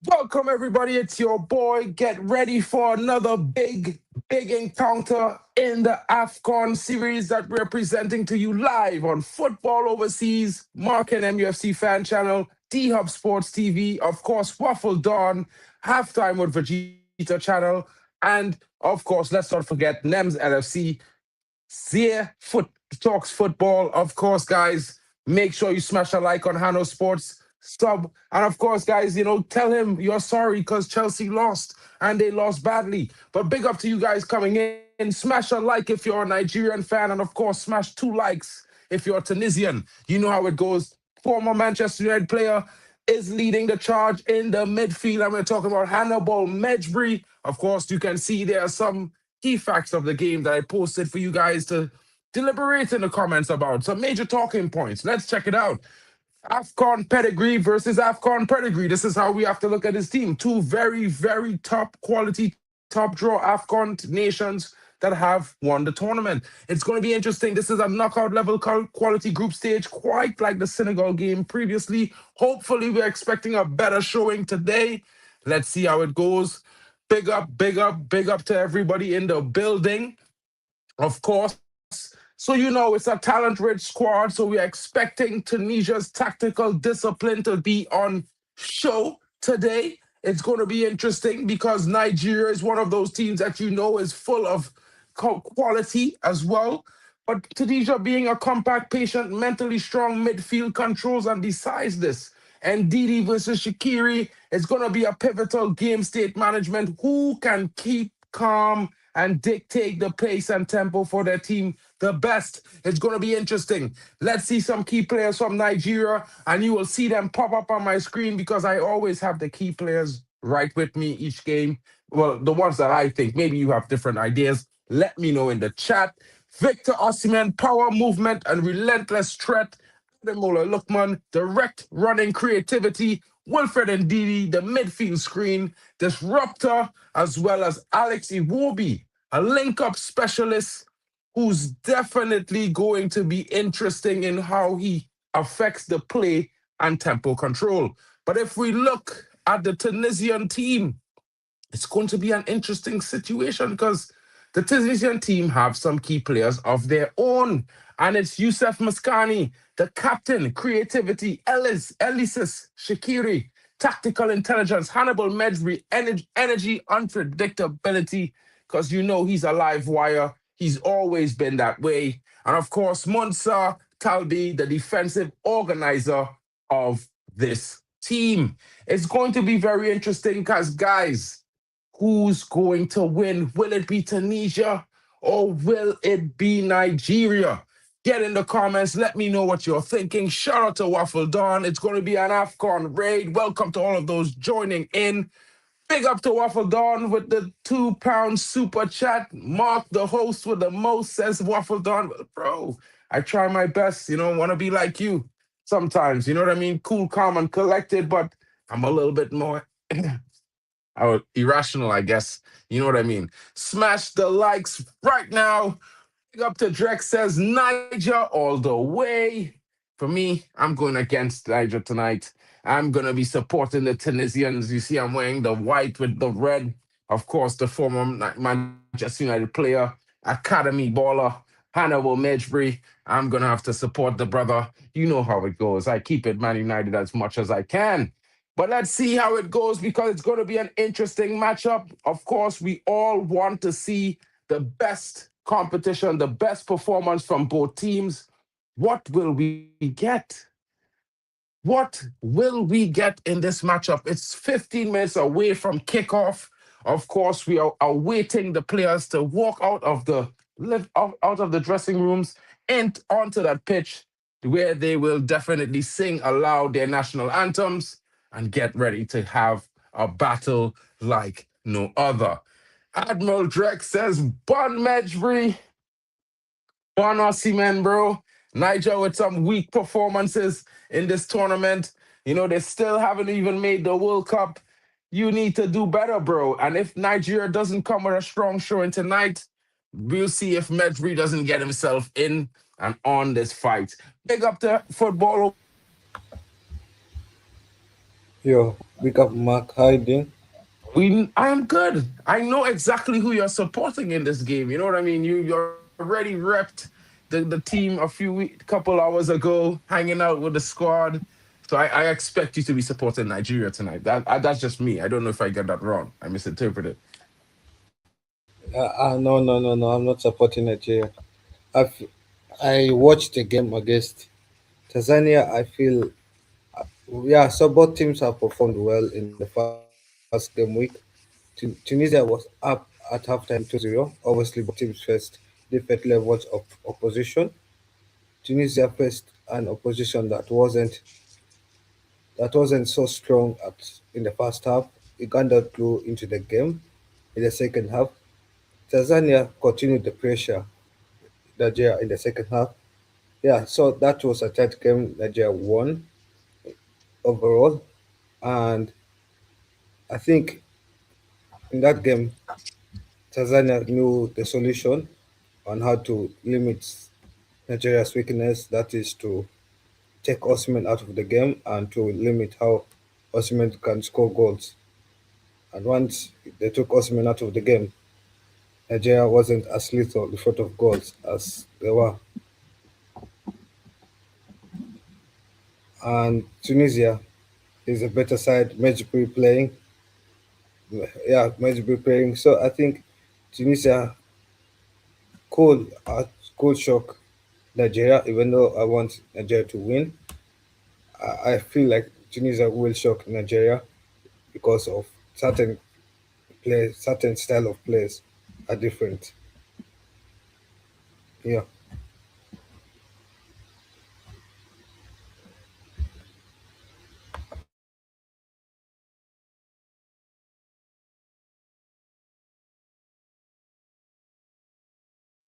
Welcome, everybody. It's your boy. Get ready for another big encounter in the AFCON series that we're presenting to you live on Football Overseas, Mark and MUFC Fan Channel, D Hub Sports TV, of course, Waffle Dawn, Halftime with Vegeta Channel, and of course, let's not forget NEMS LFC, Zia Foot Talks Football. Of course, guys, make sure you smash a like on Hanno Sports sub. And of course, guys, tell him you're sorry because Chelsea lost and they lost badly. But big up to you guys coming in. Smash a like if you're a Nigerian fan. And of course, smash 2 likes if you're Tunisian. You know how it goes. Former Manchester United player is leading the charge in the midfield. And we're talking about Hannibal Mejbri. Of course, you can see there are some key facts of the game that I posted for you guys to deliberate in the comments about. Some major talking points. Let's check it out. AFCON Pedigree versus AFCON Pedigree. This is how we have to look at this team. Two very top quality, top draw AFCON nations that have won the tournament. It's going to be interesting. This is a knockout level quality group stage, quite like the Senegal game previously. Hopefully, we're expecting a better showing today. Let's see how it goes. Big up to everybody in the building. Of course, so it's a talent-rich squad. So we're expecting Tunisia's tactical discipline to be on show today. It's going to be interesting because Nigeria is one of those teams that is full of quality as well. But Tunisia being a compact, patient, mentally strong midfield controls and decides this. And Didi versus Shaqiri is going to be a pivotal game state management. Who can keep calm and dictate the pace and tempo for their team the best? It's going to be interesting. Let's see some key players from Nigeria, and you will see them pop up on my screen because I always have the key players right with me each game. Well, the ones that I think. Maybe you have different ideas. Let me know in the chat. Victor Osimhen, power, movement, and relentless threat. Ademola Lookman, direct running creativity. Wilfred Ndidi, the midfield screen. Disruptor, as well as Alex Iwobi, a link-up specialist who's definitely going to be interesting in how he affects the play and tempo control. But if we look at the Tunisian team, it's going to be an interesting situation because the Tunisian team have some key players of their own. And it's Youssef Maskani, the captain, creativity, Elisis Shaqiri, tactical intelligence, Hannibal Mejbri, energy, unpredictability, because he's a live wire. He's always been that way. And of course, Monsa Talbi, the defensive organizer of this team. It's going to be very interesting because, guys, who's going to win? Will it be Tunisia or will it be Nigeria? Get in the comments. Let me know what you're thinking. Shout out to Waffle Dawn. It's going to be an AFCON raid. Welcome to all of those joining in. Big up to Waffle Dawn with the £2 super chat. Mark, the host with the most, says Waffle Dawn. Bro, I try my best, want to be like you sometimes. You know what I mean? Cool, calm, and collected, but I'm a little bit more irrational, I guess. You know what I mean? Smash the likes right now. Big up to Drex, says Niger all the way. For me, I'm going against Niger tonight. I'm going to be supporting the Tunisians. You see, I'm wearing the white with the red. Of course, the former Manchester United player, academy baller, Hannibal Mejbri. I'm going to have to support the brother. You know how it goes. I keep it Man United as much as I can. But let's see how it goes because it's going to be an interesting matchup. Of course, we all want to see the best competition, the best performance from both teams. What will we get? What will we get in this matchup? It's 15 minutes away from kickoff. Of course, we are awaiting the players to walk out of the dressing rooms and onto that pitch where they will definitely sing aloud their national anthems and get ready to have a battle like no other. Admiral Drex says, Bon Mejbri, Bon Osimhen, bro. Niger with some weak performances in this tournament. They still haven't even made the World Cup. You need to do better, bro. And if Nigeria doesn't come with a strong showing tonight, we'll see if Mejbri doesn't get himself in and on this fight. Big up to football Yo, big up Mark. How you doing? I am good. I know exactly who you're supporting in this game. You know what I mean? You already repped the team a couple hours ago, hanging out with the squad. So I expect you to be supporting Nigeria tonight. That's just me. I don't know if I get that wrong. I misinterpreted. No, no, no, no. I'm not supporting Nigeria. I've, I watched the game against Tanzania. I feel, yeah, so both teams have performed well in the first game week. Tunisia was up at halftime 2-0. Obviously, both teams faced different levels of opposition. Tunisia faced an opposition that wasn't so strong in the first half. Uganda grew into the game in the second half. Tanzania continued the pressure Nigeria in the second half. Yeah, so that was a tight game. Nigeria won overall, and I think in that game, Tanzania knew the solution on how to limit Nigeria's weakness. That is to take Osimhen out of the game and to limit how Osimhen can score goals. And once they took Osimhen out of the game, Nigeria wasn't as lethal in front of goals as they were. And Tunisia is a better side, Mejbri playing. Yeah, Mejbri playing. So I think Tunisia could could shock Nigeria, even though I want Nigeria to win. I feel like Tunisia will shock Nigeria because of certain style of plays are different. Yeah.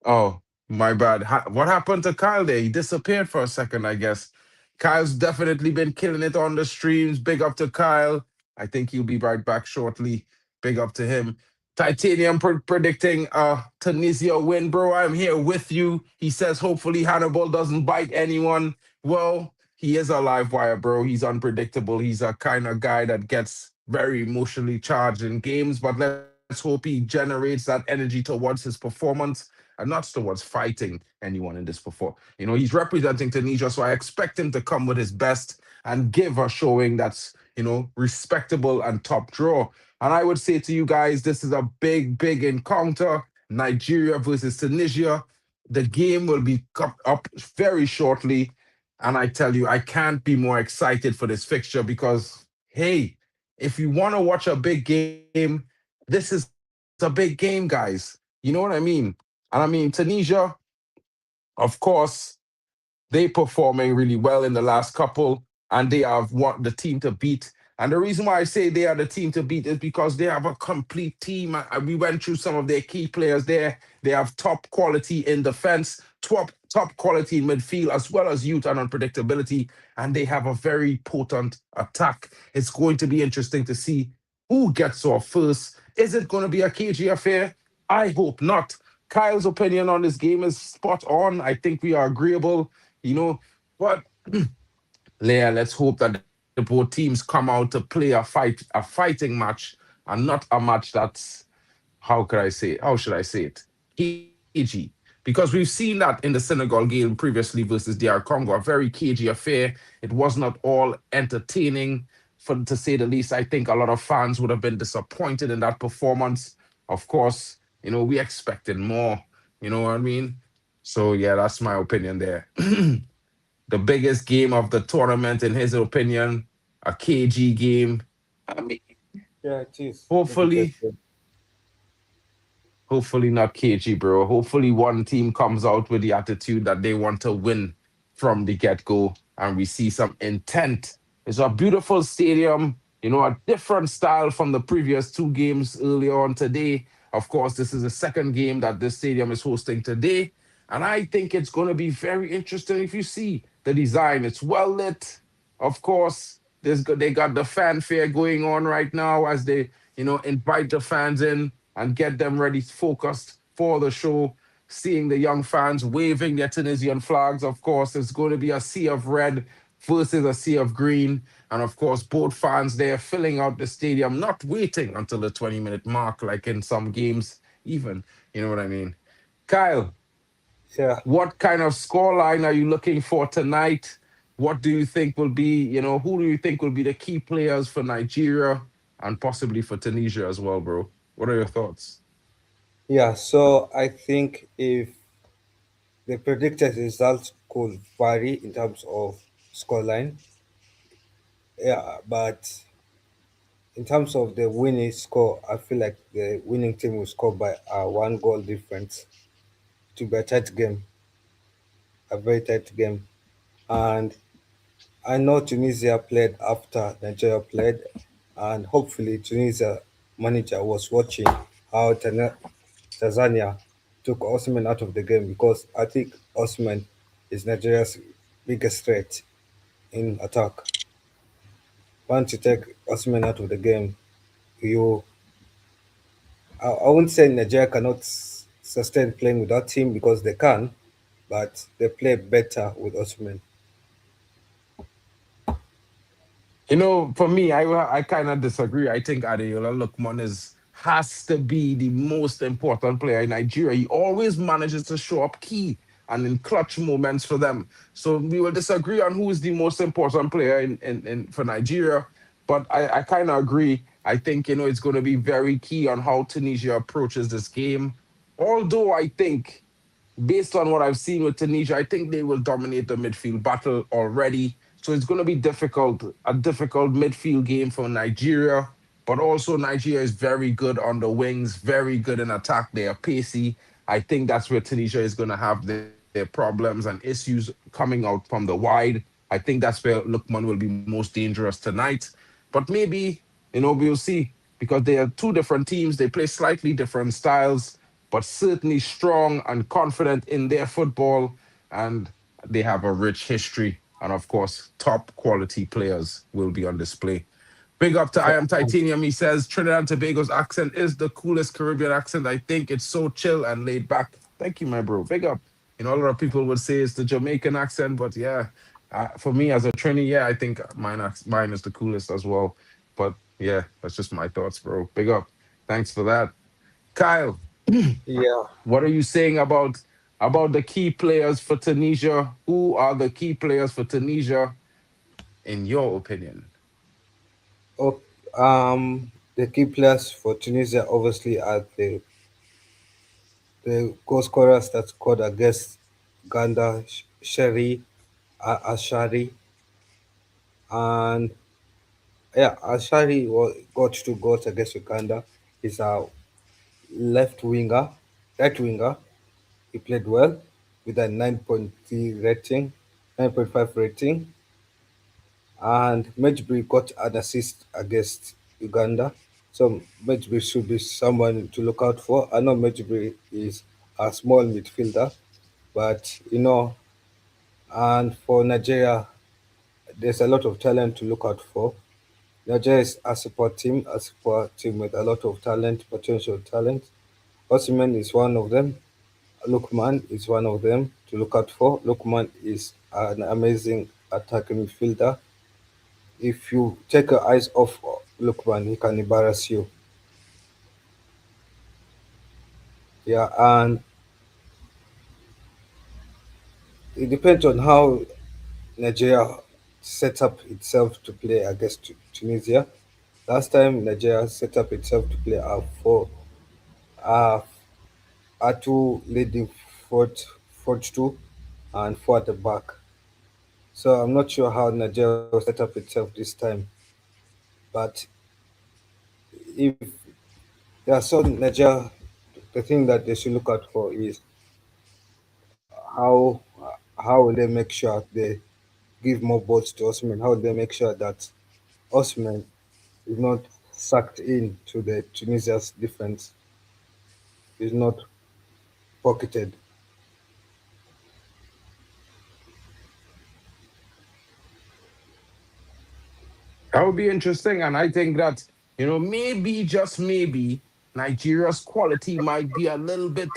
Oh, my bad. What happened to Kyle there? He disappeared for a second, I guess. Kyle's definitely been killing it on the streams. Big up to Kyle. I think he'll be right back shortly. Big up to him. Titanium predicting Tunisia win, bro. I'm here with you. He says hopefully Hannibal doesn't bite anyone. Well, he is a live wire, bro. He's unpredictable. He's a kind of guy that gets very emotionally charged in games, but let's hope he generates that energy towards his performance and not towards fighting anyone in this perform. He's representing Tunisia, so I expect him to come with his best and give a showing that's, respectable and top draw. And I would say to you guys, this is a big, big encounter. Nigeria versus Tunisia. The game will be up very shortly. And I tell you, I can't be more excited for this fixture because, hey, if you want to watch a big game, this is a big game, guys. You know what I mean? And I mean, Tunisia, of course, they performing really well in the last couple, and they have what the team to beat. And the reason why I say they are the team to beat is because they have a complete team. We went through some of their key players there. They have top quality in defense, top quality in midfield, as well as youth and unpredictability. And they have a very potent attack. It's going to be interesting to see who gets off first. Is it going to be a cagey affair? I hope not. Kyle's opinion on this game is spot on. I think we are agreeable, but Leah, let's hope that the both teams come out to play a fighting match, and not a match that's, how could I say it? How should I say it? Cagey. Because we've seen that in the Senegal game previously versus DR Congo, a very cagey affair. It was not all entertaining, to say the least. I think a lot of fans would have been disappointed in that performance. Of course, we expected more. You know what I mean? So yeah, that's my opinion there. The biggest game of the tournament, in his opinion, a KG game. I mean, Yeah, it is the biggest hopefully, game. hopefully not KG, bro. Hopefully, one team comes out with the attitude that they want to win from the get go, and we see some intent. It's a beautiful stadium, a different style from the previous two games earlier on today. Of course, this is the second game that this stadium is hosting today. And I think it's going to be very interesting if you see the design. It's well lit. Of course, they got the fanfare going on right now as they, invite the fans in and get them ready, focused for the show. Seeing the young fans waving their Tunisian flags, of course, it's going to be a sea of red versus a sea of green. And of course, both fans there filling out the stadium, not waiting until the 20-minute mark, like in some games, even. You know what I mean? Kyle, Yeah, what kind of scoreline are you looking for tonight? What do you think will be, who do you think will be the key players for Nigeria and possibly for Tunisia as well, bro? What are your thoughts? yeah. So I think if the predicted results could vary in terms of scoreline, yeah, but in terms of the winning score, I feel like the winning team will score by a one goal difference to be a tight game, a very tight game. And I know Tunisia played after Nigeria played, and hopefully Tunisia manager was watching how Tanzania took Osman out of the game because I think Osman is Nigeria's biggest threat in attack. Once you take Osman out of the game, you I wouldn't say Nigeria cannot sustain playing without him because they can, but they play better with Osman. For me, I kind of disagree. I think Adeola Lookman has to be the most important player in Nigeria. He always manages to show up key and in clutch moments for them. So we will disagree on who is the most important player in for Nigeria. But I kind of agree. I think it's going to be very key on how Tunisia approaches this game. Although I think based on what I've seen with Tunisia, I think they will dominate the midfield battle already. So it's going to be a difficult midfield game for Nigeria. But also, Nigeria is very good on the wings, very good in attack. They are pacey. I think that's where Tunisia is going to have their problems and issues coming out from the wide. I think that's where Lukman will be most dangerous tonight. But maybe, we'll see because they are two different teams. They play slightly different styles, but certainly strong and confident in their football. And they have a rich history. And of course, top quality players will be on display. Big up to I Am Titanium. He says Trinidad and Tobago's accent is the coolest Caribbean accent. I think it's so chill and laid back. Thank you, my bro. Big up. A lot of people would say it's the Jamaican accent, but yeah, for me as a Trini, yeah, I think mine is the coolest as well. But yeah, that's just my thoughts, bro. Big up. Thanks for that. Kyle, Yeah. what are you saying about the key players for Tunisia? Who are the key players for Tunisia, in your opinion? Oh, the key players for Tunisia obviously are the goal scorers that scored against Uganda, Sherry, Ashari, and yeah, Ashari got 2 goals against Uganda. He's a left winger, right winger. He played well with a 9.3 rating, 9.5 rating, and Medjugorje got an assist against Uganda. So Medjugorje should be someone to look out for. I know Medjugorje is a small midfielder, but and for Nigeria, there's a lot of talent to look out for. Nigeria is a support team with a lot of talent, potential talent. Osimhen is one of them. Lukman is one of them to look out for. Lukman is an amazing attacking midfielder. If you take your eyes off Lukman, he can embarrass you. Yeah, and it depends on how Nigeria set up itself to play against Tunisia. Last time Nigeria set up itself to play uh, a two leading four two and four at the back. So I'm not sure how Nigeria will set up itself this time. But if there are some Nigeria, the thing that they should look out for is how how will they make sure they give more balls to Osman? How will they make sure that Osman is not sucked into the Tunisia's defense, is not pocketed? That would be interesting. And I think that, maybe, just maybe, Nigeria's quality might be a little bit.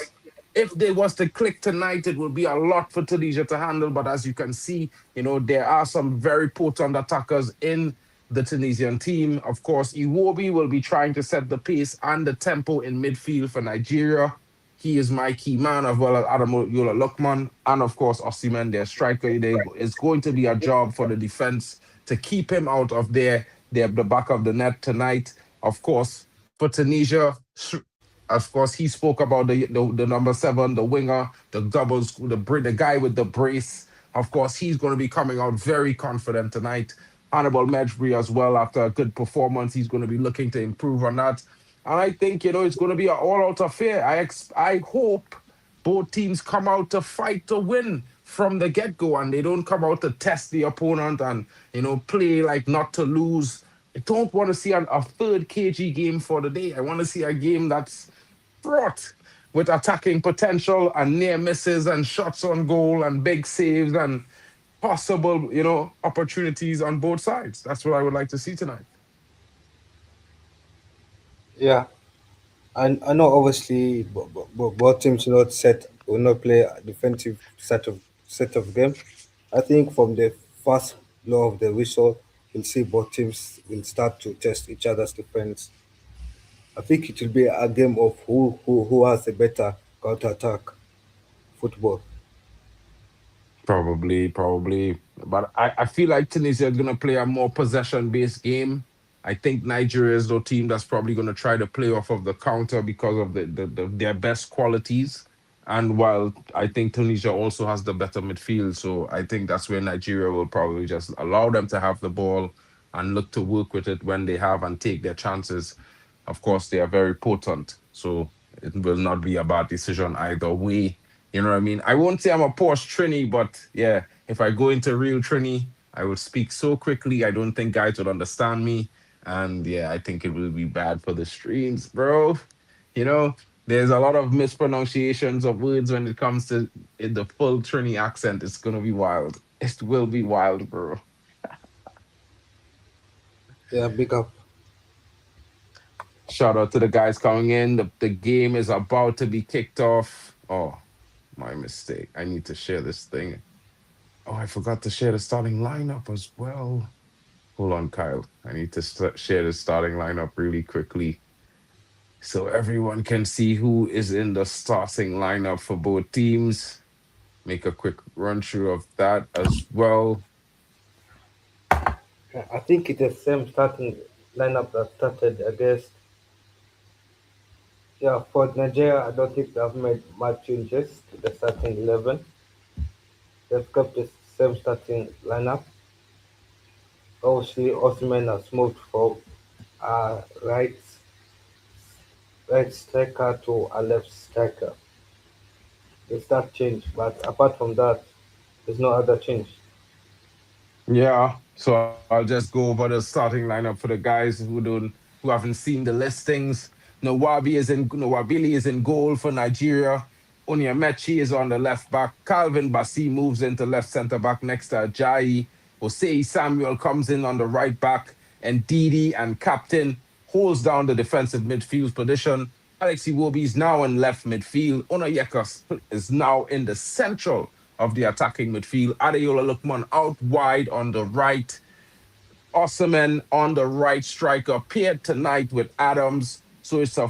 If they was to click tonight, it would be a lot for Tunisia to handle. But as you can see, there are some very potent attackers in the Tunisian team. Of course, Iwobi will be trying to set the pace and the tempo in midfield for Nigeria. He is my key man, as well as Admiral Lukman, and of course Osimhen, their striker. It's going to be a job for the defense to keep him out of the back of the net tonight. Of course, for Tunisia, of course, he spoke about the number seven, the winger, the doubles, the guy with the brace. Of course, he's going to be coming out very confident tonight. Hannibal Mejbri as well, after a good performance, he's going to be looking to improve on that. And I think it's going to be an all-out affair. I hope both teams come out to fight to win from the get-go, and they don't come out to test the opponent and play like not to lose. I don't want to see a third KG game for the day. I want to see a game that's fraught with attacking potential and near misses and shots on goal and big saves and possible, opportunities on both sides. That's what I would like to see tonight. Yeah, and I know obviously both teams will not play a defensive set of game. I think from the first blow of the whistle, you'll see both teams will start to test each other's defense. I think it will be a game of who has a better counter attack football. Probably. But I feel like Tunisia is going to play a more possession-based game. I think Nigeria is the team that's probably going to try to play off of the counter because of their best qualities. And while I think Tunisia also has the better midfield, so I think that's where Nigeria will probably just allow them to have the ball and look to work with it when they have and take their chances. Of course, they are very potent, so it will not be a bad decision either way. You know what I mean? I won't say I'm a Porsche Trini, but yeah, if I go into real Trini, I would speak so quickly. I don't think guys would understand me. And yeah, I think it will be bad for the streams, bro. There's a lot of mispronunciations of words when it comes to in the full Trini accent. It's gonna be wild. It will be wild, bro. Yeah, big up. Shout out to the guys coming in. The game is about to be kicked off. Oh, my mistake. I need to share this thing. Oh, I forgot to share the starting lineup as well. Hold on, Kyle. I need to share the starting lineup really quickly so everyone can see who is in the starting lineup for both teams. Make a quick run through of that as well. Yeah, I think it's the same starting lineup that started against. Yeah, for Nigeria, I don't think they've made much changes to the starting 11. They've kept the same starting lineup. Obviously, Osimhen has moved from a right striker to a left striker. It's that change, but apart from that, there's no other change. Yeah, so I'll just go over the starting lineup for the guys who haven't seen the listings. Nwabili is in goal for Nigeria. Onyemachi is on the left back. Calvin Bassi moves into left centre back next to Ajayi. Osei Samuel comes in on the right back, and Didi and Captain holds down the defensive midfield position. Alex Iwobi is now in left midfield. Onayeka is now in the central of the attacking midfield. Adeola Lukman out wide on the right. Osimhen on the right striker, paired tonight with Adams. So it's a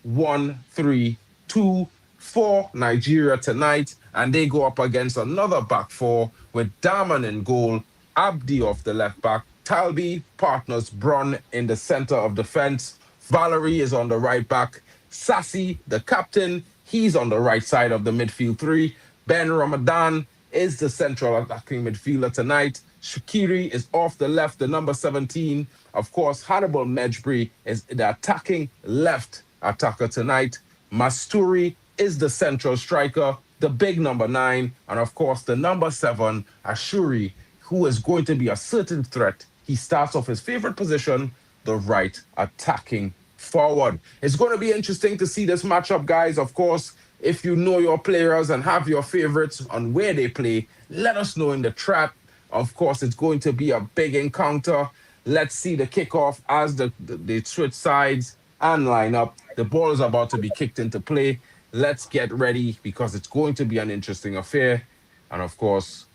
4-1-3-2 for Nigeria tonight. And they go up against another back four with Daman in goal, Abdi off the left back, Talbi partners Bron in the center of defense. Valerie is on the right back. Sassi, the captain, he's on the right side of the midfield three. Ben Ramadan is the central attacking midfielder tonight. Shakiri is off the left, the number 17. Of course, Hannibal Mejbri is the attacking left attacker tonight. Masturi is the central striker, the big number 9. And of course, the number 7, Ashuri, who is going to be a certain threat. He starts off his favorite position, the right attacking forward. It's going to be interesting to see this matchup, guys. Of course, if you know your players and have your favorites on where they play, let us know in the chat. Of course, it's going to be a big encounter. Let's see the kickoff as they switch sides and line up. The ball is about to be kicked into play. let's get ready because it's going to be an interesting affair. And of course,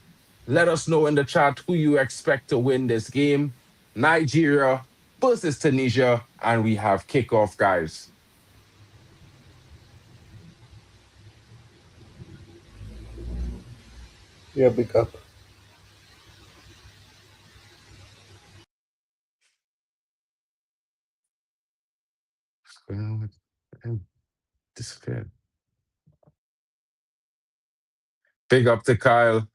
let us know in the chat who you expect to win this game. Nigeria versus Tunisia, and we have kickoff, guys. Yeah, big up. Disappeared. Big up to Kyle.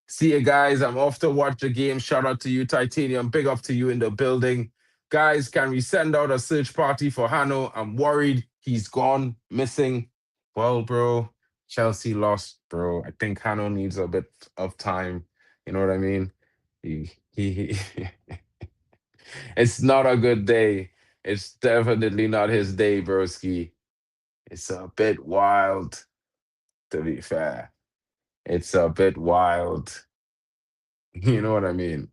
See you guys. I'm off to watch the game. Shout out to you, Titanium. Big up to you in the building. Guys, can we send out a search party for Hanno? I'm worried he's gone, missing. Well, bro, Chelsea lost, bro. I think Hanno needs a bit of time. You know what I mean? He it's not a good day. It's definitely not his day, broski. It's a bit wild, to be fair. It's a bit wild. You know what I mean?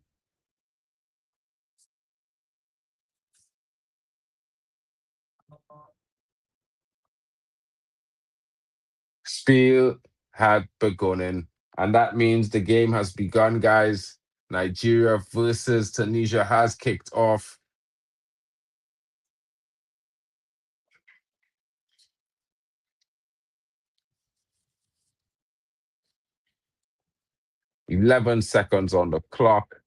Spiel had begonnen, and that means the game has begun, guys. Nigeria versus Tunisia has kicked off. Eleven seconds on the clock.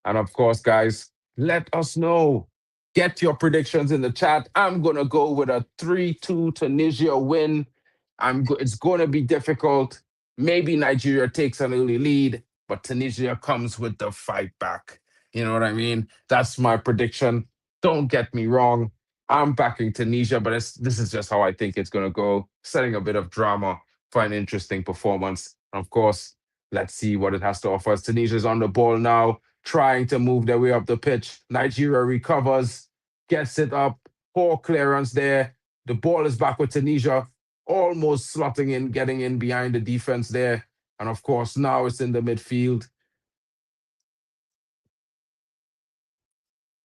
And of course, guys, let us know. Get your predictions in the chat. I'm going to go with a 3-2 Tunisia win. It's going to be difficult. Maybe Nigeria takes an early lead, but Tunisia comes with the fight back. You know what I mean? That's my prediction. Don't get me wrong. I'm backing Tunisia, but this is just how I think it's going to go. Setting a bit of drama for an interesting performance. Of course, let's see what it has to offer. Tunisia's on the ball now, trying to move their way up the pitch. Nigeria recovers, gets it up. Poor clearance there. The ball is back with Tunisia, almost slotting in, getting in behind the defense there. And of course, now it's in the midfield.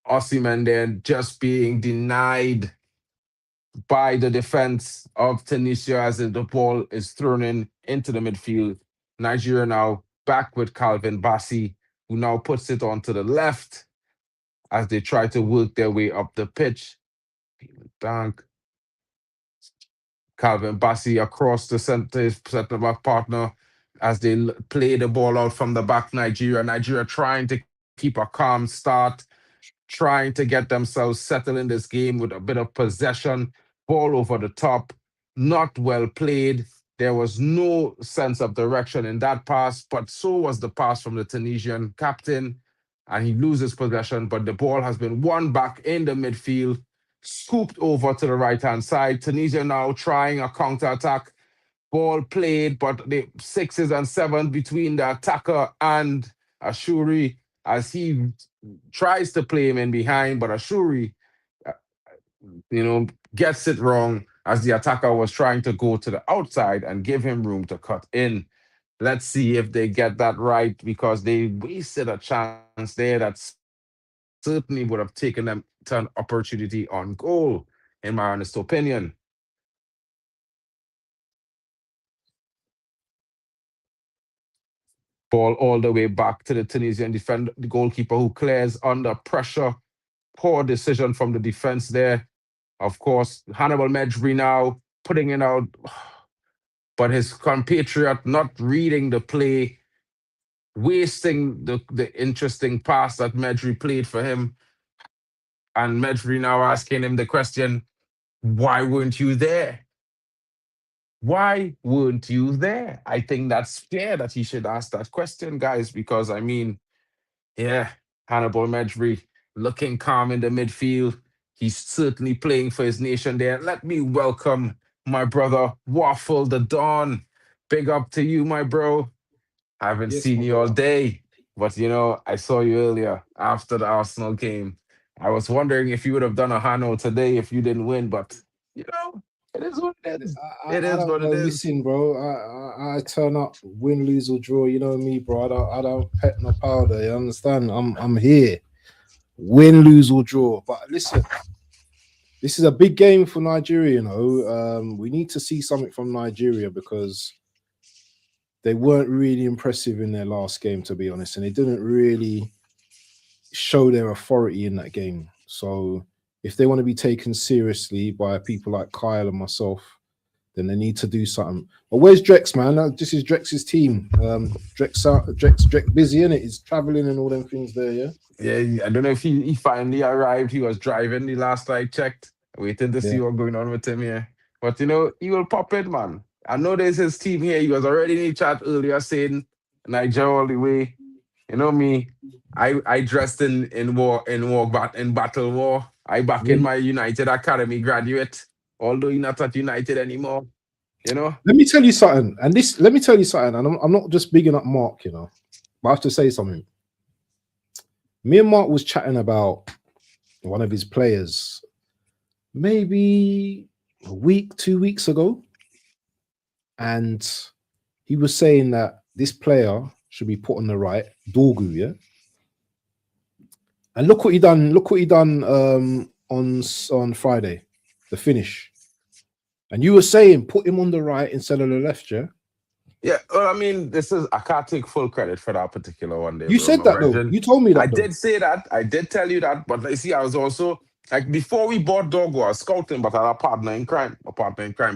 Osimhen there just being denied by the defense of Tunisia as the ball is thrown into the midfield. Nigeria now back with Calvin Bassey, who now puts it onto the left as they try to work their way up the pitch. Dunk. Calvin Bassey across the center back partner as they play the ball out from the back. Nigeria trying to keep a calm start, trying to get themselves settled in this game with a bit of possession, ball over the top, not well played. There was no sense of direction in that pass, but so was the pass from the Tunisian captain, and he loses possession, but the ball has been won back in the midfield, scooped over to the right-hand side. Tunisia now trying a counter-attack. Ball played, but the sixes and sevens between the attacker and Ashuri as he tries to play him in behind, but Ashuri, uh, gets it wrong as the attacker was trying to go to the outside and give him room to cut in. Let's see if they get that right because they wasted a chance there that certainly would have taken them to an opportunity on goal, in my honest opinion. Ball all the way back to the Tunisian defender, the goalkeeper who clears under pressure. Poor decision from the defense there. Of course, Hannibal Medjri now putting it out, but his compatriot not reading the play, wasting the interesting pass that Medjri played for him. And Medjri now asking him the question, why weren't you there? Why weren't you there? I think that's fair that he should ask that question, guys, because I mean, yeah, Hannibal Medjri looking calm in the midfield. He's certainly playing for his nation there. Let me welcome my brother, Waffle the Dawn. Big up to you, my bro. I haven't Yes, seen my you all brother. day, but I saw you earlier after the Arsenal game. I was wondering if you would have done a Hanno today if you didn't win, but it is what it is. It I is don't what it go is. missing, bro. I turn up, win, lose or draw. You know me, bro. I don't pet no powder. You understand? I'm here. Win, lose or draw. But listen, this is a big game for Nigeria, you know. We need to see something from Nigeria because they weren't really impressive in their last game, to be honest, and they didn't really show their authority in that game. So if they want to be taken seriously by people like Kyle and myself, then they need to do something. But where's Drex, man? This is Drex's team. Drex busy, innit? He's traveling and all them things there, yeah? Yeah, I don't know if he finally arrived. He was driving the last I checked. Waiting to see what's going on with him here. But, you know, he will pop in, man. I know there's his team here. He was already in the chat earlier saying Niger all the way. You know me. I dressed in battle war. I back in my United Academy graduate. Although you're not at United anymore. You know? Let me tell you something. And I'm not just bigging up Mark, you know. But I have to say something. Me and Mark was chatting about one of his players maybe a week, 2 weeks ago. And he was saying that this player should be put on the right, Dorgu, yeah? And look what he done. Look what he done on Friday, the finish. And you were saying put him on the right instead of the left, yeah? Yeah, well, I mean, I can't take full credit for that particular one there. You said that though. You told me that. I did say that. I did tell you that. But you see, I was also like before we bought Dogo, I was scouting, but I had a partner in crime,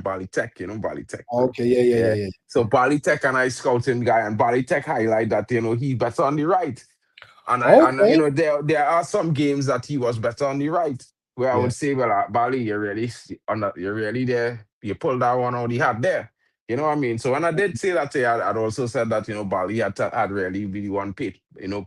Bally Tech, you know, Bally Tech. Okay, yeah. So Bally Tech and I scouting guy, and Bally Tech highlight that, you know, he's better on the right. And and you know, there are some games that he was better on the right, where I would say, well, Bally, you're really there. You pulled that one out he had there. You know what I mean? So when I did say that, I'd also said that, you know, Bally had really been one pit, you know,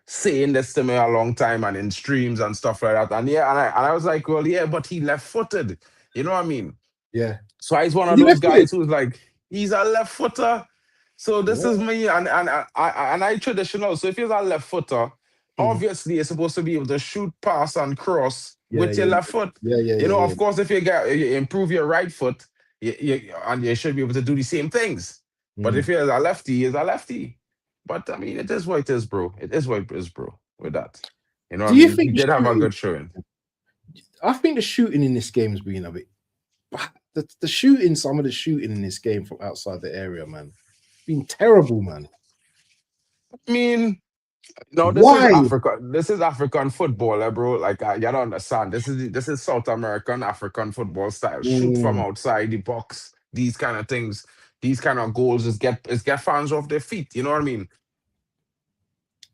saying this to me a long time and in streams and stuff like that. And I was like, well, yeah, but he left-footed. You know what I mean? Yeah. So he's one of those guys who's like, he's a left footer. So this is me, and I traditional. So if he's a left footer, obviously you're supposed to be able to shoot, pass, and cross with your left foot. You know, of course, if you improve your right foot, you should be able to do the same things. But if you're a lefty, he's a lefty. But I mean, it is what it is, bro. It is what it is, bro. With that, you know, he did have a good showing. I think the shooting in this game has been a bit. The shooting, some of the shooting in this game from outside the area, man, been terrible, man. I mean, no, this is Africa. This is African football, bro. Like you don't understand. This is South American African football style. Shoot from outside the box. These kind of things. These kind of goals is get fans off their feet. You know what I mean?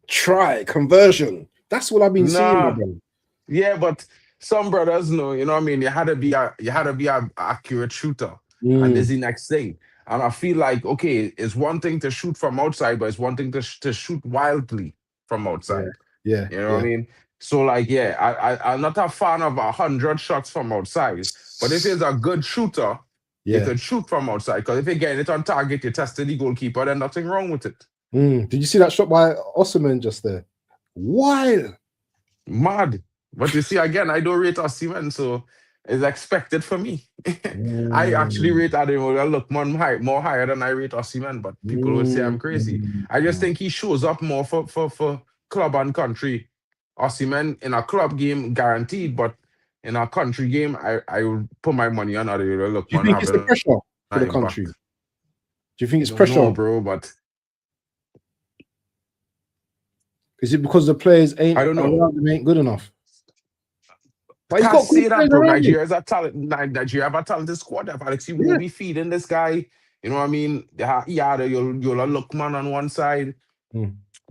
Try conversion. That's what I've been seeing, bro. Yeah, but some brothers know. You know what I mean? You had to be a accurate shooter, and this is the next thing. And I feel like, okay, it's one thing to shoot from outside, but it's one thing to shoot wildly from outside. Yeah. You know what I mean? So, like, I'm not a fan of 100 shots from outside, but if he's a good shooter, you could shoot from outside. Because if you're getting it on target, you tested the goalkeeper, then nothing wrong with it. Did you see that shot by Osimhen just there? Wild. Mad. But you see, again, I don't rate Osimhen, so it's expected for me. I actually rate Admiral Lookman more higher than I rate Osimhen, but people would say I'm crazy. I just think he shows up more for club and country. Osimhen in a club game, guaranteed, but in a country game, I would put my money on Admiral Lookman. Do you think it's the pressure for the country? Do you think it's pressure? No, bro, but... Is it because the players ain't good enough? But I can't say that, bro. Nigeria has a talent. Nigeria have a talented squad. If Alex will be feeding this guy, you know what I mean? You'll look man on one side.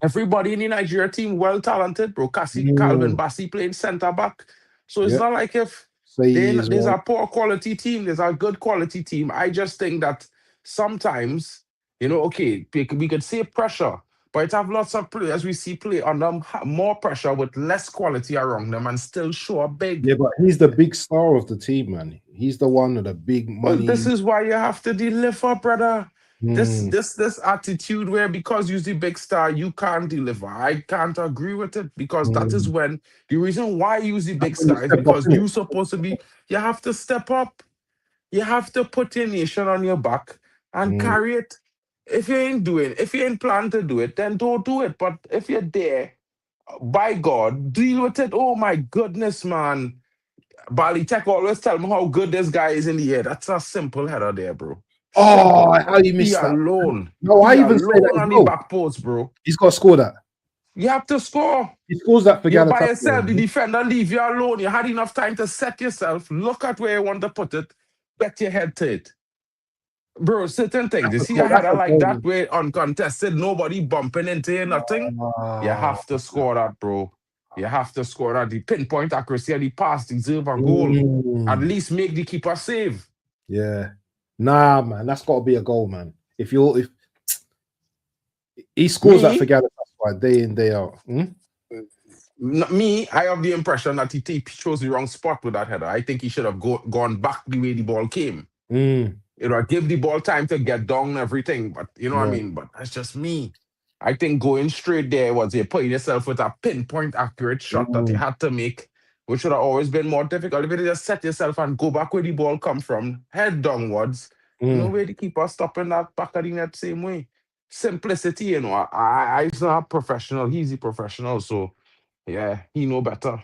Everybody in the Nigeria team well talented, bro. Calvin Bassey playing centre back. So it's not like if there's a poor quality team, there's a good quality team. I just think that sometimes, you know, okay, we could say pressure, but it have lots of players we see play under more pressure with less quality around them and still show up big. Yeah, but he's the big star of the team, man. He's the one with the big money. Well, this is why you have to deliver, brother. This attitude where because you're the big star, you can't deliver. I can't agree with it because that is when the reason why you're the big star is because you're supposed to be, you have to step up. You have to put your nation on your back and carry it. If you ain't plan to do it, then don't do it. But if you're there, by God, deal with it. Oh my goodness, man. Bally Tech always tell me how good this guy is in the air. That's a simple header there, bro. Oh, how you missed that? Alone. No, I even say that alone as on well. the back post, bro. He's got to score that. You have to score. He scores that for You're Galatasaray. by yourself. The defender leave you alone. You had enough time to set yourself, look at where you want to put it, get your head to it. Bro, certain things. You see a header like that where uncontested, nobody bumping into you, nothing. You have to score that, bro. You have to score that. The pinpoint accuracy of the pass deserve a goal. At least make the keeper save. Yeah. Nah, man. That's got to be a goal, man. If he scores that for Galatasaray day in, day out. Me, I have the impression that he chose the wrong spot with that header. I think he should have gone back the way the ball came. You know, give the ball time to get down and everything. But you know what I mean? But that's just me. I think going straight there was you putting yourself with a pinpoint accurate shot that you had to make, which would have always been more difficult. If you just set yourself and go back where the ball come from, head downwards, no way the keeper stopping that back of the net same way. Simplicity, you know. I's not professional. He's a professional. So, yeah, he know better.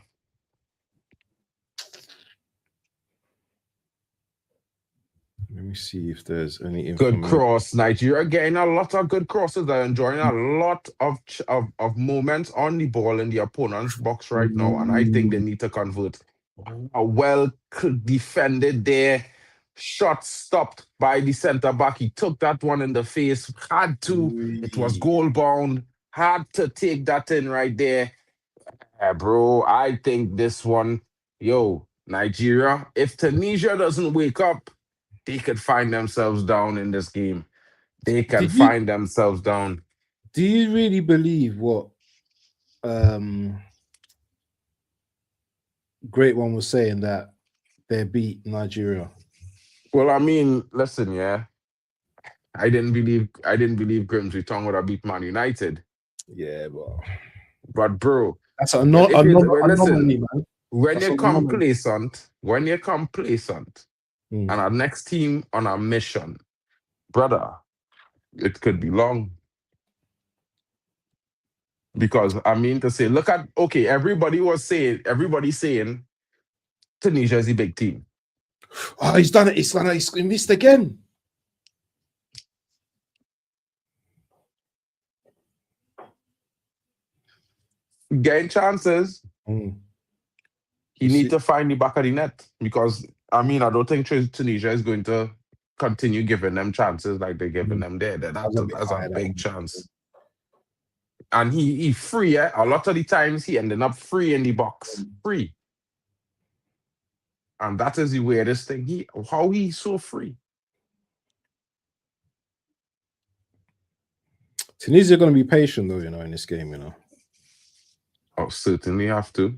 Let me see if there's any information. Good cross. Nigeria getting a lot of good crosses. They're enjoying a lot of moments on the ball in the opponent's box right now. And I think they need to convert. A well defended there. Shot stopped by the centre back. He took that one in the face. Had to. It was goal bound. Had to take that in right there. Bro, I think this one, Nigeria, if Tunisia doesn't wake up, they could find themselves down in this game. They can find themselves down. Do you really believe what Great One was saying, that they beat Nigeria? Well, I mean, listen, yeah. I didn't believe Grimsby Town would have beat Man United. Yeah, but bro, that's anomaly, man. When you're complacent, and our next team on a mission, brother, it could be long. Because I mean to say, look at, everybody's saying Tunisia is a big team. Oh, he's done it. He missed again. Getting chances. He need to find the back of the net, because I mean, I don't think Tunisia is going to continue giving them chances like they're giving them there. That's a big chance. And he free, a lot of the times he ended up free in the box. Free. And that is the weirdest thing. How he's so free. Tunisia are going to be patient though, in this game, Oh, certainly have to.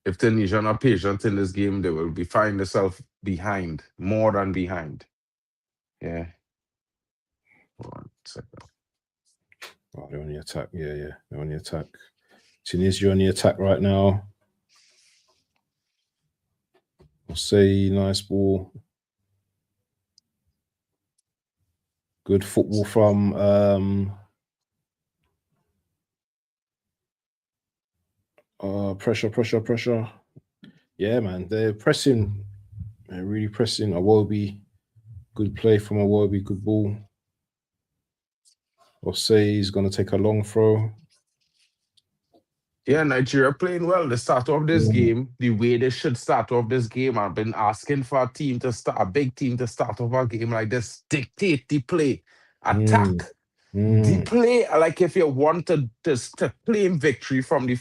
If Tunisia are not patient in this game, they will be finding themselves behind, more than behind. Yeah. 1 second. Oh, they're on the attack. Yeah, they're on the attack. Tunisia on the attack right now. I'll say nice ball. Good football from pressure. Yeah, man, they're pressing. They're really pressing. Awobi, good play from Awobi, good ball. I'll say he's going to take a long throw. Yeah, Nigeria playing well. They start off this game the way they should start off this game. I've been asking for a big team to start off a game like this. Dictate the play. Attack. The play, like if you want to claim victory from the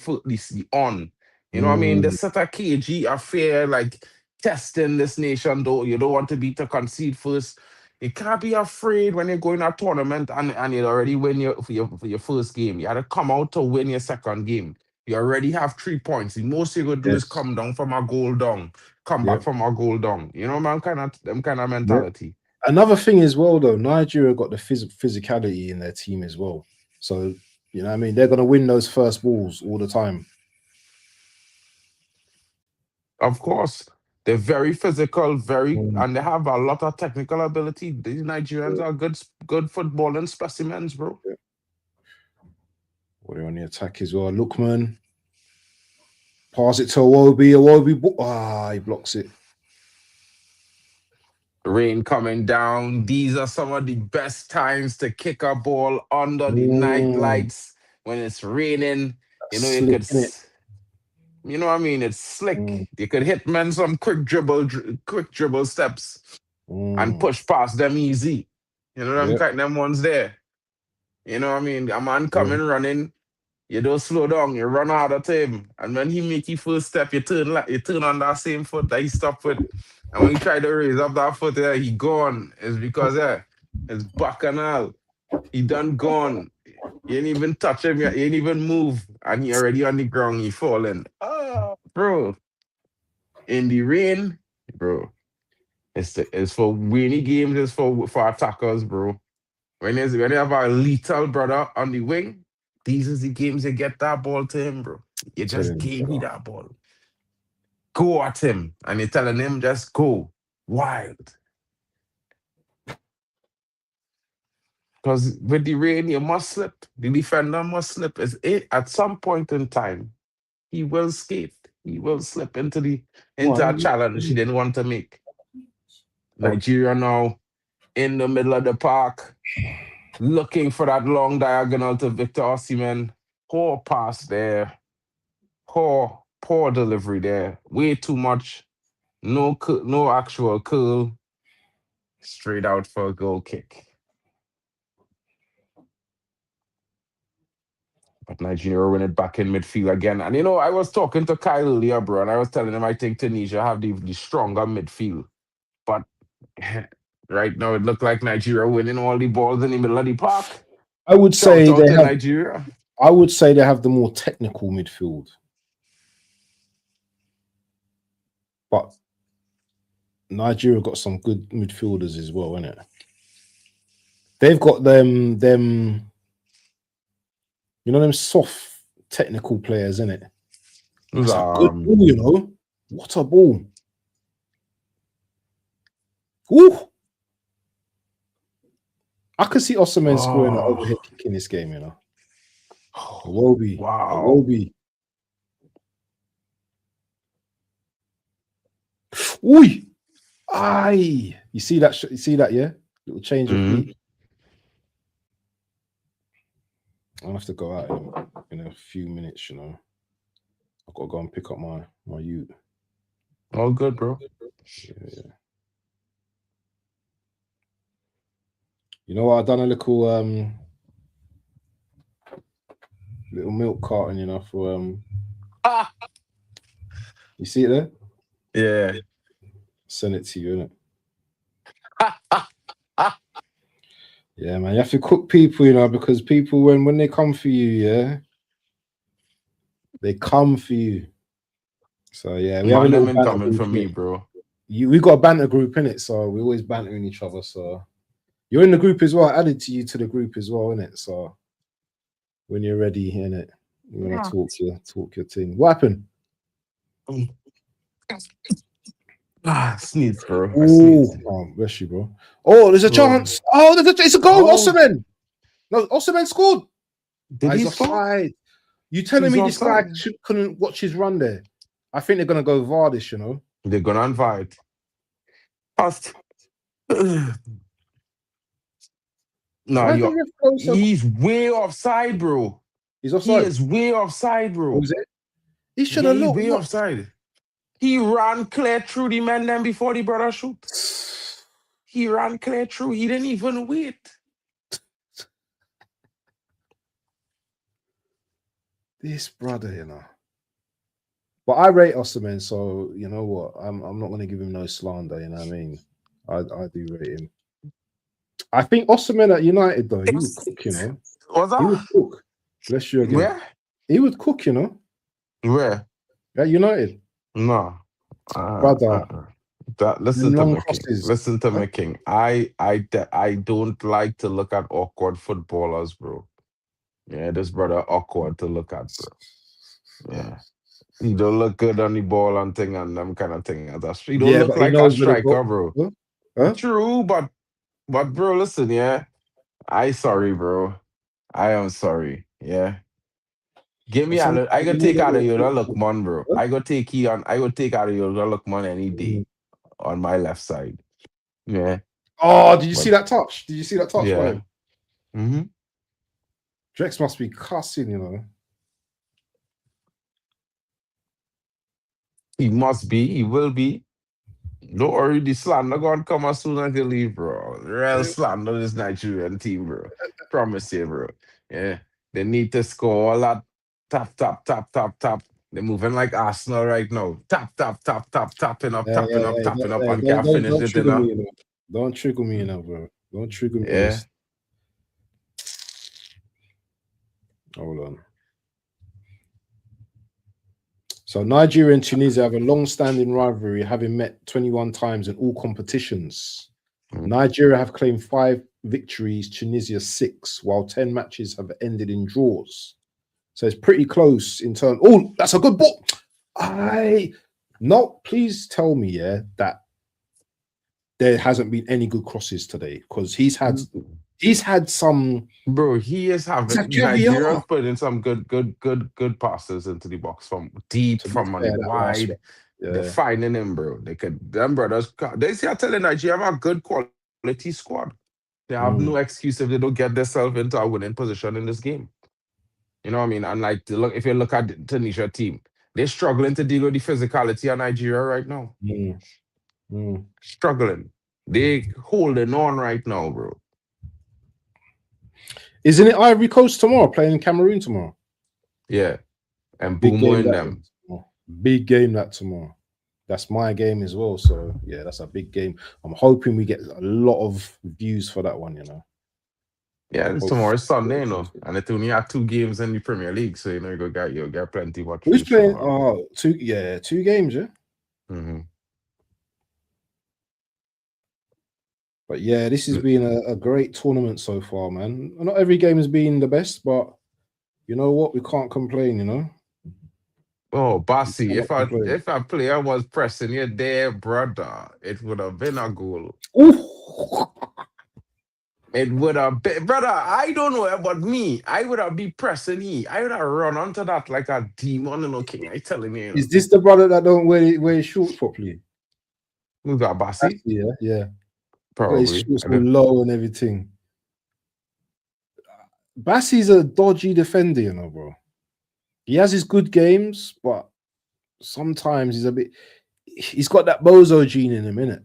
on. You know what I mean? This set a cagey affair, like testing this nation, though. You don't want to be to concede first. You can't be afraid when you're going to a tournament and you already win for your first game. You had to come out to win your second game. You already have 3 points. The most you're gonna do is come down from a goal down, come back from a goal down. You know, man, kind of mentality. Another thing as well, though, Nigeria got the physicality in their team as well. So, you know what I mean? They're going to win those first balls all the time. Of course. They're very physical, and they have a lot of technical ability. These Nigerians are good footballing specimens, bro. Yeah. Well, they're on the attack as well. Lookman. Pass it to Iwobi. He blocks it. Rain coming down. These are some of the best times to kick a ball under the night lights when it's raining. You know, you Slick, could, innit? you know what I mean? It's slick. You could hit men some quick dribble steps and push past them easy. You know, them ones there. You know what I mean? A man coming running, you don't slow down, you run harder to him. And when he make his first step, you turn on that same foot that he stopped with. And when he try to raise up that foot there, he gone. It's because his bacchanal. He done gone. You ain't even touch him, you ain't even move. And he already on the ground, he falling. Oh, bro. In the rain, bro. It's for winning games, it's for attackers, bro. When you have a lethal brother on the wing, these is the games you get that ball to him, bro. You just gave me that ball. Go at him. And you're telling him just go. Wild. Because with the rain, you must slip. The defender must slip. At some point in time, he will skate. He will slip into a challenge he didn't want to make. Nigeria now in the middle of the park, looking for that long diagonal to Victor Osimhen. Poor pass there. Poor delivery there. Way too much. No actual curl. Straight out for a goal kick. But Nigeria win it back in midfield again. And I was talking to Kyle earlier, bro, and I was telling him I think Tunisia have the stronger midfield. But right now it looked like Nigeria winning all the balls in the middle of the park. I would say Nigeria. I would say they have the more technical midfield. But Nigeria got some good midfielders as well, innit? They've got them them soft technical players, innit? It's a good ball, What a ball. Ooh. I could see Osimhen scoring an overhead kick in this game, Iwobi. Wow. Iwobi. Oi. Aye. You see that, yeah? Little change of feet. I'll have to go out in a few minutes, I've got to go and pick up my ute. All good, bro. Yeah. You know what? I've done a little milk carton, for You see it there? Yeah. Send it to you, innit? Yeah, man. You have to cook people, because people when they come for you, yeah, they come for you. So yeah, we have a little banter coming for me, bro. We got a banter group in it, so we always bantering each other. So you're in the group as well. I added to you to the group as well, innit? So when you're ready, innit, you want to talk your thing. What happened? Sneeze, bro. Oh, bless you, bro. Oh, there's a chance. Oh, it's a goal. Osimhen. No, Osimhen scored. Did he score? Offside. You telling me this guy couldn't watch his run there? I think they're gonna go VAR this, They're gonna invite. No, he's way offside, bro. He's offside. He is way offside, bro. What was it? He should have looked. Way offside. He ran clear through the man then before the brother shoot. He ran clear through. He didn't even wait. This brother, But I rate Osimhen, so you know what? I'm not going to give him no slander. You know what I mean? I do rate him. I think Osimhen at United though, he would cook. What's that? He would cook. Bless you again. Where? He would cook. Where? At United. No, brother. Listen to me, King. I don't like to look at awkward footballers, bro. Yeah, this brother awkward to look at, bro. Yeah. He don't look good on the ball and thing and them kind of thing. He don't look like a striker, bro. Huh? True, but bro, listen, yeah. Sorry, bro. I am sorry, yeah. Give me Sometimes I go you take need a out of little you the bit. Lookman, bro. Huh? I go take out of you the Lookman any day on my left side. Yeah. Oh, did you But see that touch? Did you see that touch by yeah. him? Mm-hmm. Drex must be cussing, you know. He must be, he will be. Don't worry, the slander gonna come as soon as you leave, bro. The real slander this Nigerian team, bro. Promise you, bro. Yeah. They need to score all that tap, tap, tap, tap, tap. They're moving like Arsenal right now. Tap, tap, tap, tap, tapping up, tapping up, tapping up, and can't finish Don't it, you trigger me, know? you know. Don't trigger me, you know, bro. Don't trigger me on Yeah. this. Hold on. So Nigeria and Tunisia have a long-standing rivalry, having met 21 times in all competitions. Nigeria have claimed 5 victories, Tunisia 6, while 10 matches have ended in draws. So it's pretty close in terms. Oh, that's a good ball. Please tell me, that there hasn't been any good crosses today, because he's had some. Bro, he is having Nigeria's Caviar. put in some good passes into the box from deep, To be from fair, on that last wide. one. They're Yeah. finding him, bro. Them brothers, they see, I telling Nigeria have a good quality squad. They have no excuse if they don't get themselves into a winning position in this game. You know what I mean? And like, look, if you look at the Tunisia team, they're struggling to deal with the physicality of Nigeria right now. Struggling. They holding on right now, bro. Isn't it Ivory Coast tomorrow, playing in Cameroon tomorrow? Yeah. And Big game Boomo in them. Big game that tomorrow. That's my game as well. So yeah, that's a big game. I'm hoping we get a lot of views for that one, you know. Yeah, it's tomorrow's Sunday, you know. And it only had 2 games in the Premier League, so you know you'll get plenty watch. Who's playing? Oh, 2 games, yeah. Mm-hmm. But yeah, this has been a great tournament so far, man. Not every game has been the best, but you know what? We can't complain, you know. Oh, Bossy, if a player was pressing you there, brother, it would have been a goal. Ooh. It would have been, brother. I don't know about me. I would have been pressing he. I would have run onto that like a demon, you know, king. I telling you. Is this the brother that don't wear his shorts properly? Who's that, Bossy? Yeah. Probably. His shorts all low and everything. Bassy's a dodgy defender, you know, bro. He has his good games, but sometimes he's got that bozo gene in him, innit?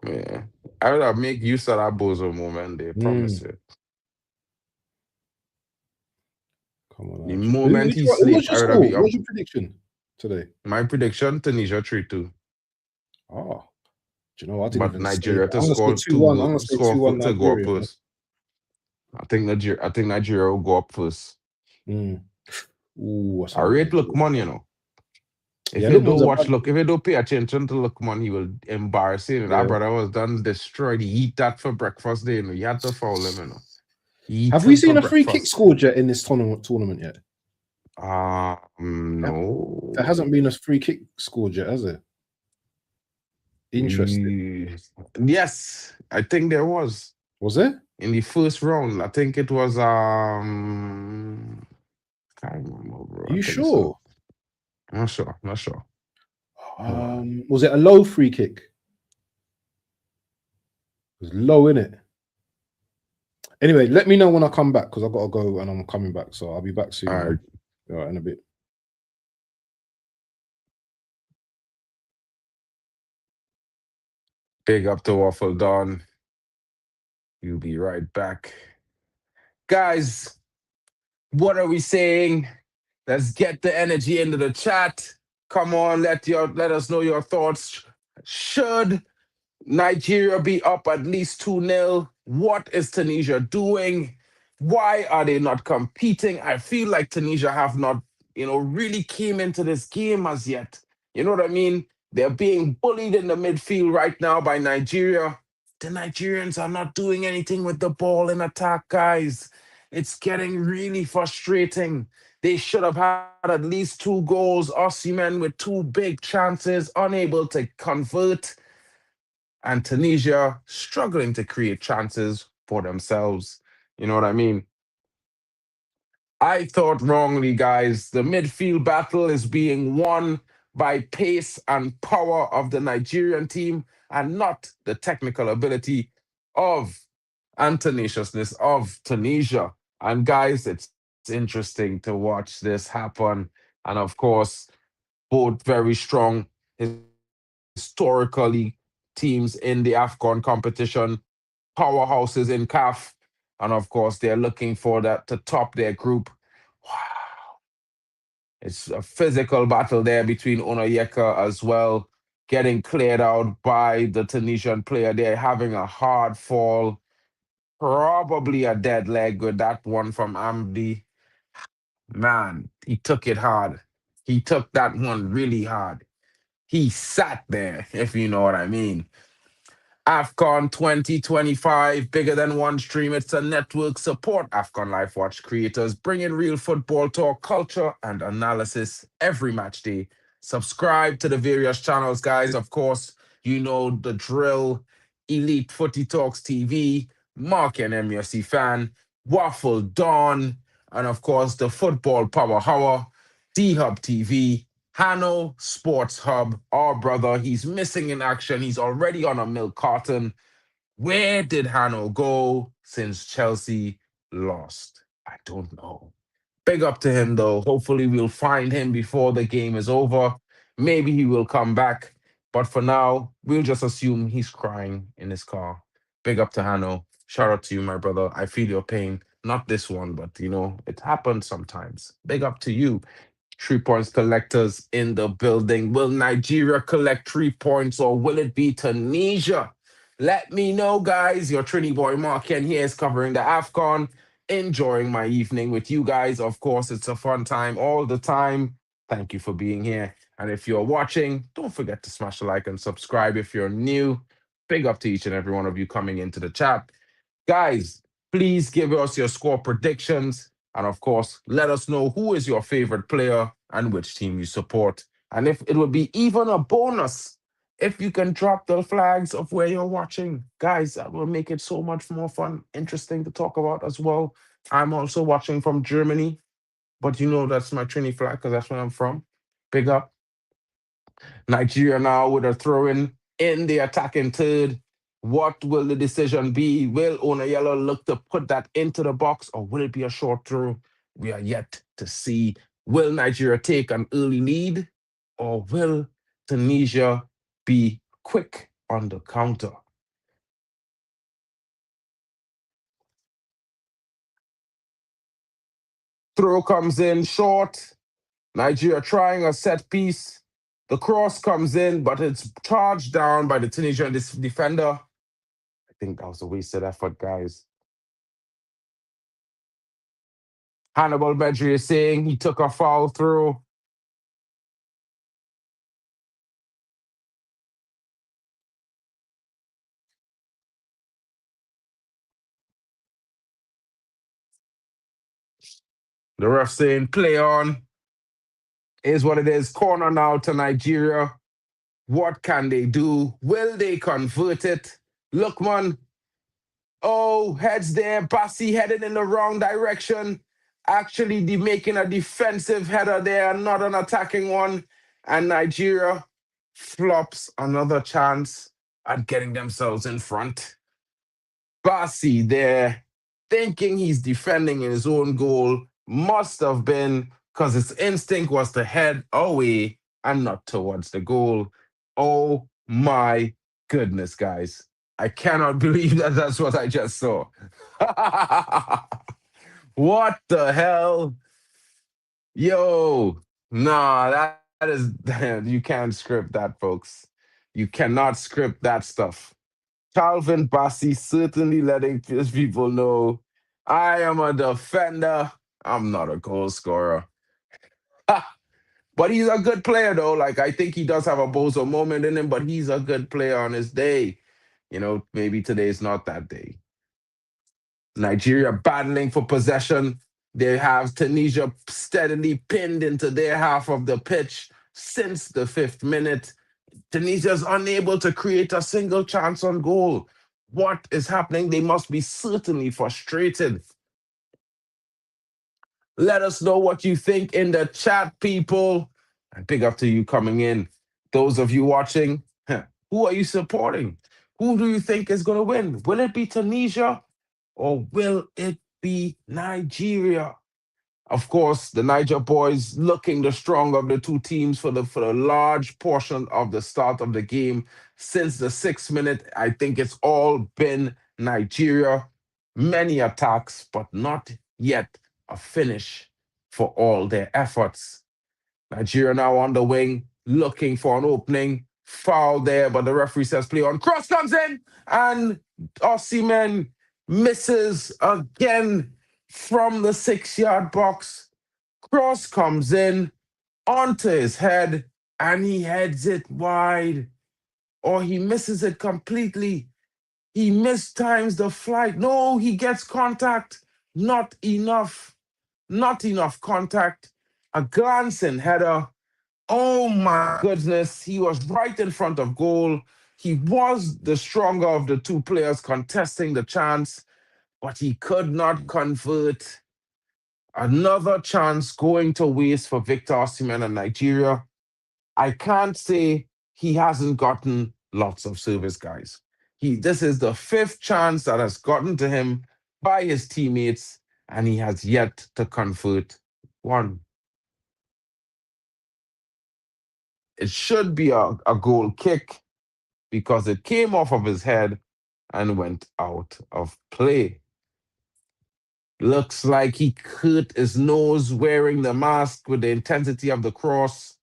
Yeah. I would have make use of that bozo moment, they promise you. Come on. The moment he sleeps, I would have be up. What's your prediction today? My prediction, Tunisia 3-2. Oh. Do you know, I didn't even Nigeria say to score 2-1. I'm gonna say 2-1 to go up Nigeria. first. I think Nigeria will go up first. Ooh, I rate Lookman, you know. If you don't pay attention to Lookman, he will embarrass you. That brother was done destroyed. He eat that for breakfast day, you know. You had to foul him, you know. Have we seen a free kick scored yet in this tournament yet? No. There hasn't been a free kick scored yet, has it? Interesting. Yes, I think there was. Was there? In the first round, I think it was can't remember, bro. Are you sure? Not sure. Was it a low free kick? It was low, innit? Anyway, let me know when I come back, because I've got to go and I'm coming back. So I'll be back soon. All right, in a bit. Big up to Waffle Don. You'll be right back. Guys, what are we saying? Let's get the energy into the chat. Come on, let us know your thoughts. Should Nigeria be up at least 2-0? What is Tunisia doing? Why are they not competing? I feel like Tunisia have not, really came into this game as yet. You know what I mean? They're being bullied in the midfield right now by Nigeria. The Nigerians are not doing anything with the ball in attack, guys. It's getting really frustrating. They should have had at least 2 goals. Osimhen with 2 big chances, unable to convert. And Tunisia struggling to create chances for themselves. You know what I mean? I thought wrongly, guys. The midfield battle is being won by pace and power of the Nigerian team and not the technical ability of and tenaciousness of Tunisia. And guys, it's interesting to watch this happen. And of course, both very strong historically teams in the AFCON competition, powerhouses in CAF, and of course, they're looking for that to top their group. Wow. It's a physical battle there between Onayeka as well, getting cleared out by the Tunisian player. They're having a hard fall, probably a dead leg with that one from Amdi. Man, he took it hard. He took that one really hard. He sat there, if you know what I mean. AFCON 2025, bigger than one stream. It's a network. Support AFCON Live Watch creators, bringing real football talk, culture, and analysis every match day. Subscribe to the various channels, guys. Of course, you know the drill. Elite Footy Talks TV, Mark and MUSC Fan, Waffle Dawn, and of course, the Football Power Hour, D-Hub TV, Hanno Sports Hub, our brother, he's missing in action. He's already on a milk carton. Where did Hanno go since Chelsea lost? I don't know. Big up to him, though. Hopefully, we'll find him before the game is over. Maybe he will come back. But for now, we'll just assume he's crying in his car. Big up to Hanno. Shout out to you, my brother. I feel your pain. Not this one, but it happens sometimes. Big up to you. 3 points collectors in the building. Will Nigeria collect 3 points or will it be Tunisia? Let me know, guys. Your Trini boy Mark Ken here is covering the AFCON. Enjoying my evening with you guys. Of course, it's a fun time all the time. Thank you for being here. And if you're watching, don't forget to smash the like and subscribe if you're new. Big up to each and every one of you coming into the chat. Guys, please give us your score predictions. And of course, let us know who is your favorite player and which team you support. And if it would be even a bonus if you can drop the flags of where you're watching. Guys, that will make it so much more fun, interesting to talk about as well. I'm also watching from Germany, but that's my Trini flag because that's where I'm from. Big up. Nigeria now with a throw in the attacking third. What will the decision be? Will Onayela look to put that into the box or will it be a short throw? We are yet to see. Will Nigeria take an early lead or will Tunisia be quick on the counter? Throw comes in short. Nigeria trying a set piece. The cross comes in, but it's charged down by the Tunisian defender. I think that was a wasted effort, guys. Hannibal Bedri is saying he took a foul through. The ref saying play on. Is what it is. Corner now to Nigeria. What can they do? Will they convert it? Lookman. Oh, heads there. Bassi headed in the wrong direction. Actually, making a defensive header there, not an attacking one. And Nigeria flops another chance at getting themselves in front. Bassi there, thinking he's defending in his own goal, must have been because his instinct was to head away and not towards the goal. Oh my goodness, guys. I cannot believe that that's what I just saw. What the hell? Yo, nah, that is, you can't script that, folks. You cannot script that stuff. Calvin Bassi certainly letting his people know I am a defender. I'm not a goal scorer. But he's a good player, though. Like, I think he does have a Bozo moment in him, but he's a good player on his day. Maybe today's not that day. Nigeria battling for possession. They have Tunisia steadily pinned into their half of the pitch since the 5th minute. Tunisia's unable to create a single chance on goal. What is happening? They must be certainly frustrated. Let us know what you think in the chat, people. And big up to you coming in. Those of you watching, who are you supporting? Who do you think is going to win? Will it be Tunisia or will it be Nigeria? Of course, the Niger boys looking the stronger of the two teams for the large portion of the start of the game. Since the 6th minute, I think it's all been Nigeria. Many attacks, but not yet a finish for all their efforts. Nigeria now on the wing, looking for an opening. Foul there, but the referee says play on. Cross comes in, and Osimhen misses again from the 6-yard box. Cross comes in onto his head, and he heads it wide. Or he misses it completely. He mistimes the flight. No, he gets contact. Not enough. Not enough contact. A glancing header. Oh my goodness. He was right in front of goal. He was the stronger of the two players contesting the chance, but he could not convert. Another chance going to waste for Victor Osimhen and Nigeria. I can't say he hasn't gotten lots of service, guys. This is the 5th chance that has gotten to him by his teammates, and he has yet to convert one. It should be a goal kick because it came off of his head and went out of play. Looks like he hurt his nose wearing the mask with the intensity of the cross.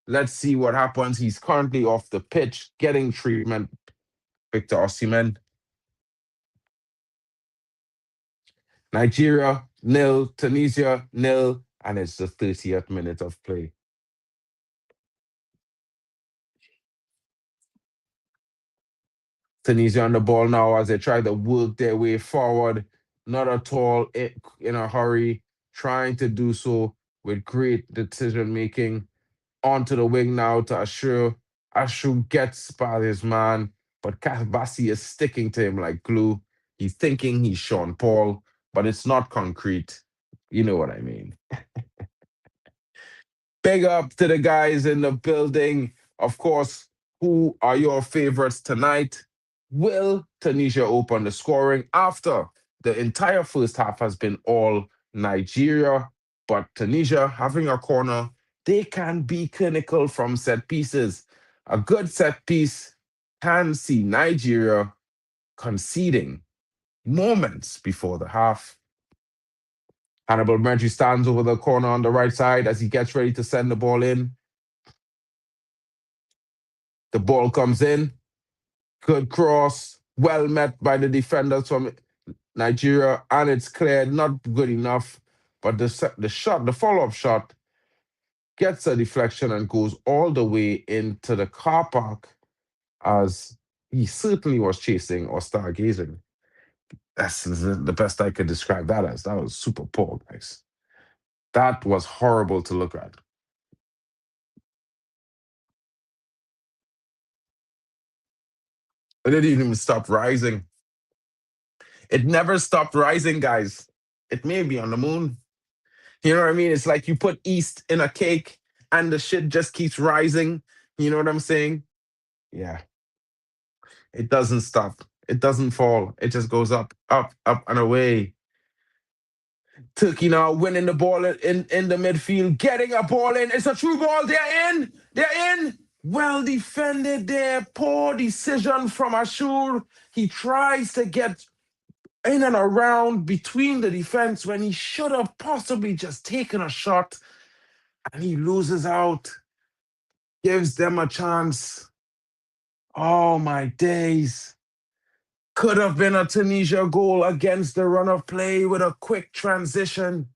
Let's see what happens. He's currently off the pitch, getting treatment. Victor Osimhen. Nigeria, 0. Tunisia, 0. And it's the 30th minute of play. Tunisia on the ball now as they try to work their way forward. Not at all in a hurry. Trying to do so with great decision-making. Onto the wing now to Ashu. Ashu gets by his man, but Bally is sticking to him like glue. He's thinking he's Sean Paul, but it's not concrete. You know what I mean. Big up to the guys in the building. Of course, who are your favorites tonight? Will Tunisia open the scoring after the entire first half has been all Nigeria? But Tunisia having a corner, they can be clinical from set pieces. A good set piece can see Nigeria conceding moments before the half. Hanno stands over the corner on the right side as he gets ready to send the ball in. The ball comes in. Good cross. Well met by the defenders from Nigeria. And it's cleared. Not good enough. But the follow-up shot gets a deflection and goes all the way into the car park as he certainly was chasing or stargazing. That's the best I could describe that as. That was super poor, guys. That was horrible to look at. It didn't even stop rising. It never stopped rising, guys. It may be on the moon. You know what I mean? It's like you put yeast in a cake and the shit just keeps rising. You know what I'm saying? Yeah. It doesn't stop. It doesn't fall. It just goes up, up, up, and away. Turkey now winning the ball in the midfield, getting a ball in. It's a true ball. They're in. They're in. Well defended there. Poor decision from Ashur. He tries to get in and around between the defense when he should have possibly just taken a shot. And he loses out. Gives them a chance. Oh, my days. Could have been a Tunisia goal against the run of play with a quick transition.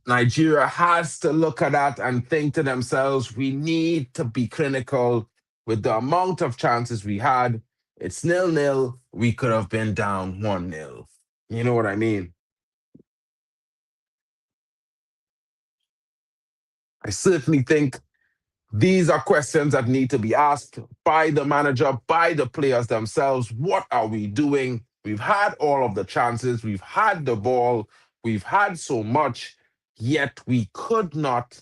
Nigeria has to look at that and think to themselves, we need to be clinical with the amount of chances we had. It's 0-0. We could have been down 1-0. You know what I mean? I certainly think these are questions that need to be asked by the manager, by the players themselves. What are we doing? We've had all of the chances. We've had the ball. We've had so much, yet we could not,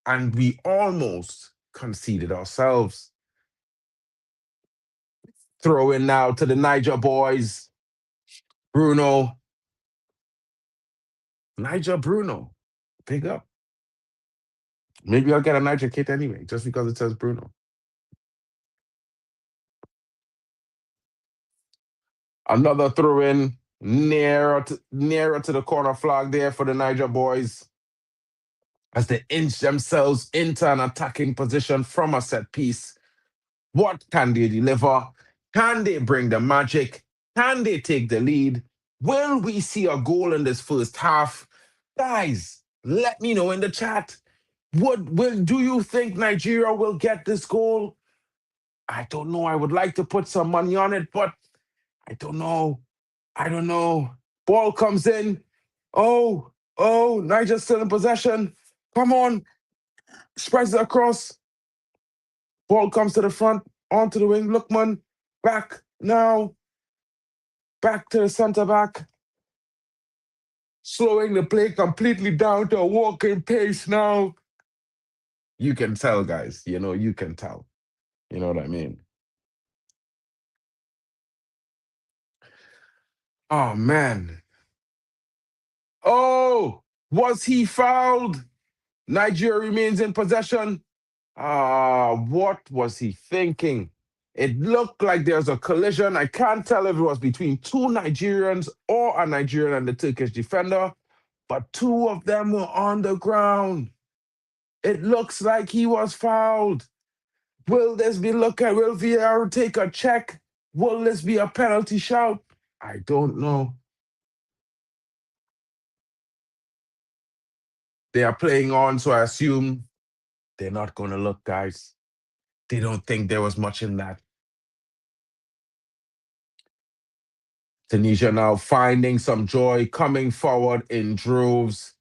and we almost conceded ourselves. Throw in now to the Niger boys. Bruno. Niger Bruno. Big up. Maybe I'll get a Niger kit anyway, just because it says Bruno. Another throw in nearer to the corner flag there for the Niger boys as they inch themselves into an attacking position from a set piece. What can they deliver? Can they bring the magic? Can they take the lead? Will we see a goal in this first half? Guys, let me know in the chat. Do you think Nigeria will get this goal? I don't know. I would like to put some money on it, but I don't know. I don't know. Ball comes in. Oh, Niger's still in possession. Come on. Spreads it across. Ball comes to the front, onto the wing. Lookman, back now. Back to the center back. Slowing the play completely down to a walking pace now. You can tell, guys. You can tell. You know what I mean? Oh, man. Oh, was he fouled? Nigeria remains in possession. What was he thinking? It looked like there's a collision. I can't tell if it was between two Nigerians or a Nigerian and the Turkish defender, but two of them were on the ground. It looks like he was fouled. Will this be looked at? Will VAR take a check? Will this be a penalty shout? I don't know. They are playing on, so I assume they're not going to look, guys. They don't think there was much in that. Tunisia now finding some joy, coming forward in droves,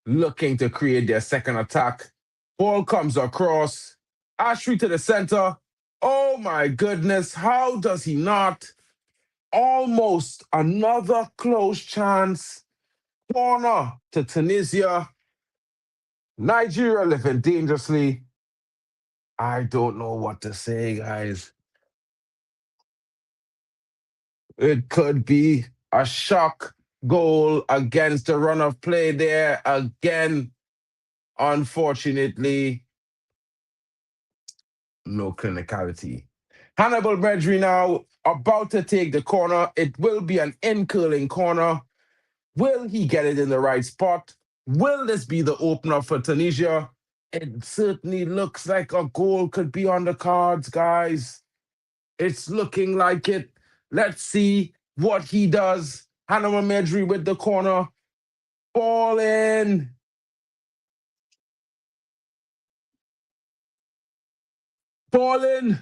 looking to create their second attack. Ball comes across. Ashry to the center. Oh my goodness, how does he not? Almost another close chance. Corner to Tunisia. Nigeria living dangerously. I don't know what to say, guys. It could be a shock goal against the run of play there again. Unfortunately, no clinicality. Hannibal Bedri now about to take the corner. It will be an in-curling corner. Will he get it in the right spot? Will this be the opener for Tunisia? It certainly looks like a goal could be on the cards, guys. It's looking like it. Let's see what he does. Hannibal Bedri with the corner. Ball in. Ball in.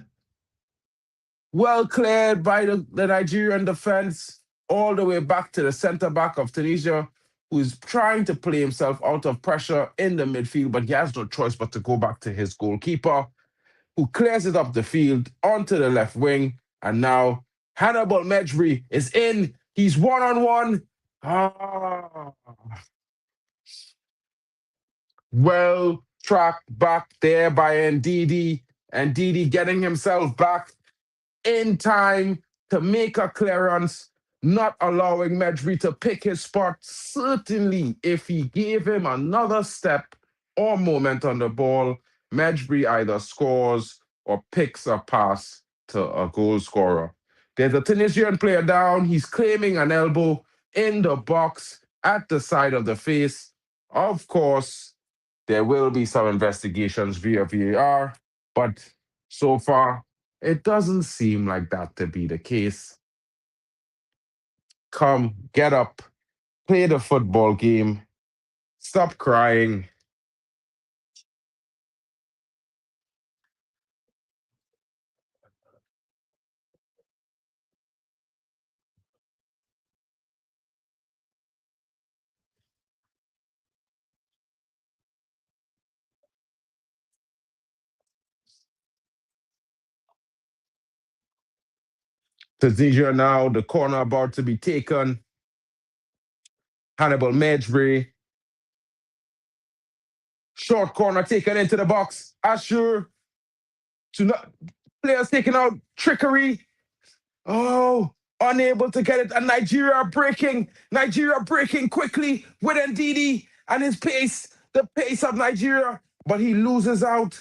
Well cleared by the Nigerian defense, all the way back to the center back of Tunisia, who's trying to play himself out of pressure in the midfield, but he has no choice but to go back to his goalkeeper, who clears it up the field onto the left wing. And now Hannibal Bedri is in. He's one-on-one. Well tracked back there by Ndidi. Ndidi getting himself back in time to make a clearance, not allowing Medri to pick his spot. Certainly, if he gave him another step or moment on the ball, Medri either scores or picks a pass to a goal scorer. There's a Tunisian player down. He's claiming an elbow in the box at the side of the face. Of course, there will be some investigations via VAR, but so far, it doesn't seem like that to be the case. Come, get up, play the football game, stop crying. Tunisia now, the corner about to be taken. LIVEWATCH. Short corner taken into the box. Ashur. Players taking out trickery. Oh, unable to get it. And Nigeria breaking quickly with Ndidi and his pace, the pace of Nigeria. But he loses out.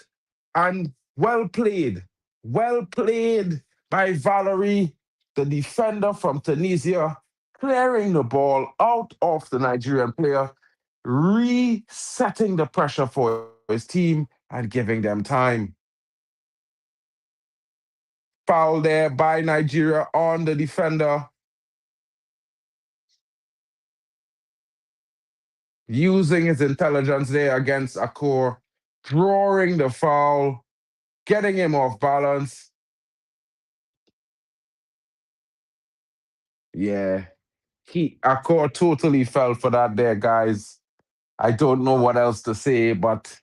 And well played by Valerie, the defender from Tunisia, clearing the ball out of the Nigerian player, resetting the pressure for his team and giving them time. Foul there by Nigeria on the defender. Using his intelligence there against Akor, drawing the foul, getting him off balance. Yeah, Akor totally fell for that there, guys. I don't know what else to say, but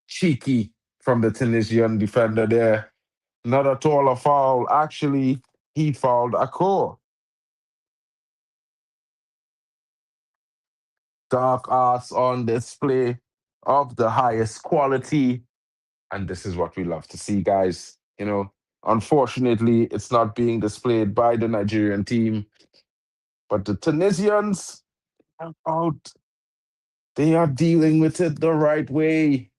cheeky from the Tunisian defender there. Not at all a foul. Actually, he fouled Akor. Dark arts on display of the highest quality. And this is what we love to see, guys. Unfortunately, it's not being displayed by the Nigerian team. But the Tunisians are out. They are dealing with it the right way.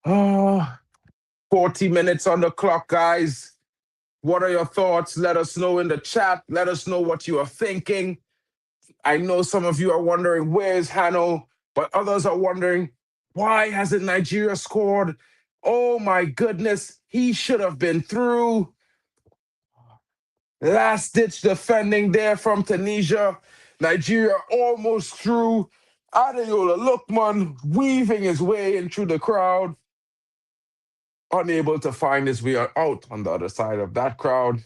Oh, 40 minutes on the clock, guys. What are your thoughts? Let us know in the chat. Let us know what you are thinking. I know some of you are wondering, where's Hanno? But others are wondering, why hasn't Nigeria scored? Oh my goodness, he should have been through. Last-ditch defending there from Tunisia. Nigeria almost through. Adeola Lookman weaving his way in through the crowd. Unable to find his way out on the other side of that crowd.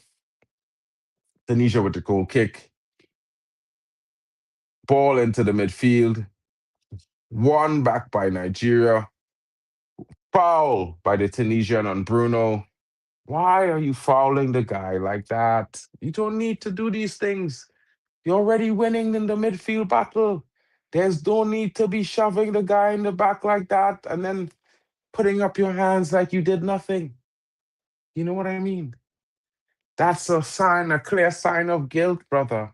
Tunisia with the goal kick. Ball into the midfield. Won back by Nigeria. Foul by the Tunisian on Bruno. Why are you fouling the guy like that? You don't need to do these things. You're already winning in the midfield battle. There's no need to be shoving the guy in the back like that and then putting up your hands like you did nothing. You know what I mean? That's a clear sign of guilt, brother.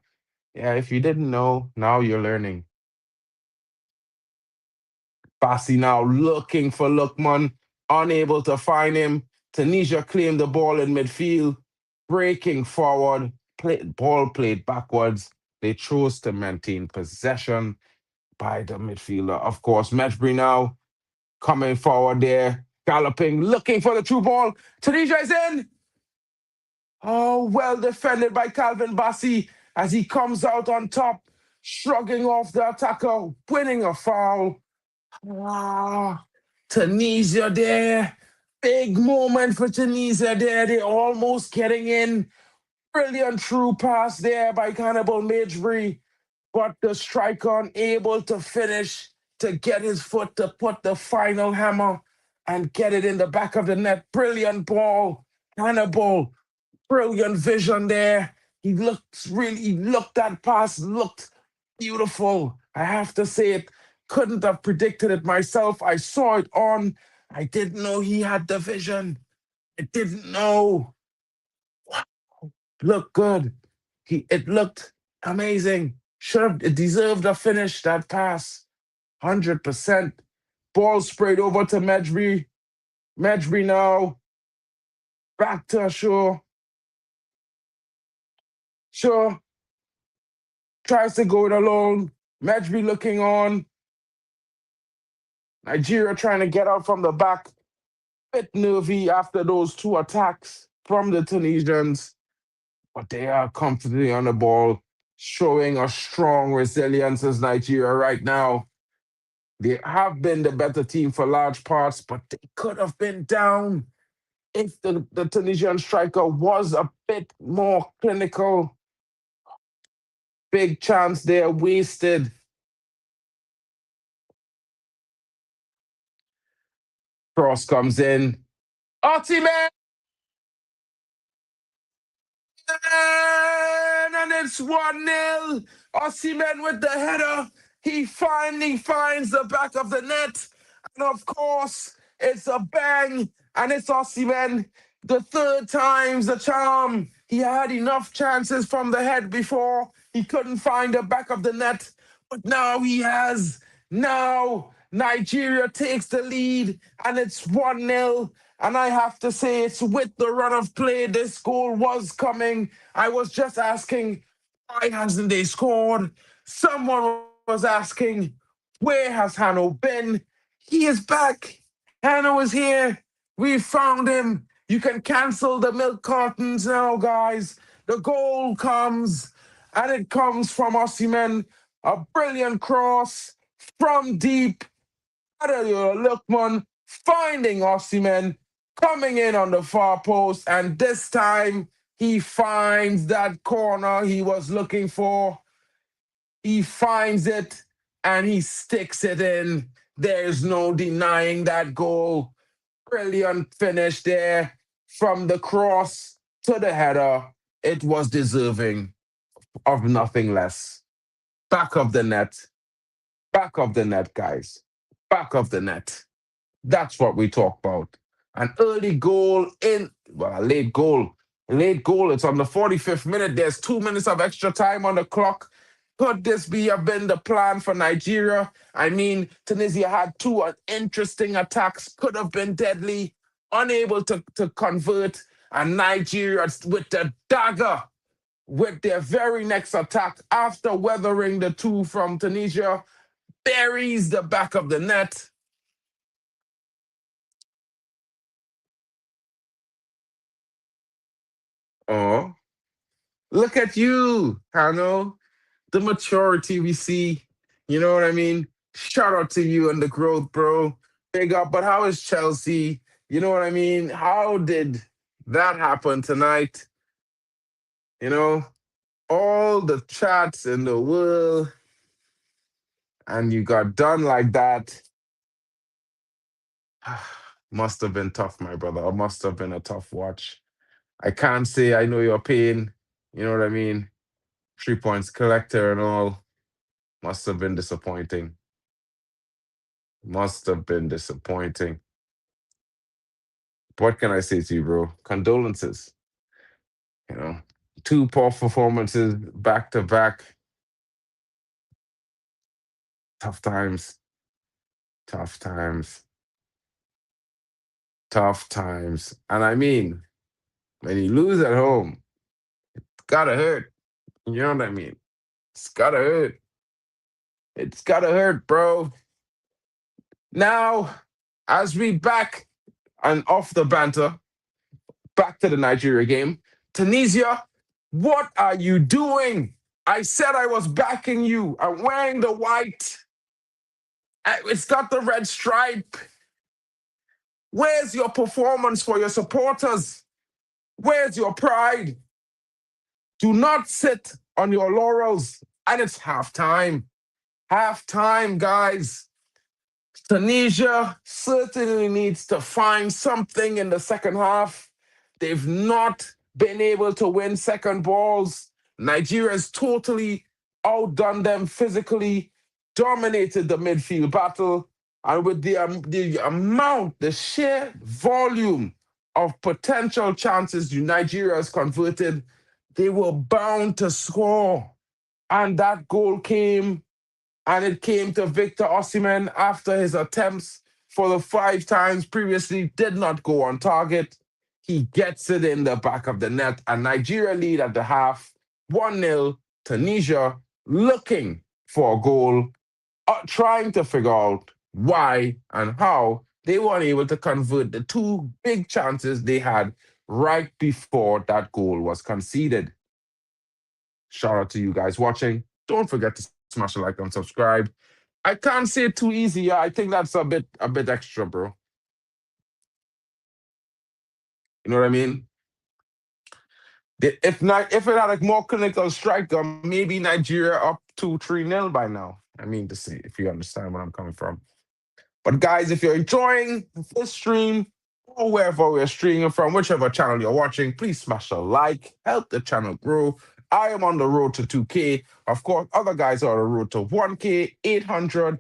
Yeah, if you didn't know, now you're learning. Bally now looking for Lookman, unable to find him. Tunisia claimed the ball in midfield, breaking forward, ball played backwards. They chose to maintain possession by the midfielder. Of course, Mejbri now coming forward there, galloping, looking for the true ball. Tunisia is in. Oh, well defended by Calvin Bally as he comes out on top, shrugging off the attacker, winning a foul. Ah, Tunisia there. Big moment for Tunisia there. They're almost getting in. Brilliant through pass there by Cannibal Mejbri. But the striker unable to finish, to get his foot to put the final hammer and get it in the back of the net. Brilliant ball. Hannibal, brilliant vision there. That pass looked beautiful. I have to say it. Couldn't have predicted it myself. I saw it on. I didn't know he had the vision. I didn't know. Looked good. It looked amazing. It deserved a finish, that pass. 100%. Ball sprayed over to Mejbri. Mejbri now. Back to Ashur. Sure. Tries to go it alone. Mejbri looking on. Nigeria trying to get out from the back. Bit nervy after those two attacks from the Tunisians. But they are comfortably on the ball. showing a strong resilience as Nigeria right now. They have been the better team for large parts, but they could have been down if the Tunisian striker was a bit more clinical. Big chance there wasted. Cross comes in. Osimhen! And it's 1-0. Osimhen with the header. He finally finds the back of the net. And of course, it's a bang. And it's Osimhen. The third time's the charm. He had enough chances from the head before. He couldn't find the back of the net. But now he has. Now Nigeria takes the lead. And it's 1-0. And I have to say, it's with the run of play, this goal was coming. I was just asking, why hasn't they scored? Someone was asking, where has Hanno been? He is back. Hanno is here. We found him. You can cancel the milk cartons now, guys. The goal comes, and it comes from Osimhen. A brilliant cross from deep. Lookman finding Osimhen, coming in on the far post, and this time he finds that corner he was looking for. He finds it and he sticks it in. There's no denying that goal. Brilliant finish there from the cross to the header. It was deserving of nothing less. Back of the net. Back of the net, guys. Back of the net. That's what we talk about. An early goal a late goal. Late goal, it's on the 45th minute. There's 2 minutes of extra time on the clock. Could this have been the plan for Nigeria? I mean, Tunisia had two interesting attacks, could have been deadly, unable to convert. And Nigeria, with the dagger, with their very next attack, after weathering the two from Tunisia, buries the back of the net. Oh, look at you, Hanno. The maturity we see. You know what I mean? Shout out to you and the growth, bro. Big up. But how is Chelsea? You know what I mean? How did that happen tonight? You know, all the chats in the world, and you got done like that. Must have been tough, my brother. It must have been a tough watch. I can't say I know your pain. You know what I mean? 3 points collector and all. Must have been disappointing. Must have been disappointing. What can I say to you, bro? Condolences. You know, 2 poor performances back to back. Tough times. Tough times. Tough times. And I mean, when you lose at home, it's gotta hurt. You know what I mean? It's gotta hurt. It's gotta hurt, bro. Now, as we back and off the banter, back to the Nigeria game. Tunisia, what are you doing? I said I was backing you. I'm wearing the white. It's got the red stripe. Where's your performance for your supporters? Where's your pride? Do not sit on your laurels. And it's halftime. Halftime, guys. Tunisia certainly needs to find something in the second half. They've not been able to win second balls. Nigeria's totally outdone them physically, dominated the midfield battle, and with the amount, the sheer volume of potential chances Nigeria has converted, they were bound to score. And that goal came, and it came to Victor Osimhen after his attempts for the 5 times previously did not go on target. He gets it in the back of the net, and Nigeria lead at the half, 1-0. Tunisia looking for a goal, trying to figure out why and how they weren't able to convert the 2 big chances they had right before that goal was conceded. Shout out to you guys watching. Don't forget to smash a like and subscribe. I can't say it too easy. Yeah, I think that's a bit extra, bro. You know what I mean? If not, if it had a more clinical striker, maybe Nigeria up 2-3-0 by now. I mean to say, if you understand where I'm coming from. But guys, if you're enjoying this stream or wherever we're streaming from, whichever channel you're watching, please smash a like, help the channel grow. I am on the road to 2K. Of course, other guys are on the road to 1K, 800,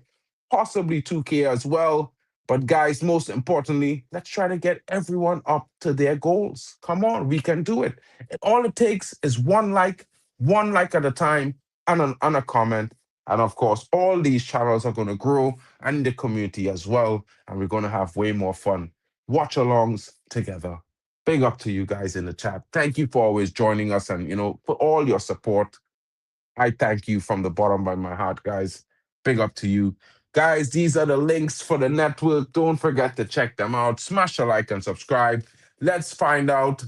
possibly 2K as well. But guys, most importantly, let's try to get everyone up to their goals. Come on, we can do it. All it takes is one like at a time, and a comment. And of course, all these channels are going to grow and the community as well. And we're going to have way more fun. Watch-alongs together. Big up to you guys in the chat. Thank you for always joining us and, for all your support. I thank you from the bottom of my heart, guys. Big up to you. Guys, these are the links for the network. Don't forget to check them out. Smash a like and subscribe. Let's find out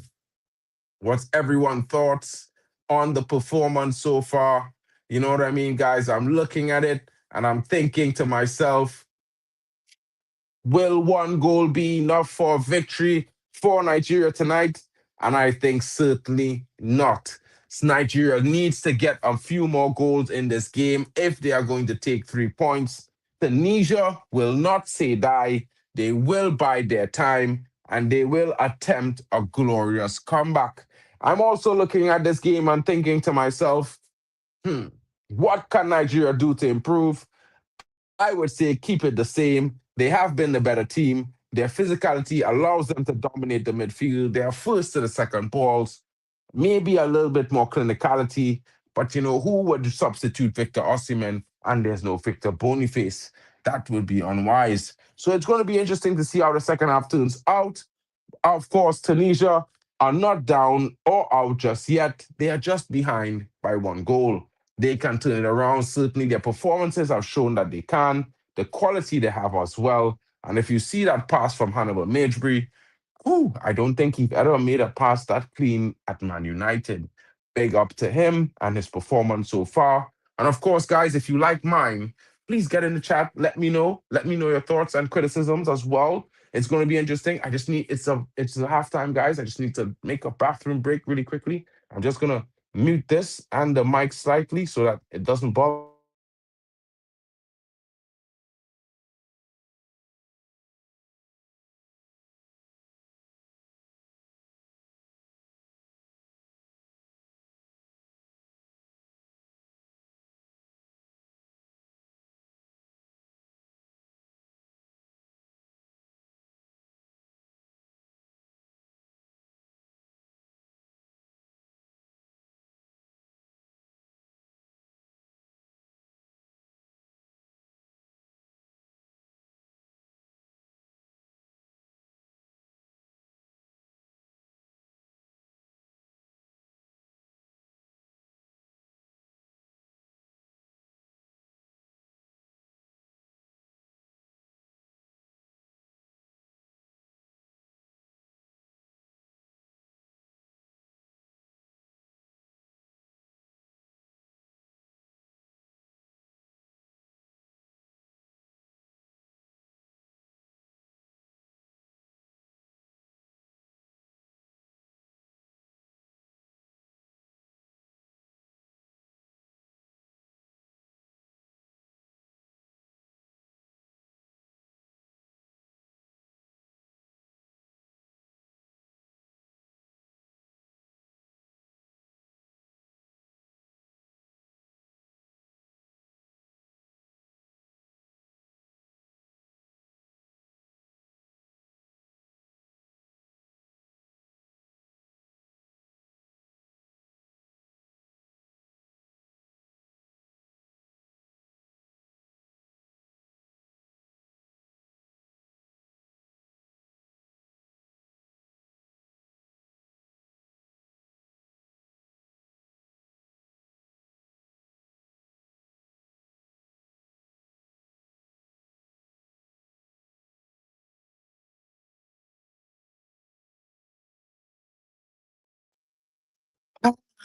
what's everyone's thoughts on the performance so far. You know what I mean, guys? I'm looking at it and I'm thinking to myself, will one goal be enough for victory for Nigeria tonight? And I think certainly not. Nigeria needs to get a few more goals in this game if they are going to take 3 points. Tunisia will not say die. They will bide their time and they will attempt a glorious comeback. I'm also looking at this game and thinking to myself, what can Nigeria do to improve? I would say keep it the same. They have been the better team. Their physicality allows them to dominate the midfield. They are first to the second balls. Maybe a little bit more clinicality, but who would substitute Victor Osimhen and there's no Victor Boniface? That would be unwise. So it's going to be interesting to see how the second half turns out. Of course, Tunisia are not down or out just yet. They are just behind by 1 goal. They can turn it around. Certainly, their performances have shown that they can. The quality they have as well. And if you see that pass from Hannibal Maidbury, I don't think he's ever made a pass that clean at Man United. Big up to him and his performance so far. And of course, guys, if you like mine, please get in the chat. Let me know. Let me know your thoughts and criticisms as well. It's going to be interesting. It's a halftime, guys. I just need to make a bathroom break really quickly. I'm just gonna mute this and the mic slightly so that it doesn't bother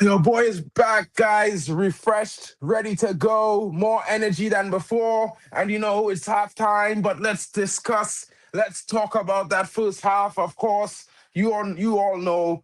Your boy is back, guys, refreshed, ready to go, more energy than before. And it's halftime, but let's talk about that first half. Of course, you all know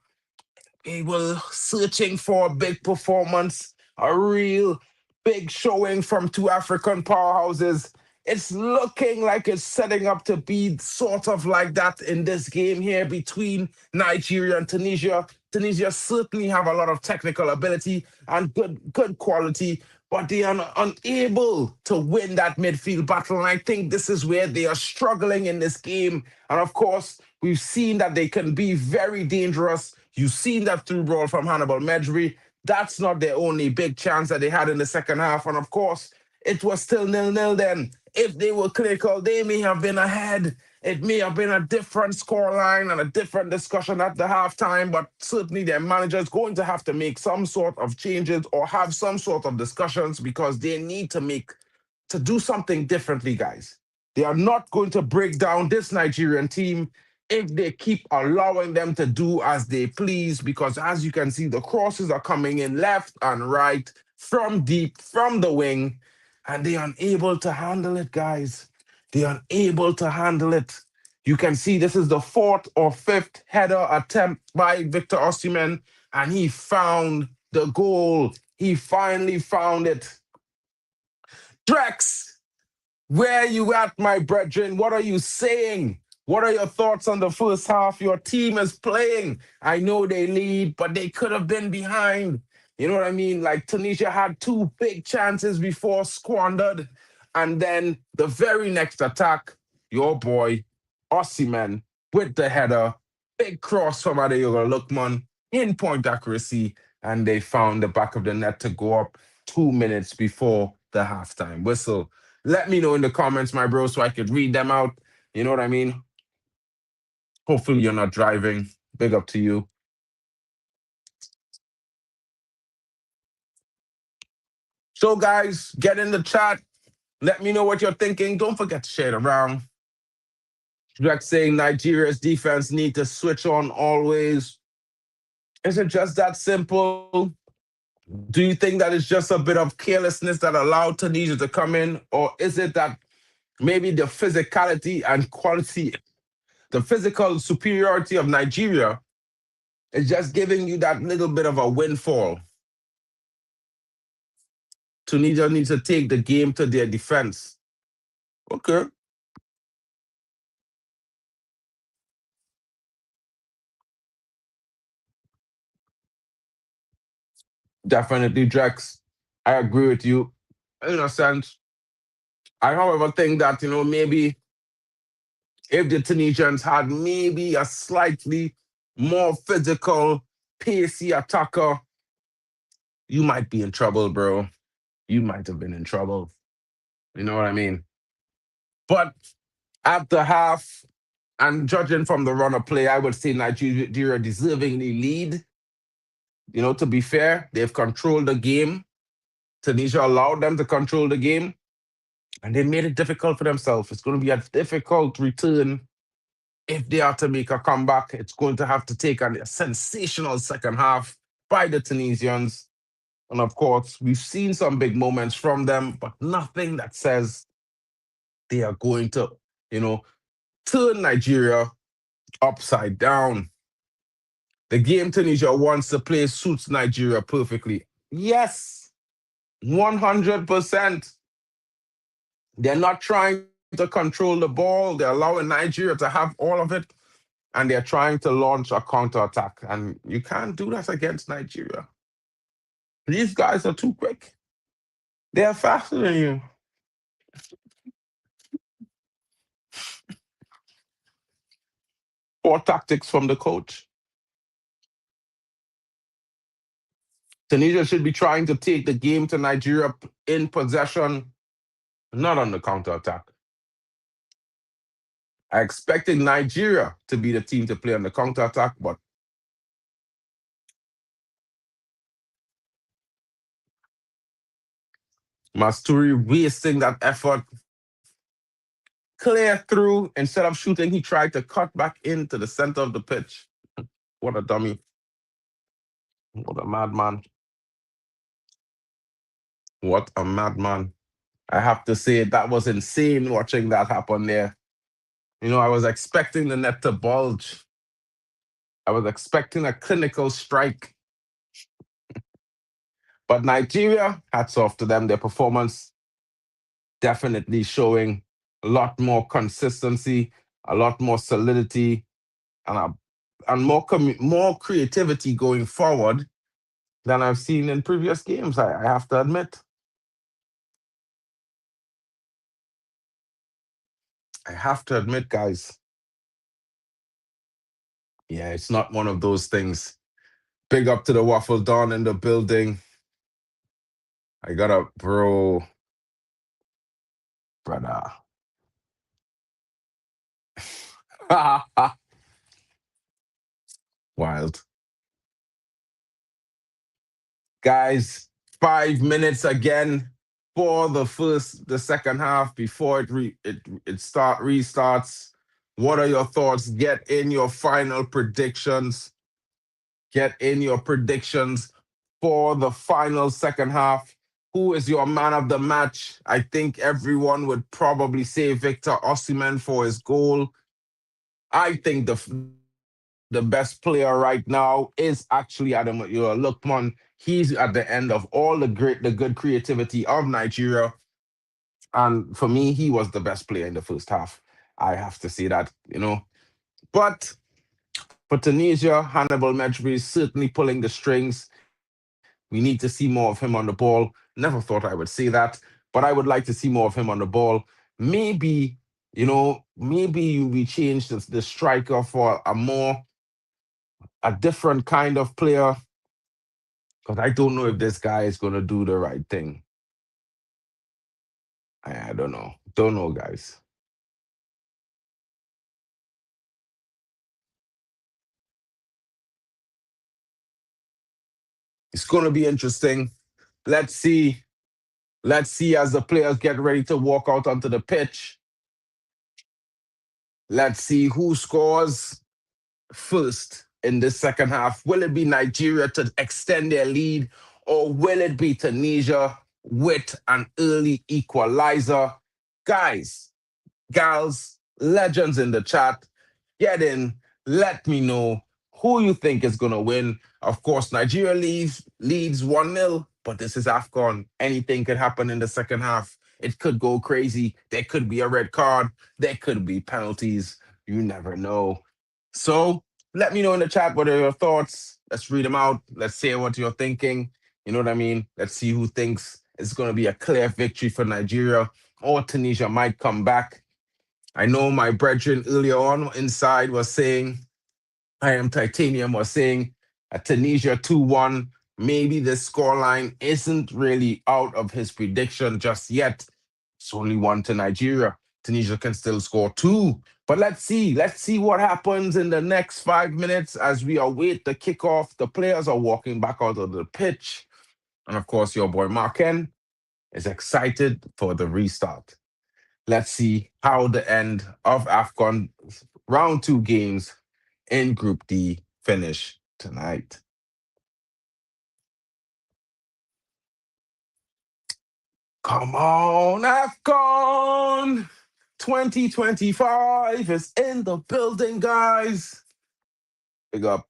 we were searching for a big performance, a real big showing from two African powerhouses. It's looking like it's setting up to be sort of like that in this game here between Nigeria and Tunisia. Tunisia certainly have a lot of technical ability and good quality, but they are unable to win that midfield battle. And I think this is where they are struggling in this game. And of course, we've seen that they can be very dangerous. You've seen that through ball from Hannibal Medri. That's not their only big chance that they had in the second half. And of course, it was still 0-0 then. If they were clinical, they may have been ahead. It may have been a different scoreline and a different discussion at the halftime, but certainly their manager is going to have to make some sort of changes or have some sort of discussions because they need to do something differently, guys. They are not going to break down this Nigerian team if they keep allowing them to do as they please, because as you can see, the crosses are coming in left and right from deep, from the wing, and they are unable to handle it, guys. They are unable to handle it. You can see this is the fourth or fifth header attempt by Victor Osimhen, and he found the goal. He finally found it. Drex, where you at, my brethren? What are you saying? What are your thoughts on the first half? Your team is playing. I know they lead, but they could have been behind. You know what I mean? Like Tunisia had two big chances before squandered. And then the very next attack, your boy, Osimhen, with the header, big cross from Adeyola Lookman, in point accuracy, and they found the back of the net to go up 2 minutes before the halftime whistle. Let me know in the comments, my bro, so I could read them out. You know what I mean? Hopefully you're not driving. Big up to you. So, guys, get in the chat. Let me know what you're thinking. Don't forget to share it around. Drex saying Nigeria's defense need to switch on always. Is it just that simple? Do you think that it's just a bit of carelessness that allowed Tunisia to come in? Or is it that maybe the physicality and quality, the physical superiority of Nigeria is just giving you that little bit of a windfall? Tunisia needs to take the game to their defense. Okay. Definitely, Drex. I agree with you in a sense. I, however, think that, maybe if the Tunisians had maybe a slightly more physical, pacey attacker, you might be in trouble, bro. You might have been in trouble. You know what I mean? But at the half, and judging from the run of play, I would say Nigeria deservingly lead. To be fair, they've controlled the game. Tunisia allowed them to control the game, and they made it difficult for themselves. It's going to be a difficult return if they are to make a comeback. It's going to have to take a sensational second half by the Tunisians. And of course, we've seen some big moments from them, but nothing that says they are going to, turn Nigeria upside down. The game Tunisia wants to play suits Nigeria perfectly. Yes, 100%. They're not trying to control the ball. They're allowing Nigeria to have all of it, and they're trying to launch a counterattack. And you can't do that against Nigeria. These guys are too quick. They're faster than you. Poor tactics from the coach. Tunisia should be trying to take the game to Nigeria in possession, not on the counterattack. I expected Nigeria to be the team to play on the counterattack, but Masturi wasting that effort. Clear through. Instead of shooting, he tried to cut back into the center of the pitch. What a dummy. What a madman. What a madman. I have to say, that was insane watching that happen there. You know, I was expecting the net to bulge. I was expecting a clinical strike. But Nigeria, hats off to them. Their performance definitely showing a lot more consistency, a lot more solidity, and more creativity going forward than I've seen in previous games, I have to admit. I have to admit, guys. Yeah, it's not one of those things. Big up to the Waffle Don in the building. I got a brother. Wild. Guys, 5 minutes again for the second half before it restarts. What are your thoughts? Get in your final predictions. Get in your predictions for the final second half. Who is your man of the match? I think everyone would probably say Victor Osimhen for his goal. I think the best player right now is actually Admiral Lookman. He's at the end of all the good creativity of Nigeria. And for me, he was the best player in the first half. I have to say that, you know. But for Tunisia, Hannibal Mejbri is certainly pulling the strings. We need to see more of him on the ball. Never thought I would say that, but I would like to see more of him on the ball. Maybe, maybe we change the striker for a different kind of player, because I don't know if this guy is going to do the right thing. I don't know. Don't know, guys. It's going to be interesting. Let's see. Let's see as the players get ready to walk out onto the pitch. Let's see who scores first in the second half. Will it be Nigeria to extend their lead, or will it be Tunisia with an early equalizer? Guys, gals, legends in the chat, get in, let me know who you think is going to win. Of course, Nigeria leads 1-0, but this is AFCON. Anything could happen in the second half. It could go crazy. There could be a red card. There could be penalties. You never know. So let me know in the chat what are your thoughts. Let's read them out. Let's say what you're thinking. You know what I mean? Let's see who thinks it's going to be a clear victory for Nigeria, or Tunisia might come back. I know my brethren earlier on inside was saying, I am Titanium was saying, Tunisia 2-1. Maybe the scoreline isn't really out of his prediction just yet. It's only 1 to Nigeria. Tunisia can still score 2. But let's see. Let's see what happens in the next 5 minutes as we await the kickoff. The players are walking back out of the pitch. And of course, your boy Marken is excited for the restart. Let's see how the end of AFCON round 2 games in Group D finish tonight. Come on, AFCON 2025 is in the building, guys. Big up.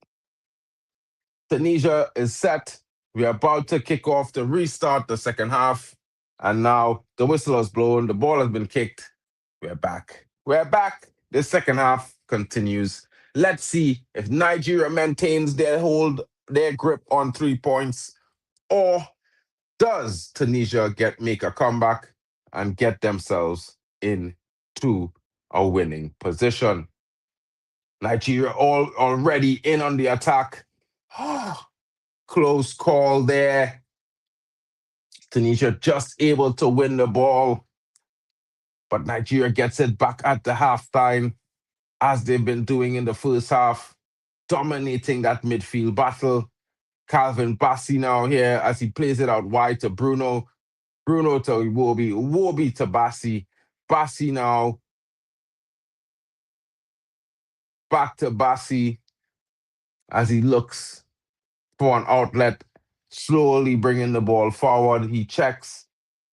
Tunisia is set. We're about to kick off to restart the second half. And now the whistle has blown. The ball has been kicked. We're back. We're back. The second half continues. Let's see if Nigeria maintains their grip on 3 points, or does Tunisia make a comeback and get themselves into a winning position. Nigeria already in on the attack. Close call there. Tunisia just able to win the ball, but Nigeria gets it back at the halftime, as they've been doing in the first half, dominating that midfield battle. Calvin Bassey now here as he plays it out wide to Bruno. Bruno to Iwobi. Iwobi to Bassey. Bassey now. Back to Bassey as he looks for an outlet, slowly bringing the ball forward. He checks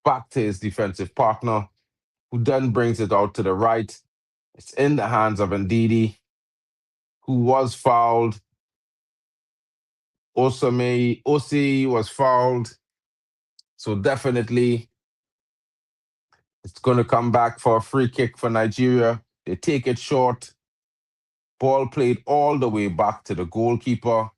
back to his defensive partner, who then brings it out to the right. It's in the hands of Ndidi, who was fouled. Osi was fouled. So definitely it's going to come back for a free kick for Nigeria. They take it short. Ball played all the way back to the goalkeeper.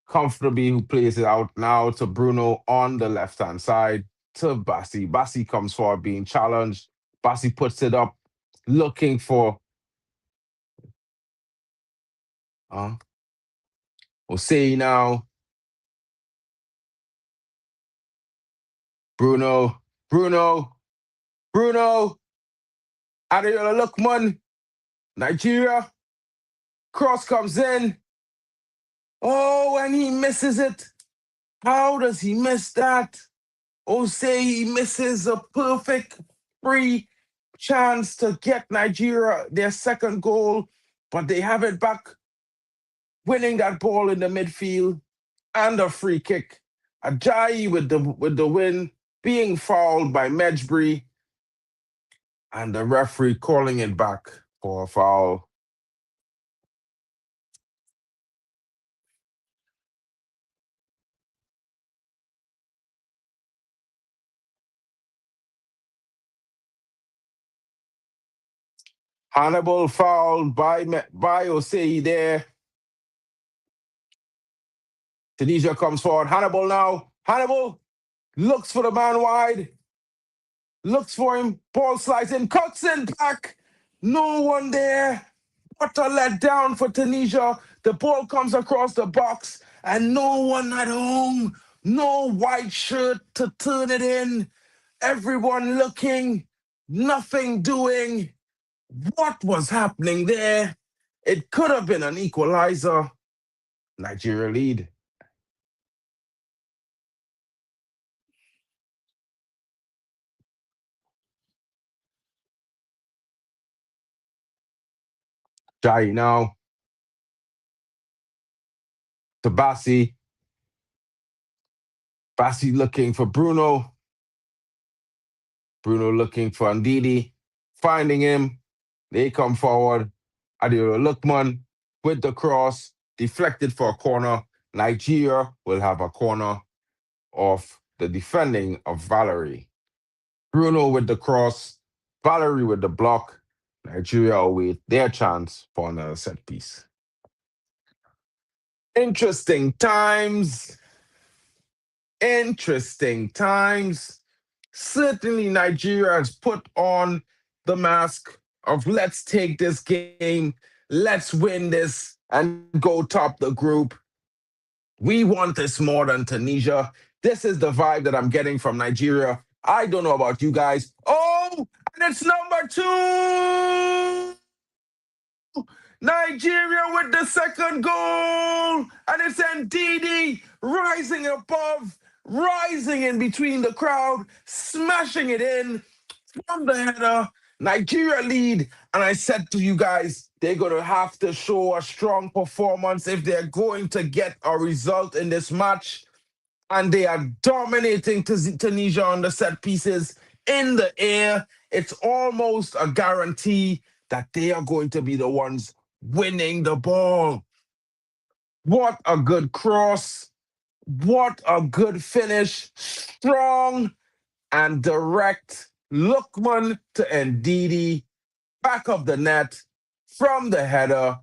Comfortably, who plays it out now to Bruno on the left-hand side to Bassi. Bassi comes forward being challenged. Bassi puts it up, looking for Osei now. Bruno. Adeola Lookman. Nigeria. Cross comes in. Oh, and he misses it. How does he miss that? Osei misses a perfect free chance to get Nigeria their second goal, but they have it back, winning that ball in the midfield and a free kick. Ajayi with the win, being fouled by Medjbury, and the referee calling it back for a foul. Hannibal fouled by Osei there. Tunisia comes forward. Hannibal now. Hannibal looks for the man wide. Looks for him. Ball slides in. Cuts in back. No one there. What a letdown for Tunisia. The ball comes across the box and no one at home. No white shirt to turn it in. Everyone looking. Nothing doing. What was happening there? It could have been an equalizer. Nigeria lead. Jai now. To Bassi. Bassi looking for Bruno. Bruno looking for Ndidi. Finding him. They come forward. Adeola Lookman with the cross. Deflected for a corner. Nigeria will have a corner of the defending of Valerie. Bruno with the cross. Valerie with the block. Nigeria await their chance for another set piece. Interesting times. Certainly, Nigeria has put on the mask of let's take this game, let's win this, and go top the group. We want this more than Tunisia. This is the vibe that I'm getting from Nigeria. I don't know about you guys. Oh, and it's number 2. Nigeria with the second goal. And it's Ndidi rising above, rising in between the crowd, smashing it in from the header. Nigeria lead. And I said to you guys, they're going to have to show a strong performance if they're going to get a result in this match. And they are dominating Tunisia on the set pieces in the air. It's almost a guarantee that they are going to be the ones winning the ball. What a good cross. What a good finish. Strong and direct. Lookman to Ndidi. Back of the net from the header.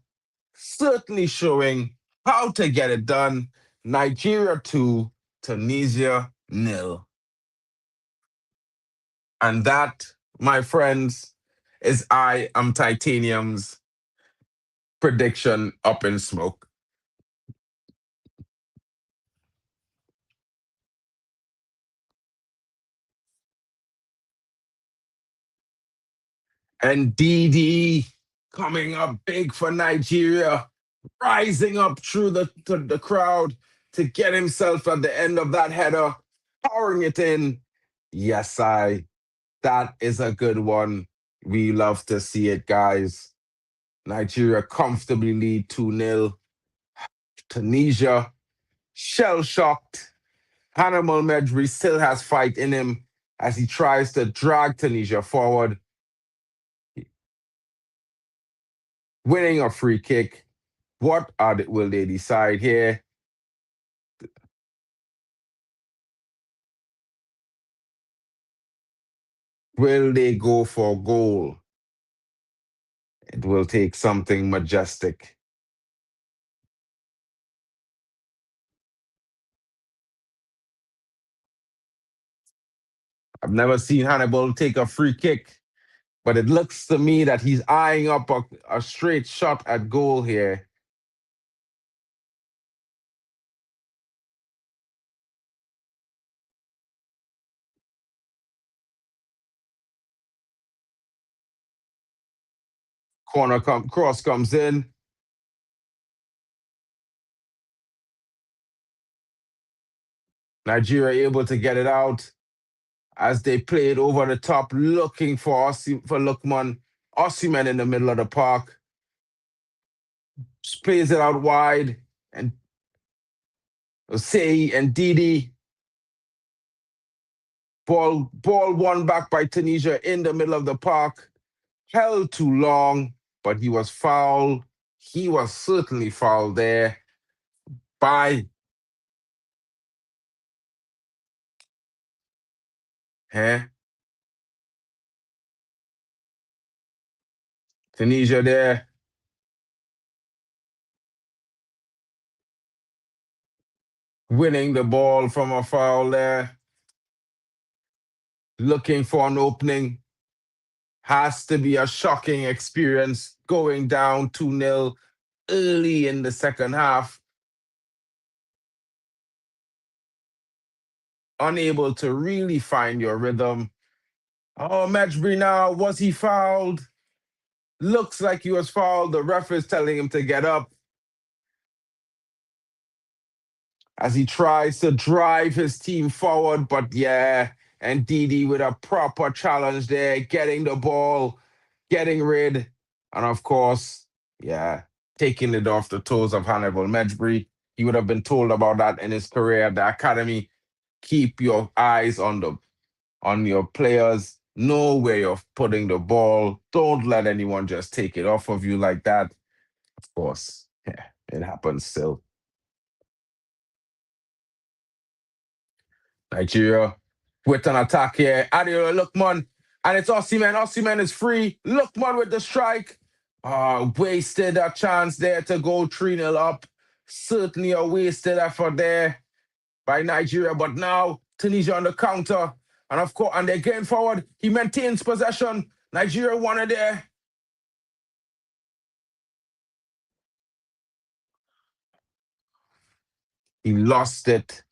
Certainly showing how to get it done. Nigeria 2, Tunisia 0. And that, my friends, is I Am Titanium's prediction up in smoke. And Ndidi coming up big for Nigeria, rising up through the crowd to get himself at the end of that header, powering it in. Yes, that is a good one. We love to see it, guys. Nigeria comfortably lead 2-0. Tunisia shell-shocked. DevilModeDE still has fight in him as he tries to drag Tunisia forward, winning a free kick. What will they decide here? Will they go for goal? It will take something majestic. I've never seen Hannibal take a free kick, but it looks to me that he's eyeing up a straight shot at goal here. Cross comes in. Nigeria able to get it out as they played over the top, looking for Lukman Osimhen in the middle of the park. Just plays it out wide, and Osei and Didi. Ball won back by Tunisia in the middle of the park. Held too long, but he was fouled. He was certainly fouled there by Tunisia there. Winning the ball from a foul there. Looking for an opening. Has to be a shocking experience going down 2-0 early in the second half. Unable to really find your rhythm. Oh, Medjbri now, was he fouled? Looks like he was fouled. The ref is telling him to get up as he tries to drive his team forward. But yeah, and Didi with a proper challenge there, getting the ball, getting rid, and of course, yeah, taking it off the toes of DevilModeDE. He would have been told about that in his career at the academy. Keep your eyes on your players. Know where you're putting the ball. Don't let anyone just take it off of you like that. Of course, yeah, it happens still. Nigeria with an attack here. Admiral Lukman, and it's Osimhen. Osimhen is free. Lukman with the strike. Wasted a chance there to go 3-0 up. Certainly a wasted effort there by Nigeria. But now Tunisia on the counter. And of course, and they're getting forward. He maintains possession. Nigeria won it there. He lost it.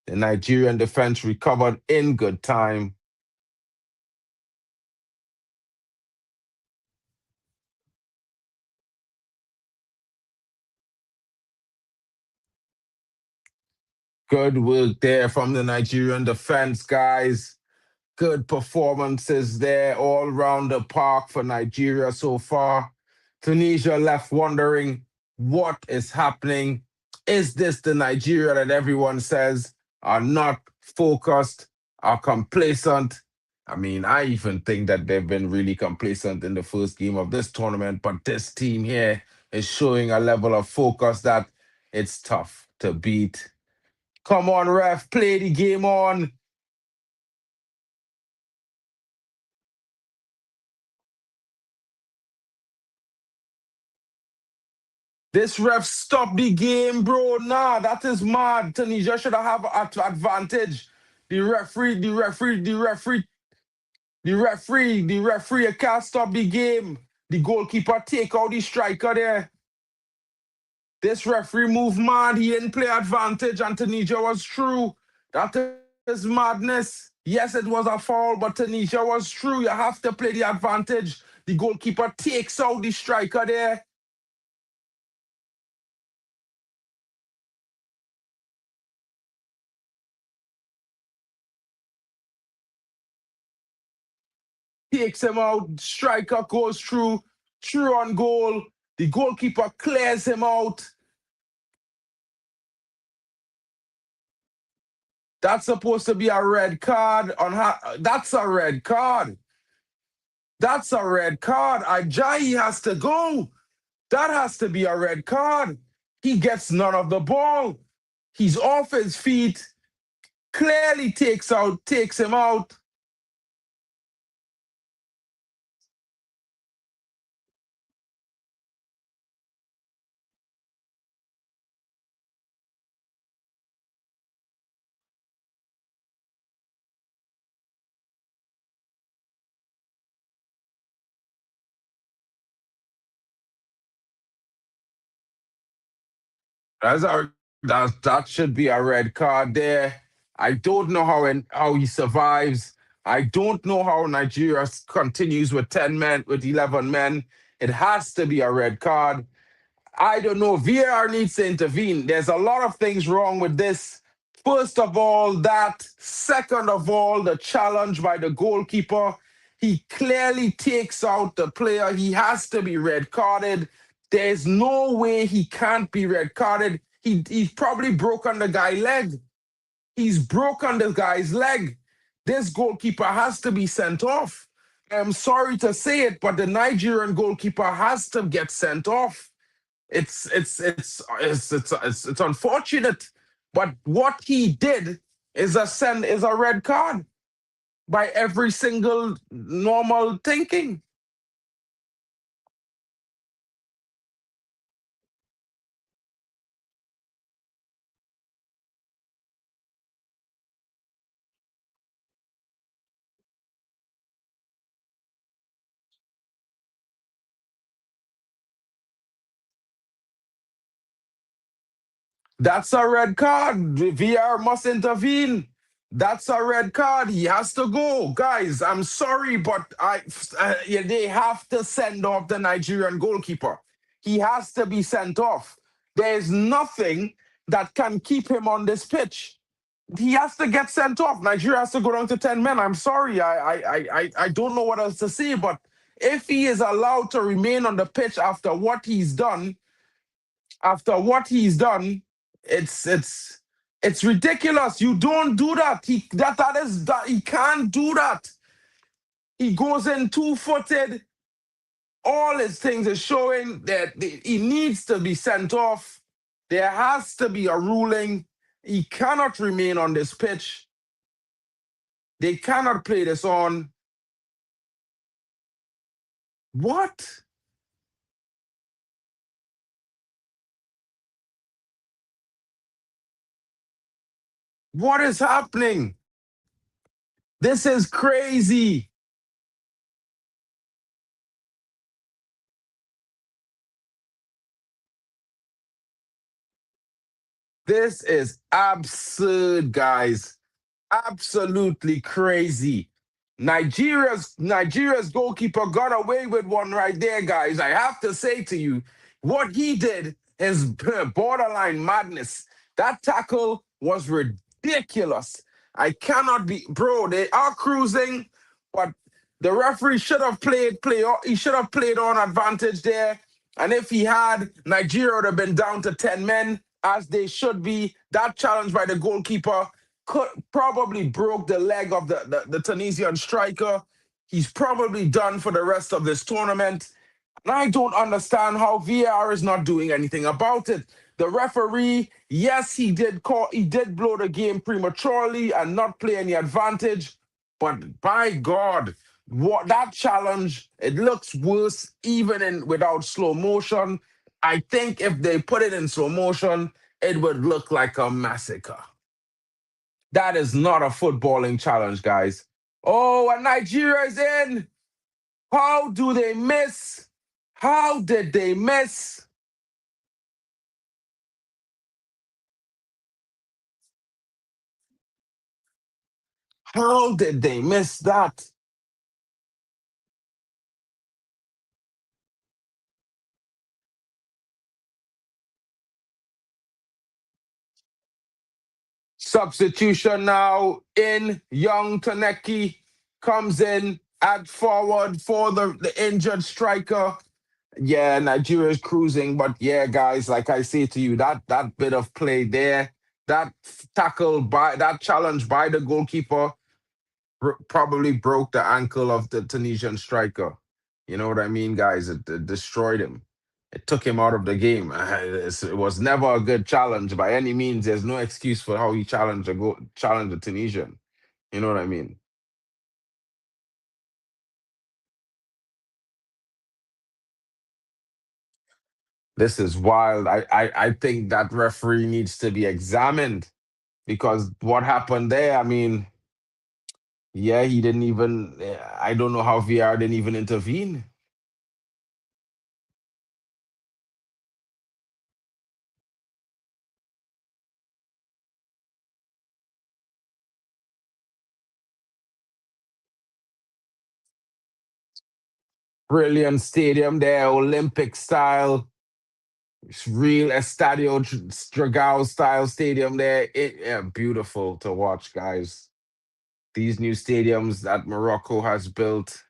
The Nigerian defense recovered in good time. Good work there from the Nigerian defense, guys. Good performances there all around the park for Nigeria so far. Tunisia left wondering what is happening. Is this the Nigeria that everyone says are not focused, are complacent? I mean, I even think that they've been really complacent in the first game of this tournament, but this team here is showing a level of focus that it's tough to beat. Come on, ref, play the game on. This ref stopped the game, bro. Nah, that is mad. Tunisia should have an advantage. The referee can't stop the game. The goalkeeper take out the striker there. This referee moved mad. He didn't play advantage, and Tunisia was true. That is madness. Yes, it was a foul, but Tunisia was true. You have to play the advantage. The goalkeeper takes out the striker there. Takes him out. Striker goes through on goal. The goalkeeper clears him out. That's supposed to be a red card on her. That's a red card. That's a red card. Ajayi has to go. That has to be a red card. He gets none of the ball. He's off his feet. Clearly takes him out. That should be a red card there. I don't know how he survives. I don't know how Nigeria continues with 10 men, with 11 men. It has to be a red card. I don't know. VAR needs to intervene. There's a lot of things wrong with this. First of all, that. Second of all, the challenge by the goalkeeper. He clearly takes out the player. He has to be red carded. There's no way he can't be red carded. He's probably broken the guy's leg. He's broken the guy's leg. This goalkeeper has to be sent off. I'm sorry to say it, but the Nigerian goalkeeper has to get sent off. It's unfortunate, but what he did is a red card by every single normal thinking. That's a red card. The VR must intervene. That's a red card. He has to go. Guys, I'm sorry, but they have to send off the Nigerian goalkeeper. He has to be sent off. There's nothing that can keep him on this pitch. He has to get sent off. Nigeria has to go down to 10 men. I'm sorry. I don't know what else to say, but if he is allowed to remain on the pitch after what he's done, it's ridiculous. You don't do that. He can't do that. He goes in 2-footed. All his things are showing that he needs to be sent off. There has to be a ruling. He cannot remain on this pitch. They cannot play this on. What? What is happening? This is crazy. This is absurd, guys. Absolutely crazy. Nigeria's goalkeeper got away with one right there, guys. I have to say to you, what he did is borderline madness. That tackle was ridiculous. I cannot be, bro. They are cruising, but the referee should have played on advantage there. And if he had, Nigeria would have been down to 10 men, as they should be. That challenge by the goalkeeper probably broke the leg of the Tunisian striker. He's probably done for the rest of this tournament. And I don't understand how VAR is not doing anything about it. The referee, yes, he did blow the game prematurely and not play any advantage. But by God, what that challenge, it looks worse even without slow motion. I think if they put it in slow motion, it would look like a massacre. That is not a footballing challenge, guys. Oh, and Nigeria is in. How do they miss? How did they miss? How did they miss that? Substitution now in. Young Taneki comes in at forward for the injured striker. Yeah, Nigeria is cruising, but yeah, guys, like I say to you, that bit of play there, that that challenge by the goalkeeper probably broke the ankle of the Tunisian striker. You know what I mean, guys? It destroyed him. It took him out of the game. It was never a good challenge by any means. There's no excuse for how he challenged the Tunisian. You know what I mean? This is wild. I think that referee needs to be examined because what happened there, I mean, yeah, he didn't even, I don't know how VR didn't even intervene. Brilliant stadium there, Olympic style. It's real Estadio Dragao style stadium there. Beautiful to watch, guys. These new stadiums that Morocco has built.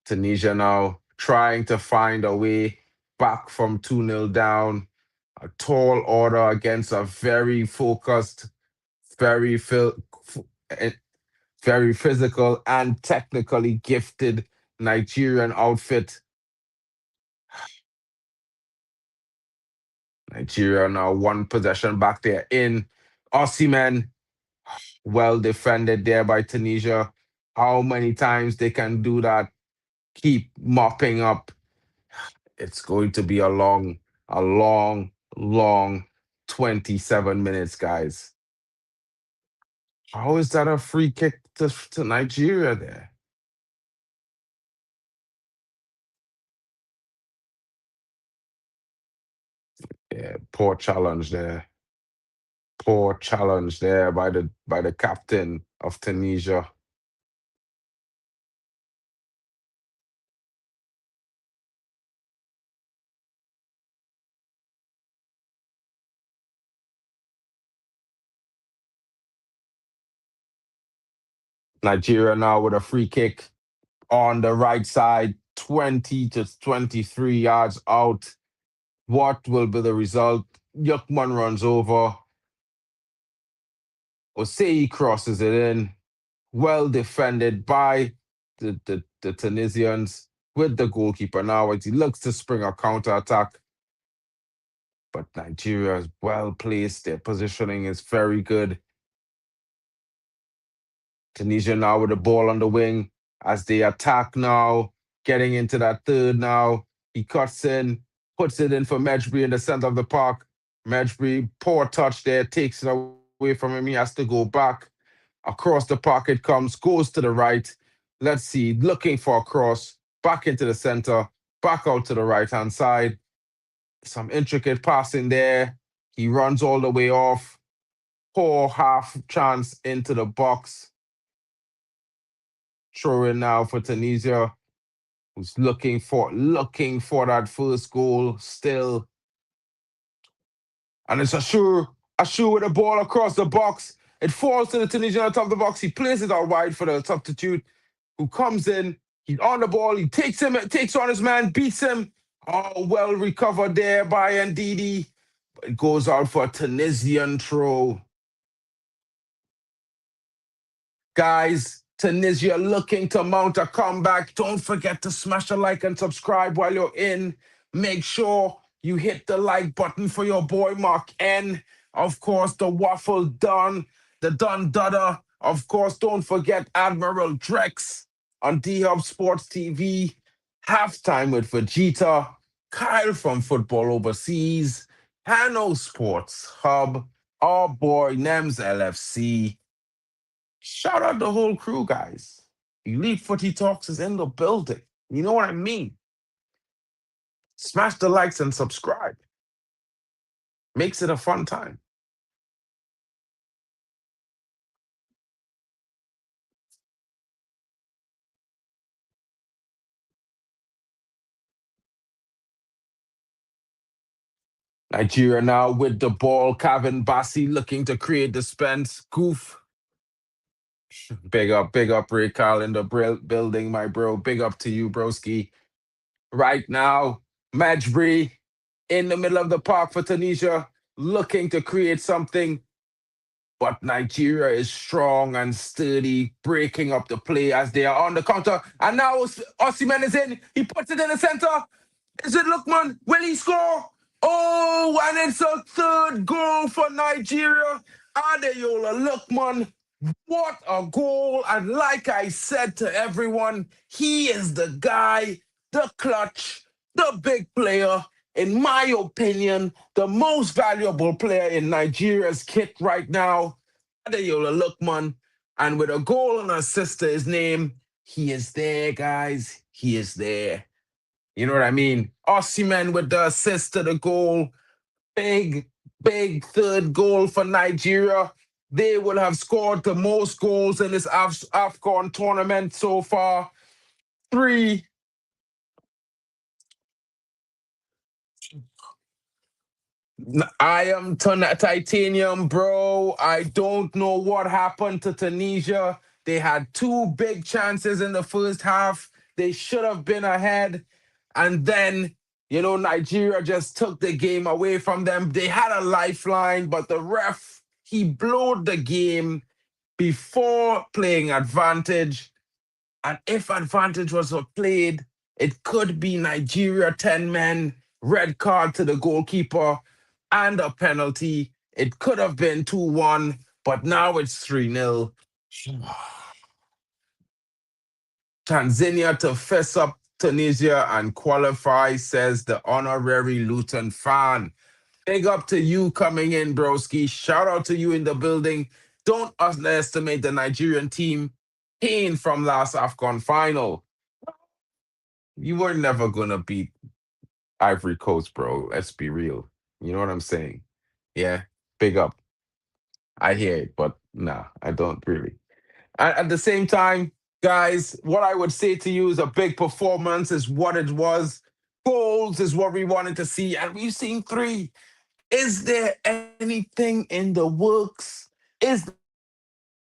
Tunisia now trying to find a way back from 2-0 down. A tall order against a very focused, very eh, very physical and technically gifted Nigerian outfit. Nigeria now one possession back there in Osimhen. Well defended there by Tunisia. How many times they can do that? Keep mopping up. It's going to be a long 27 minutes, guys. How is that a free kick to Nigeria there? Yeah, poor challenge there. Poor challenge there by the captain of Tunisia. Nigeria now with a free kick on the right side, 20 to 23 yards out. What will be the result? Yukman runs over. Osei crosses it in. Well defended by the Tunisians with the goalkeeper now as he looks to spring a counter attack. But Nigeria is well placed. Their positioning is very good. Tunisia now with the ball on the wing as they attack now, getting into that third now. He cuts in, puts it in for Mejbri in the center of the park. Mejbri, poor touch there, takes it away from him. He has to go back. Across the park it comes, goes to the right. Let's see, looking for a cross, back into the center, back out to the right-hand side. Some intricate passing there. He runs all the way off. Poor half chance into the box. Throw in now for Tunisia, who's looking for that first goal still. And it's Ashur with the ball across the box. It falls to the Tunisian on top of the box. He plays it out wide for the substitute, who comes in. He's on the ball. He takes on his man, beats him. Oh, well recovered there by Ndidi. It goes out for a Tunisian throw. Guys, Tunisia looking to mount a comeback. Don't forget to smash a like and subscribe while you're in. Make sure you hit the like button for your boy Mark N. Of course, the Waffle Done, the Dun Dudder. Of course, don't forget Admiral Drex on D-Hub Sports TV. Halftime with Vegeta. Kyle from Football Overseas. Hanno Sports Hub. Our boy Nems LFC. Shout out the whole crew, guys. Elite Footy Talks is in the building. You know what I mean? Smash the likes and subscribe. Makes it a fun time. Nigeria now with the ball. Kevin Bassi looking to create dispense. Goof. Big up, Ray Carl in the building, my bro. Big up to you, broski. Right now, Majbri in the middle of the park for Tunisia, looking to create something. But Nigeria is strong and sturdy, breaking up the play as they are on the counter. And now Osimhen is in. He puts it in the center. Is it Lookman? Will he score? Oh, and it's a third goal for Nigeria. Adeyola Lookman. What a goal. And like I said to everyone, he is the guy, the clutch, the big player. In my opinion, the most valuable player in Nigeria's kit right now. Adeyola Lookman. And with a goal and assist to his name, he is there, guys. He is there. You know what I mean? Osimhen with the assist to the goal. Big third goal for Nigeria. They will have scored the most goals in this AFCON tournament so far. 3. I am titanium, bro. I don't know what happened to Tunisia. They had 2 big chances in the first half. They should have been ahead. And then, Nigeria just took the game away from them. They had a lifeline, but the ref, he blowed the game before playing advantage. And if advantage was played, it could be Nigeria 10 men, red card to the goalkeeper, and a penalty. It could have been 2-1, but now it's 3-0. Tanzania to fess up Tunisia and qualify, says the honorary Luton fan. Big up to you coming in, broski. Shout out to you in the building. Don't underestimate the Nigerian team pain from last AFCON final. You were never going to beat Ivory Coast, bro. Let's be real. You know what I'm saying? Yeah, big up. I hear it, but nah, I don't really. At the same time, guys, what I would say to you is a big performance is what it was. Goals is what we wanted to see, and we've seen 3. Is there anything in the works? Is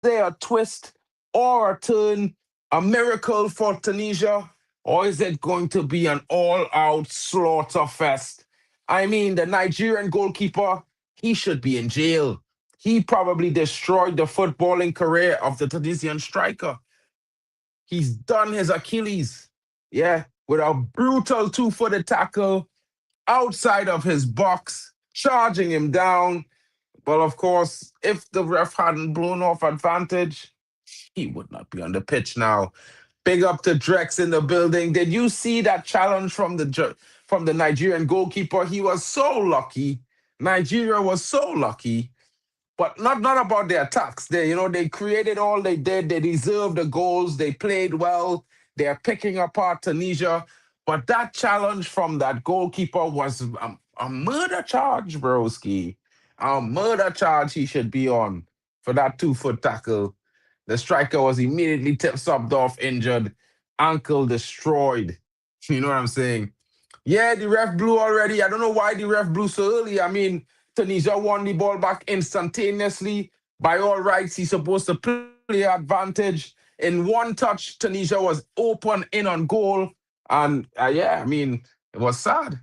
there a twist or a turn, a miracle for Tunisia? Or is it going to be an all-out slaughter fest? I mean, the Nigerian goalkeeper, he should be in jail. He probably destroyed the footballing career of the Tunisian striker. He's done his Achilles, with a brutal 2-footed tackle outside of his box, charging him down. Well, of course, if the ref hadn't blown off advantage, he would not be on the pitch now. Big up to Drex in the building. Did you see that challenge from the Nigerian goalkeeper? He was so lucky. Nigeria was so lucky. But not about their attacks. They created all they did. They deserved the goals. They played well. They're picking apart Tunisia. But that challenge from that goalkeeper was a murder charge, broski. A murder charge he should be on for that 2-foot tackle. The striker was immediately subbed off, injured, ankle destroyed. You know what I'm saying? Yeah, the ref blew already. I don't know why the ref blew so early. I mean, Tunisia won the ball back instantaneously. By all rights, he's supposed to play advantage. In one touch, Tunisia was open in on goal. And it was sad.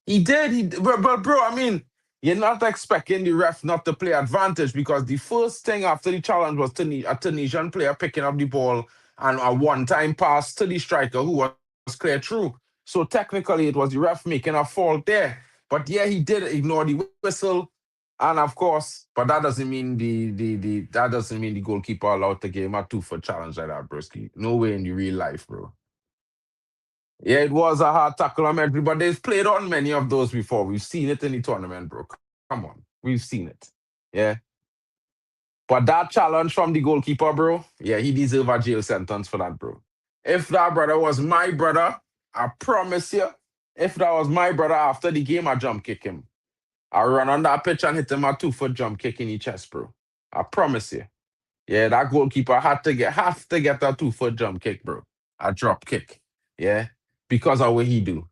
He did. But bro, I mean, you're not expecting the ref not to play advantage because the first thing after the challenge was a Tunisian player picking up the ball and a one-time pass to the striker who was clear through. So technically, it was the ref making a fault there. But yeah, he did ignore the whistle, and of course, but that doesn't mean the goalkeeper allowed to give him a 2-foot challenge like that, broski. No way in the real life, bro. Yeah, it was a hard tackle on Medri, but they've played on many of those before. We've seen it in the tournament, bro. Come on, we've seen it. Yeah. But that challenge from the goalkeeper, bro, yeah, he deserves a jail sentence for that, bro. If that brother was my brother, I promise you, if that was my brother after the game, I jump kick him. I run on that pitch and hit him a 2-foot jump kick in the chest, bro. I promise you. Yeah, that goalkeeper have to get that 2-foot jump kick, bro. A drop kick. Yeah. Because of what he do.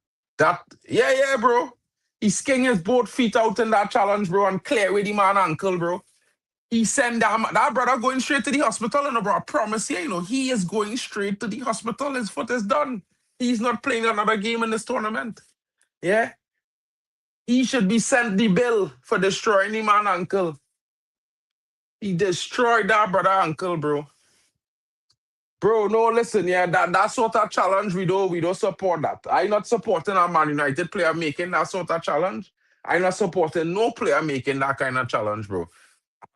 Yeah, bro. He skinned his both feet out in that challenge, bro, and clear with him man ankle, bro. He send that brother going straight to the hospital, and bro, I promise you, he is going straight to the hospital. His foot is done. He's not playing another game in this tournament. Yeah? He should be sent the bill for destroying the man uncle. He destroyed that brother uncle, bro. Bro, no, listen, yeah, that sort of challenge, we don't support that. I'm not supporting a Man United player making that sort of challenge. I'm not supporting no player making that kind of challenge, bro.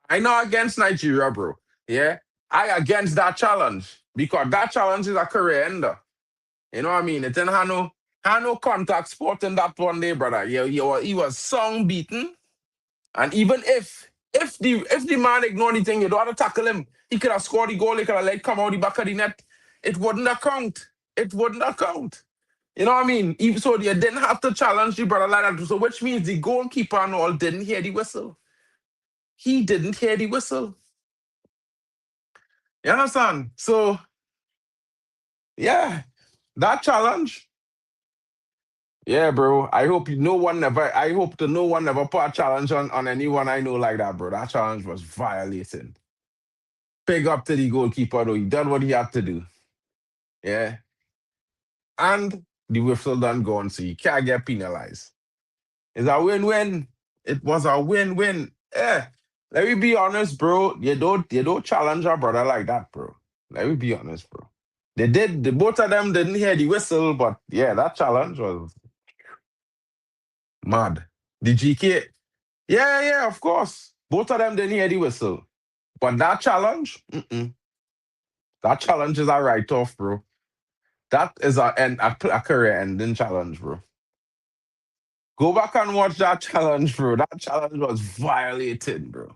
I'm not against Nigeria, bro. Yeah? I against that challenge because that challenge is a career ender. You know what I mean? It's in Hanno contact sport in that one day, brother. Yeah, he was song beaten. And even if the man ignored anything, you don't have to tackle him. He could have scored the goal, he could have let come out the back of the net. It wouldn't account. It wouldn't account. You know what I mean? So you didn't have to challenge the brother like that. So which means the goalkeeper and all didn't hear the whistle. He didn't hear the whistle. You understand? So yeah, that challenge. Yeah, bro. I hope no one never put a challenge on anyone I know like that, bro. That challenge was violated. Big up to the goalkeeper, though. He done what he had to do. Yeah. And the whistle done gone, so you can't get penalized. It's a win-win. It was a win-win. Yeah. Let me be honest, bro. You don't challenge a brother like that, bro. Let me be honest, bro. Both of them didn't hear the whistle, but yeah, that challenge was mad. The GK, yeah, of course. Both of them didn't hear the whistle. But that challenge, that challenge is a write-off, bro. That is a career-ending challenge, bro. Go back and watch that challenge, bro. That challenge was violated, bro.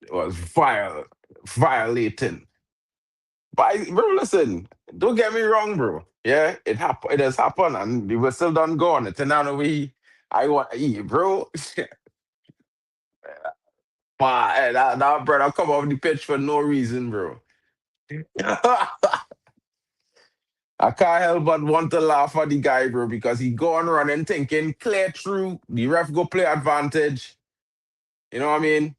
It was violating. But, bro, listen, don't get me wrong, bro. Yeah, it has happened, and we were still done gone. It's another way I want to eat, bro. But that brother come off the pitch for no reason, bro. I can't help but want to laugh at the guy, bro, because he go on running thinking, clear through, the ref go play advantage. You know what I mean?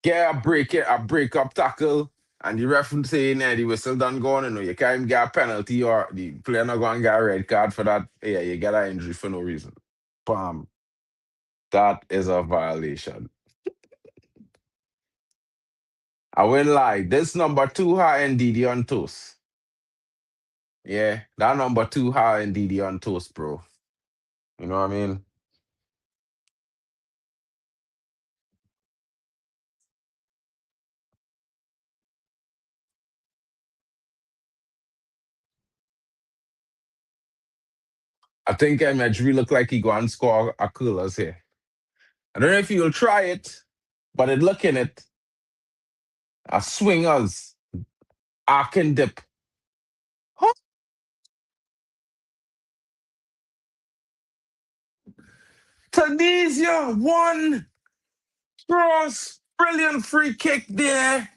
Get a break up tackle, and the ref saying the whistle done gone, you know, you can't even get a penalty or the player not going to get a red card for that. Yeah, you get an injury for no reason. Bam. That is a violation. I won't lie. This number 2 high indeed on toast. Yeah, that number 2 high indeed on toast, bro. You know what I mean? I think Medri look like he go and score a coolers here. I don't know if he'll try it, but it looking it. A swingers. Arc and dip. Huh? Tunisia won. Cross. Brilliant free kick there.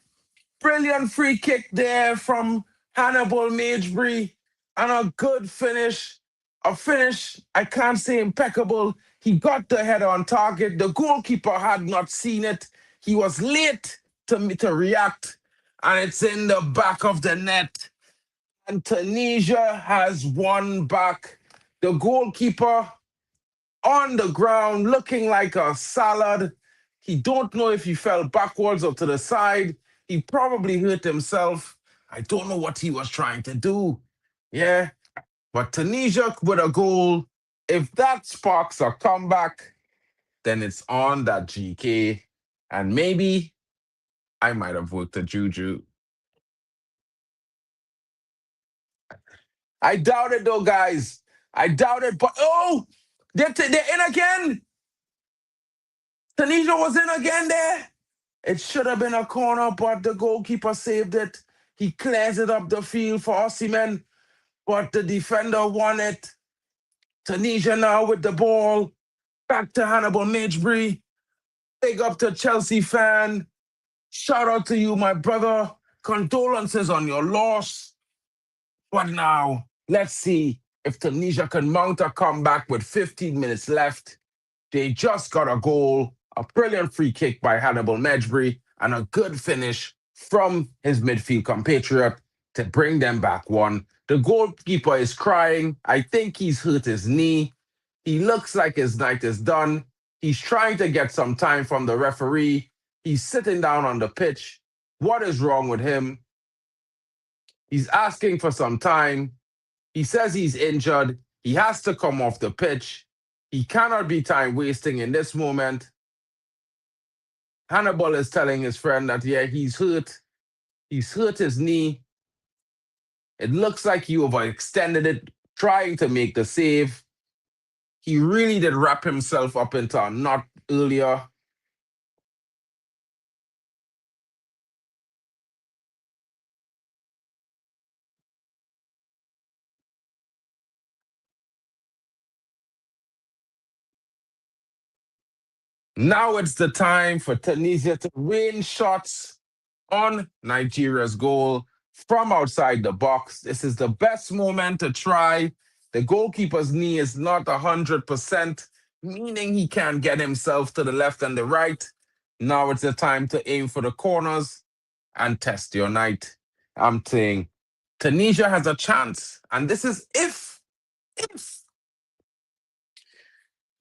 Brilliant free kick there from Hannibal Magebry. And a good finish. A finish, I can't say impeccable. He got the header on target. The goalkeeper had not seen it. He was late to react. And it's in the back of the net. And Tunisia has won back. The goalkeeper on the ground looking like a salad. He don't know if he fell backwards or to the side. He probably hurt himself. I don't know what he was trying to do. Yeah. But Tunisia with a goal, if that sparks a comeback, then it's on that GK. And maybe I might have worked a juju. I doubt it though, guys. I doubt it. But they're in again. Tunisia was in again there. It should have been a corner, but the goalkeeper saved it. He clears it up the field for Osimhen, but the defender won it. Tunisia now with the ball. Back to Hannibal Magebry. Big up to Chelsea fan. Shout out to you, my brother. Condolences on your loss. But now, let's see if Tunisia can mount a comeback with 15 minutes left. They just got a goal, a brilliant free kick by Hannibal Magebry, and a good finish from his midfield compatriot. to bring them back one. The goalkeeper is crying. I think he's hurt his knee. He looks like his night is done. He's trying to get some time from the referee. He's sitting down on the pitch. What is wrong with him? He's asking for some time. He says he's injured. He has to come off the pitch. He cannot be time wasting in this moment. Hannibal is telling his friend that, yeah, he's hurt. He's hurt his knee. It looks like he overextended it, trying to make the save. He really did wrap himself up into a knot earlier. Now it's the time for Tunisia to rain shots on Nigeria's goal from outside the box. This is the best moment to try. The goalkeeper's knee is not 100%, meaning he can't get himself to the left and the right. Now it's the time to aim for the corners and test your night. I'm saying Tunisia has a chance, and this is if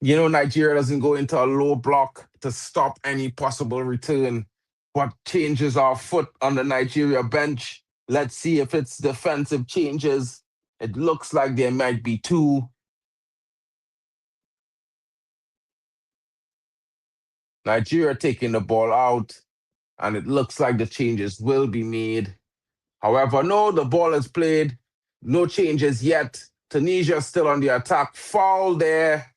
Nigeria doesn't go into a low block to stop any possible return. What changes our foot on the Nigeria bench? Let's see if it's defensive changes. It looks like there might be two. Nigeria taking the ball out, and it looks like the changes will be made. However, no, the ball is played. No changes yet. Tunisia still on the attack. Foul there.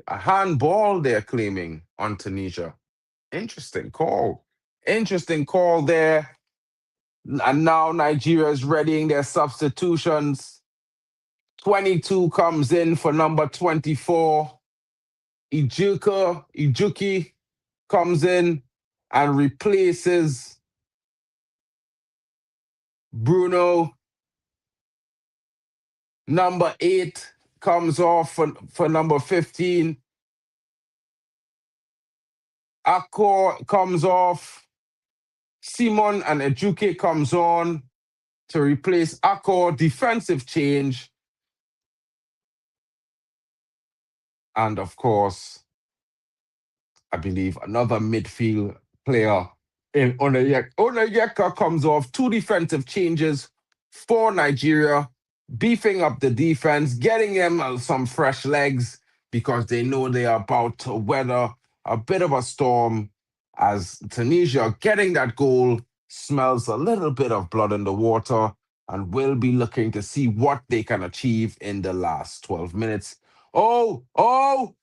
A handball they're claiming on Tunisia. Interesting call. Interesting call there. And now Nigeria is readying their substitutions. 22 comes in for number 24. Ijuki comes in and replaces Bruno. Number 8 comes off for number 15. Akor comes off. Simon and Ejuke comes on to replace Akor. Defensive change. And of course, I believe another midfield player in Onayeka comes off. 2 defensive changes for Nigeria, beefing up the defense, getting them some fresh legs because they know they are about to weather a bit of a storm, as Tunisia getting that goal smells a little bit of blood in the water and will be looking to see what they can achieve in the last 12 minutes. Oh,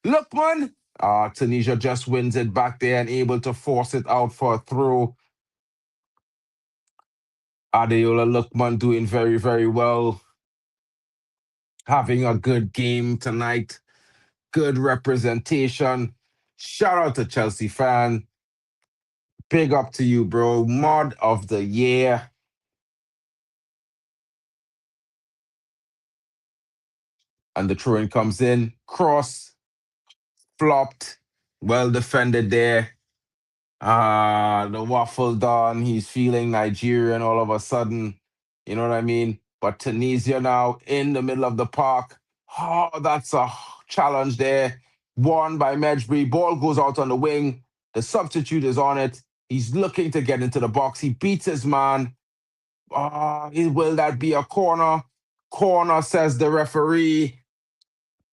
Lookman! Tunisia just wins it back there and able to force it out for a throw. Adeola Lookman doing very, very well. Having a good game tonight. Good representation. Shout out to Chelsea fan. Big up to you, bro. Mod of the year. And the throw-in comes in. Cross. Flopped. Well defended there. The waffle done. He's feeling Nigerian all of a sudden. You know what I mean? But Tunisia now in the middle of the park. Oh, that's a challenge there. Won by Medjbri. Ball goes out on the wing. The substitute is on it. He's looking to get into the box. He beats his man. Will that be a corner? Corner, says the referee.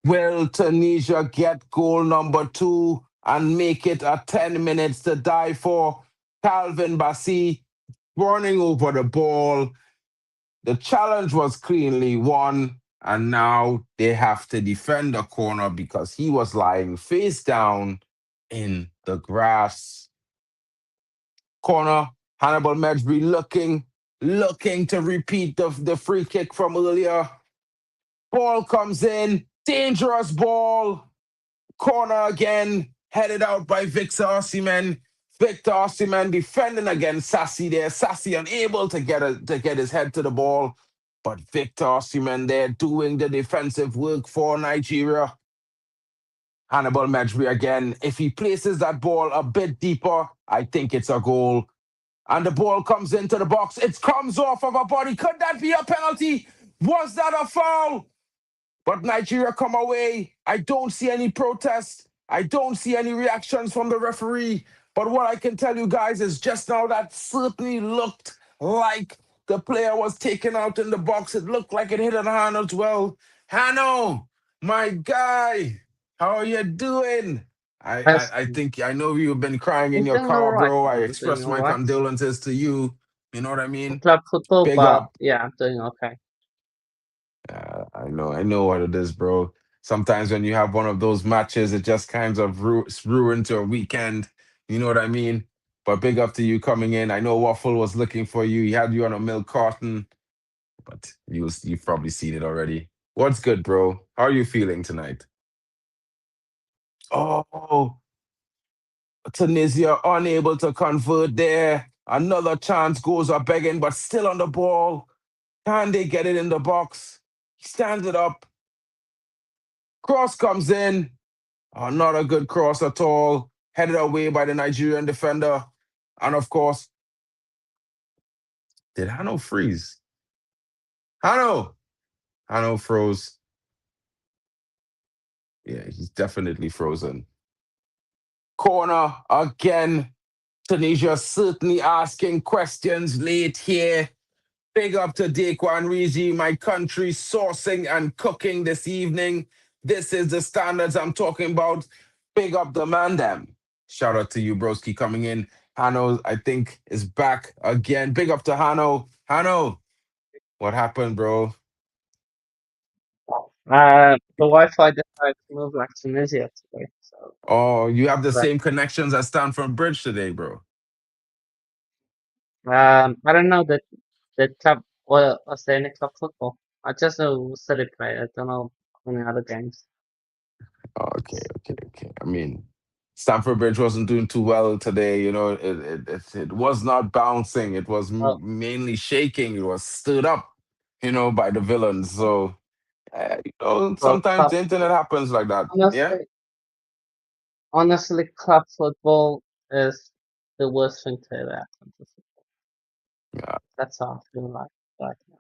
Will Tunisia get goal number 2 and make it a 10 minutes to die for? Calvin Bassey running over the ball. The challenge was cleanly won, and now they have to defend the corner because he was lying face down in the grass. Corner, Hannibal Medjbri looking to repeat the free kick from earlier. Ball comes in, dangerous ball. Corner again, headed out by Victor Osimhen. Victor Osimhen defending against Sassy there. Sassy unable to get his head to the ball. But Victor Osimhen there doing the defensive work for Nigeria. Hannibal Medjbri again. If he places that ball a bit deeper, I think it's a goal. And the ball comes into the box. It comes off of a body. Could that be a penalty? Was that a foul? But Nigeria come away. I don't see any protests. I don't see any reactions from the referee. But what I can tell you guys is just now that certainly looked like the player was taken out in the box. It looked like it hit an hand as well. Hanno, my guy, how are you doing? Yes, I think I know you've been crying in I'm your doing all car, right. bro. I I'm doing express all my right. condolences to you. You know what I mean? Club football, Big but up. yeah, I'm doing okay. I know what it is, bro. Sometimes when you have one of those matches, it just kind of ruins your weekend. You know what I mean? But big up to you coming in. I know Waffle was looking for you. He had you on a milk carton, but you've probably seen it already. What's good, bro? How are you feeling tonight? Oh, Tunisia unable to convert there. Another chance goes up begging, but still on the ball. Can they get it in the box? He stands it up. Cross comes in. Oh, not a good cross at all. Headed away by the Nigerian defender. And of course, did Hanno freeze? Hanno froze. Yeah, he's definitely frozen. Corner again. Tunisia certainly asking questions late here. Big up to Daquan Rigi, my country sourcing and cooking this evening. This is the standards I'm talking about. Big up the man, them. Shout out to you, broski, coming in. Hanno, I think, is back again. Big up to Hanno. Hanno, what happened, bro? The Wi-Fi decided to move like Tunisia today, so Oh, you have the but same connections as Stanford Bridge today, bro. I don't know that the club was there any club football. I just know City play. I don't know any other games. Okay. I mean, Stamford Bridge wasn't doing too well today. You know, it was not bouncing. It was Oh, mainly shaking. It was stood up, you know, by the villains. So, well, sometimes the internet happens like that. Yeah. honestly, honestly, club football is the worst thing to ever happen to football. Yeah. That's how I feel like right now.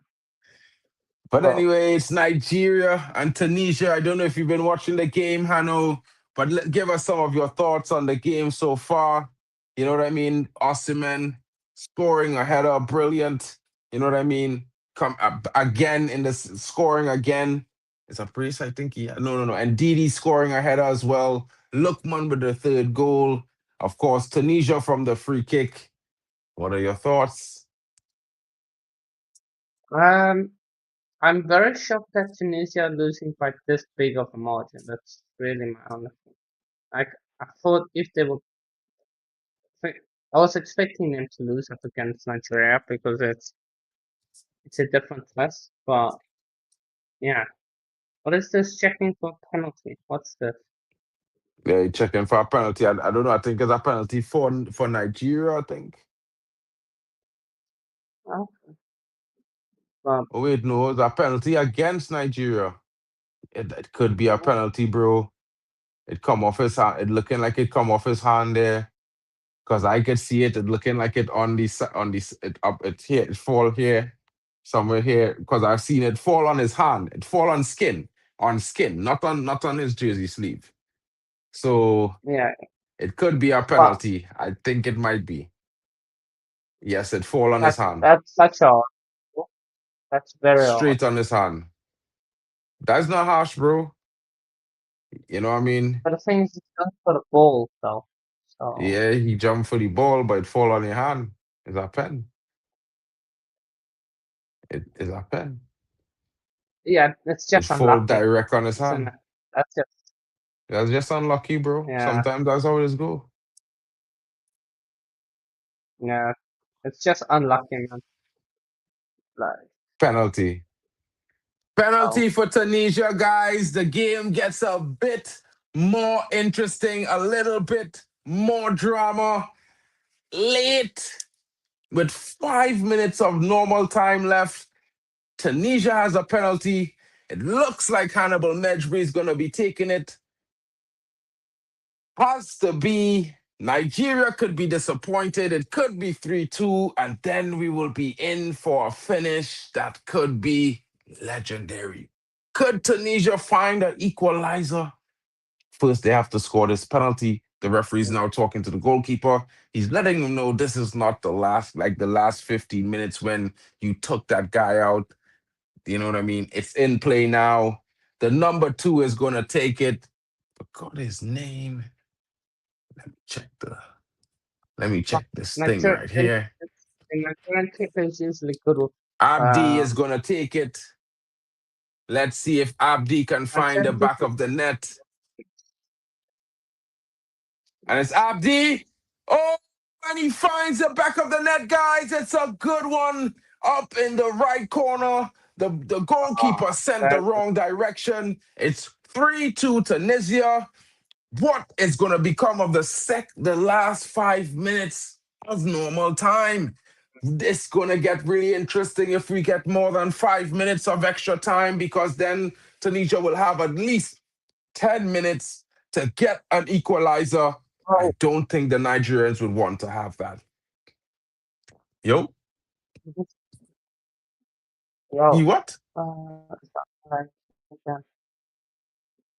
But Well, anyway, it's Nigeria and Tunisia. I don't know if you've been watching the game, Hanno, but give us some of your thoughts on the game so far. You know what I mean? Osimhen scoring a header, brilliant. You know what I mean? Come up again in this scoring again. It's a brace, I think. Yeah, no. And Didi scoring a header as well. Lookman with the third goal. Of course, Tunisia from the free kick. What are your thoughts? um, I'm very shocked that Tunisia are losing by this big of a margin. That's really my honest thing. Like, I thought if they would, I was expecting them to lose up against Nigeria because it's a different class. But yeah, what is this checking for penalty? What's this? Yeah, you checking for a penalty. I don't know. I think it's a penalty for Nigeria, I think. Oh, well, Oh, wait, no, it's a penalty against Nigeria. It could be a penalty, bro. It come off his hand. It looking like it come off his hand there. Cause I could see it. It looking like it on it up it here. It fall here. Somewhere here. Cause I've seen it fall on his hand. It fall on skin. On skin. Not on his jersey sleeve. So yeah, it could be a but penalty. I think it might be. Yes, it fall on his that's hand. that's such a that's very odd. Straight on his hand. That's not harsh, bro. You know what I mean? But the thing is, it's not for the ball, though. So Yeah, he jumped for the ball, but it fall on your hand. It's a pen. It is a pen. yeah, it's It just fall unlucky, direct on his isn't it? hand. That's just That's just unlucky, bro. yeah, Sometimes that's how it go. yeah. It's just unlucky, man. Like, Penalty. oh, Penalty for Tunisia, guys. The game gets a bit more interesting, a little bit more drama. Late, with 5 minutes of normal time left, Tunisia has a penalty. It looks like Hannibal Mejbri is going to be taking it. Has to be Nigeria could be disappointed. It could be 3-2, and then we will be in for a finish that could be legendary. Could Tunisia find an equalizer? First, they have to score this penalty. The referee's now talking to the goalkeeper. He's letting them know this is not the last 15 minutes when you took that guy out. You know what I mean? It's in play now. The number 2 is going to take it. Forgot his name. Let me check this thing right here. The Nigerian keeper is usually good with Abdi is going to take it. Let's see if Abdi can find the back of the net. And it's Abdi. Oh, and he finds the back of the net, guys. It's a good one up in the right corner. The goalkeeper sent the wrong direction. It's 3-2 Tunisia. What is going to become of the last 5 minutes of normal time? It's going to get really interesting if we get more than 5 minutes of extra time, because then Tunisia will have at least 10 minutes to get an equalizer. I don't think the Nigerians would want to have that. Yo? He what?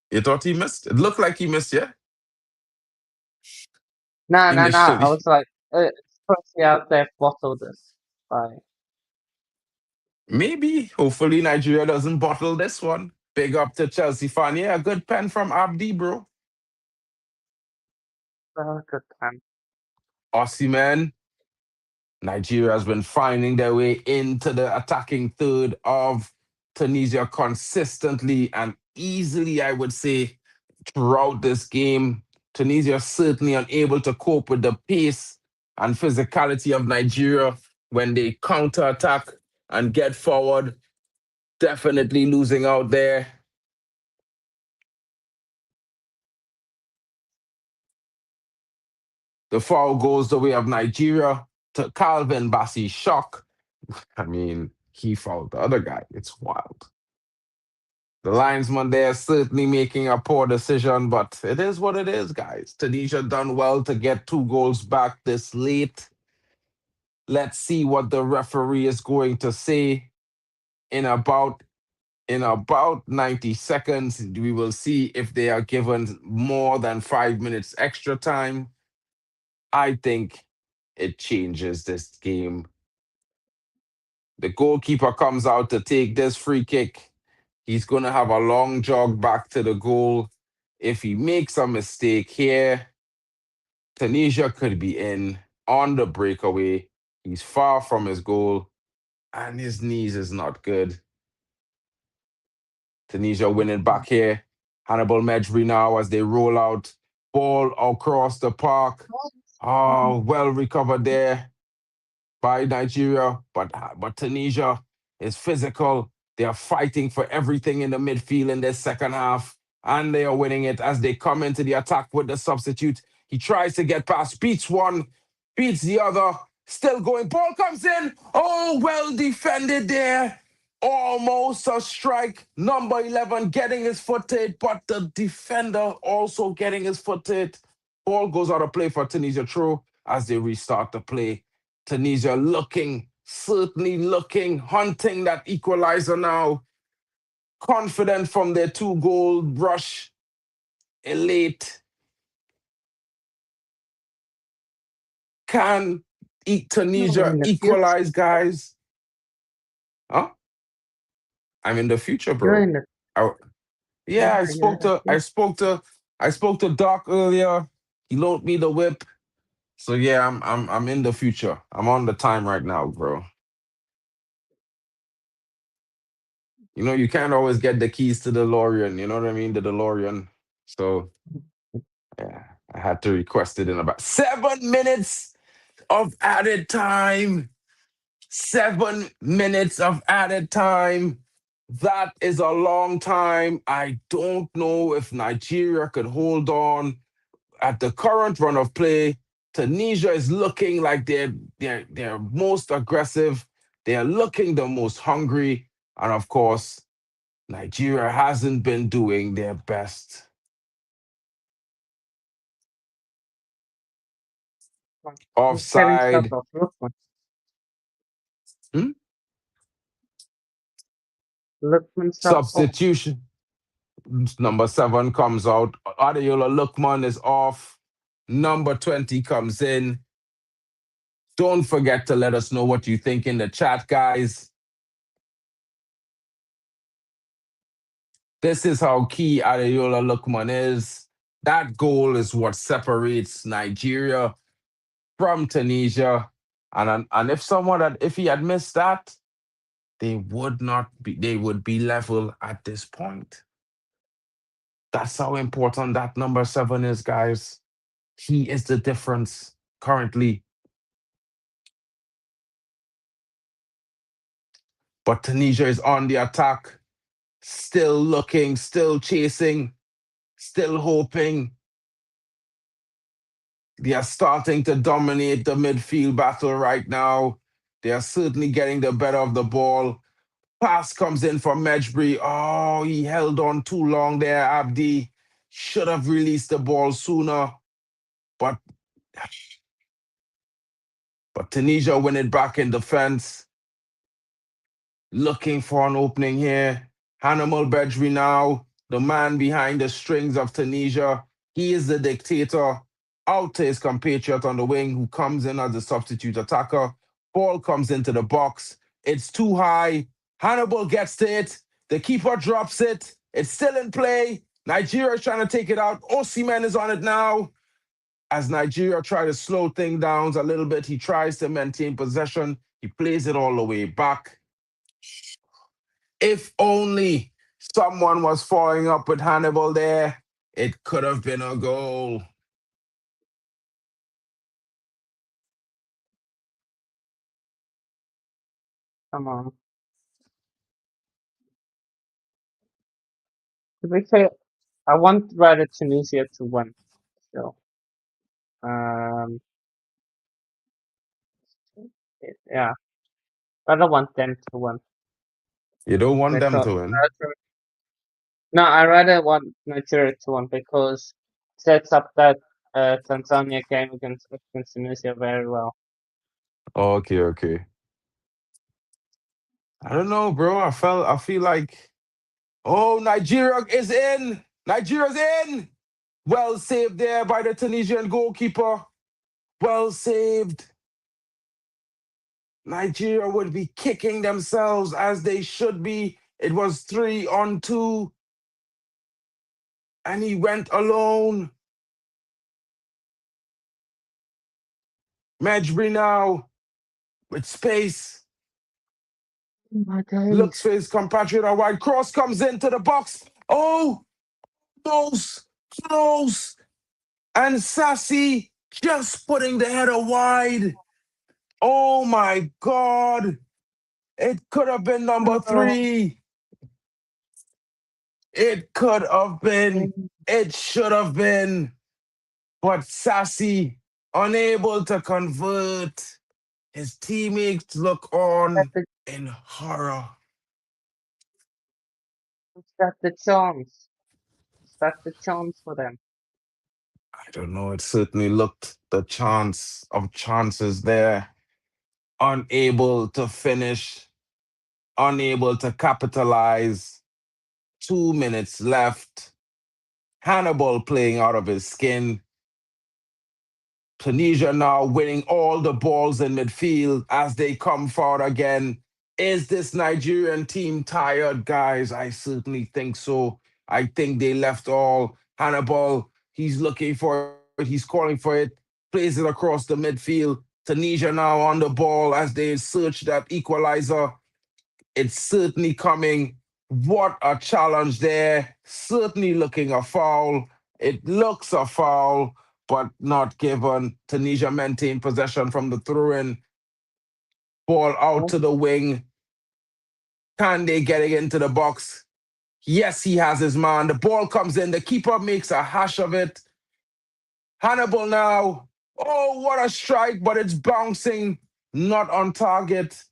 You thought he missed? It looked like he missed, yeah? No. I was like, it's pretty out there bottled it. Like, maybe. Hopefully Nigeria doesn't bottle this one. Big up to Chelsea fan. Yeah, a good pen from Abdi, bro. good pen. Osimhen. Nigeria has been finding their way into the attacking third of Tunisia consistently and easily, I would say, throughout this game. Tunisia certainly unable to cope with the pace and physicality of Nigeria when they counter-attack and get forward. Definitely losing out there. The foul goes the way of Nigeria to Calvin Bassey's shock. I mean, he fouled the other guy. It's wild. The linesman there certainly making a poor decision, but it is what it is, guys. Tunisia done well to get 2 goals back this late. Let's see what the referee is going to say in about 90 seconds. We will see if they are given more than 5 minutes extra time. I think it changes this game. The goalkeeper comes out to take this free kick. He's going to have a long jog back to the goal. If he makes a mistake here, Tunisia could be in on the breakaway. He's far from his goal, and his knees is not good. Tunisia winning back here. Hannibal Mejbri now as they roll out. Ball across the park. Oh, well recovered there by Nigeria, but Tunisia is physical. They are fighting for everything in the midfield in this second half, and they are winning it as they come into the attack with the substitute. He tries to get past, beats one, beats the other, still going. Ball comes in. Oh, well defended there. Almost a strike. Number 11 getting his foot to it, but the defender also getting his foot to it. Ball goes out of play for Tunisia throw as they restart the play. Tunisia certainly looking, hunting that equalizer now. Confident from their 2-goal rush. Elate. Can Tunisia equalize, guys? Huh? I'm in the future, bro. I spoke to Doc earlier. He loaned me the whip. So yeah, I'm in the future. I'm on the time right now, bro. You know, you can't always get the keys to the DeLorean, you know what I mean? The DeLorean. So yeah, I had to request it in about 7 minutes of added time. 7 minutes of added time. That is a long time. I don't know if Nigeria could hold on at the current run of play. Tunisia is looking like they're most aggressive. They are looking the most hungry. And of course, Nigeria hasn't been doing their best. Offside. Substitution. Number 7 comes out. Adeola Lookman is off. Number 20 comes in. Don't forget to let us know what you think in the chat, guys. This is how key Adeola Lookman is. That goal is what separates Nigeria from Tunisia. And if he had missed that, they would be level at this point. That's how important that number 7 is, guys. He is the difference currently. But Tunisia is on the attack, still looking, still chasing, still hoping. They are starting to dominate the midfield battle right now. They are certainly getting the better of the ball. Pass comes in from Mejbri. Oh, he held on too long there, Abdi. Should have released the ball sooner. But Tunisia win it back in defense. Looking for an opening here. Hanno Bedri now, the man behind the strings of Tunisia. He is the dictator. Out to his compatriot on the wing, who comes in as a substitute attacker. Ball comes into the box. It's too high. Hannibal gets to it. The keeper drops it. It's still in play. Nigeria is trying to take it out. Osimhen is on it now. As Nigeria try to slow things down a little bit, he tries to maintain possession. He plays it all the way back. If only someone was following up with Hannibal there, it could have been a goal. Come on. To be fair, I want rather Tunisia to win. So, yeah, I don't want them to win. You don't want them to win? No, I rather want Nigeria to win because it sets up that Tanzania game against Tunisia very well. Okay. I don't know, bro. I feel like, oh, Nigeria is in. Nigeria's in. Well saved there by the Tunisian goalkeeper. Well saved. Nigeria would be kicking themselves as they should be. It was 3-on-2. And he went alone. Mejbri now with space. Looks for his compatriot. A wide cross comes into the box. Oh, close. And Sassy just putting the header wide. Oh my God. It could have been number 3. It could have been. It should have been. But Sassy unable to convert. His teammates look on in horror. That's the chance. That's the chance for them. I don't know. It certainly looked the chance of chances there. Unable to finish. Unable to capitalize. 2 minutes left. Hannibal playing out of his skin. Tunisia now winning all the balls in midfield as they come forward again. Is this Nigerian team tired, guys? I certainly think so. I think they left all. Hannibal, he's looking for it. He's calling for it. Plays it across the midfield. Tunisia now on the ball as they search that equalizer. It's certainly coming. What a challenge there. Certainly looking a foul. It looks a foul, but not given. Tunisia maintain possession from the throw-in. Ball out to the wing. Kande getting into the box. Yes, he has his man. The ball comes in. The keeper makes a hash of it. Hannibal now. Oh, what a strike, but it's bouncing. Not on target.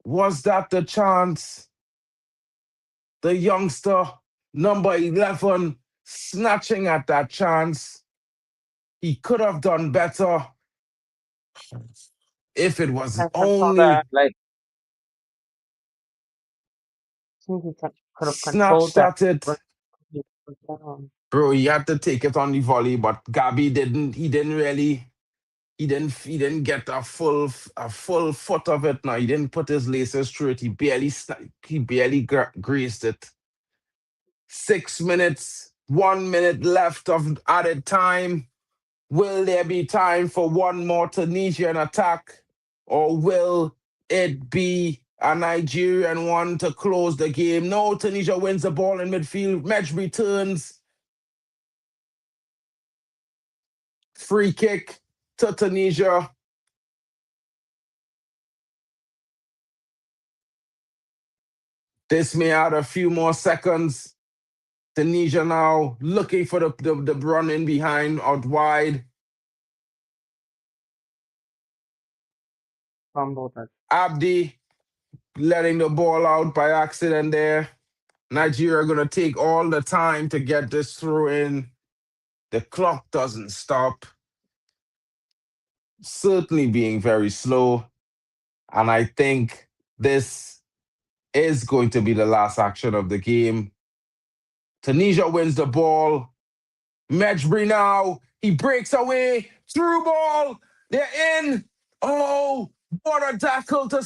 Was that the chance? The youngster, number 11, snatching at that chance. He could have done better. If it was I saw only that, like, I think he could have controlled snatched that. at it. But he put that on. Bro, he had to take it on the volley, but Gabi didn't. He didn't get a full foot of it. Now he didn't put his laces through it. He barely graced it. 6 minutes, 1 minute left of added time. Will there be time for one more Tunisian attack, or will it be a Nigerian one to close the game? No, Tunisia wins the ball in midfield. Medj returns. Free kick to Tunisia. This may add a few more seconds. Tunisia now looking for the run in behind out wide. Fumbled that. Abdi letting the ball out by accident there. Nigeria going to take all the time to get this through in. The clock doesn't stop. Certainly being very slow. And I think this is going to be the last action of the game. Tunisia wins the ball. Medjbri now. He breaks away. Through ball. They're in. Oh, what a tackle to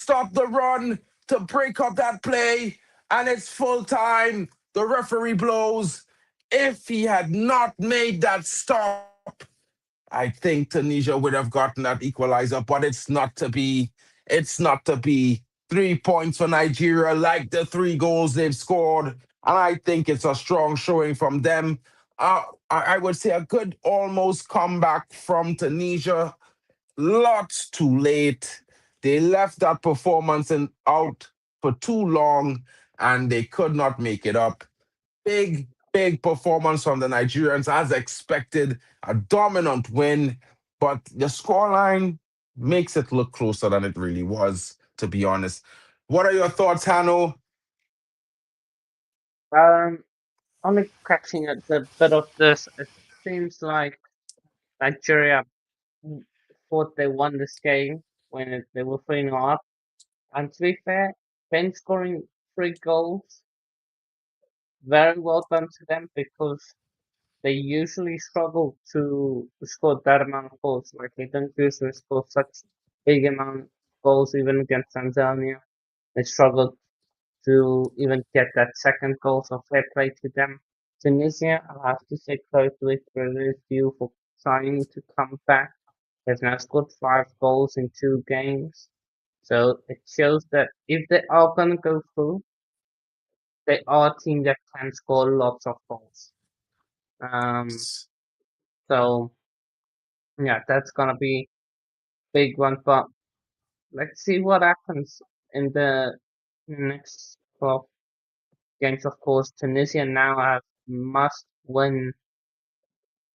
stop the run, to break up that play. And it's full time. The referee blows. If he had not made that stop, I think Tunisia would have gotten that equalizer, but it's not to be. It's not to be. 3 points for Nigeria, like the 3 goals they've scored. And I think it's a strong showing from them. I would say a good almost comeback from Tunisia. Lots too late. They left that performance out for too long, and they could not make it up. Big performance from the Nigerians, as expected. A dominant win, but the scoreline makes it look closer than it really was, to be honest. What are your thoughts, Hanno? Only catching a bit of this, it seems like Nigeria thought they won this game when they were 3-0 up. And to be fair, Ben scoring 3 goals, very well done to them, because they usually struggle to score that amount of goals. Like, they don't usually score such big amount of goals, even against Tanzania. They struggled to even get that second goal, so fair play to them. Tunisia, I'll have to say credit due for trying to come back. They've now scored 5 goals in 2 games. So it shows that if they are going to go through, they are a team that can score lots of goals. So, yeah, that's going to be a big one. But let's see what happens in the next 12 games. Of course, Tunisia now have must-win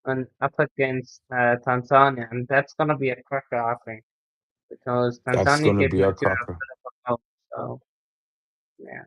and up against Tanzania, and that's going to be a cracker, I think, because That's Tanzania going to gave be a Nigeria a cracker. bit of a help. So, yeah.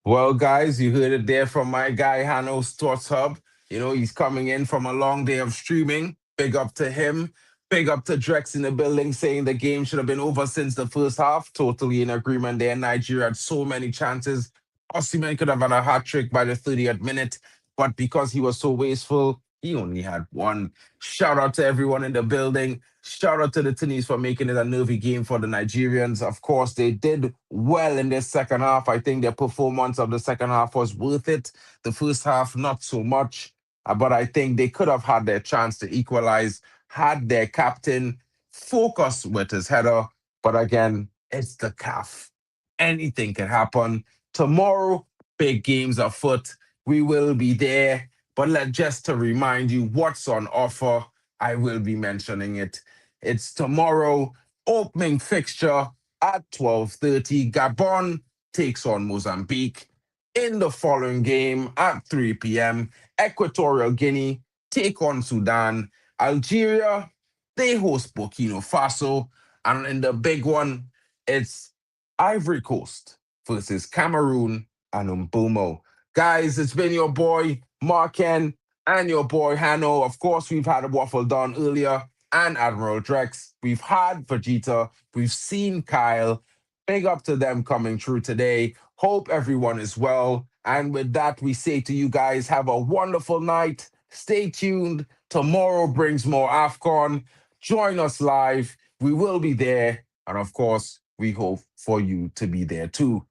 Well, guys, you heard it there from my guy, Hanno Sports Hub. You know, he's coming in from a long day of streaming. Big up to him. Big up to Drex in the building, saying the game should have been over since the first half. Totally in agreement there. Nigeria had so many chances. Osimhen could have had a hat trick by the 30th minute, but because he was so wasteful, he only had one. Shout out to everyone in the building. Shout out to the Tunisians for making it a nervy game for the Nigerians. Of course, they did well in their second half. I think their performance of the second half was worth it. The first half, not so much. But I think they could have had their chance to equalize had their captain focused with his header. But again, it's the CAF. Anything can happen. Tomorrow, big games afoot. We will be there. But just to remind you what's on offer, I will be mentioning it. It's tomorrow, opening fixture at 12:30. Gabon takes on Mozambique. In the following game at 3 p.m., Equatorial Guinea take on Sudan. Algeria, they host Burkina Faso. And in the big one, it's Ivory Coast versus Cameroon and Mbomo. Guys, it's been your boy, Marken, and your boy, Hanno. Of course, we've had a waffle done earlier. and Admiral Drex. We've had Vegeta. We've seen Kyle. Big up to them coming through today. Hope everyone is well. And with that, we say to you guys, have a wonderful night. Stay tuned. Tomorrow brings more AFCON. Join us live. We will be there. And of course, we hope for you to be there too.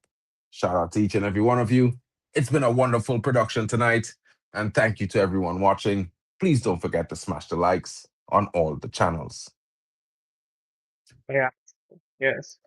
Shout out to each and every one of you. It's been a wonderful production tonight. And thank you to everyone watching. Please don't forget to smash the likes on all the channels. Yeah. Yes.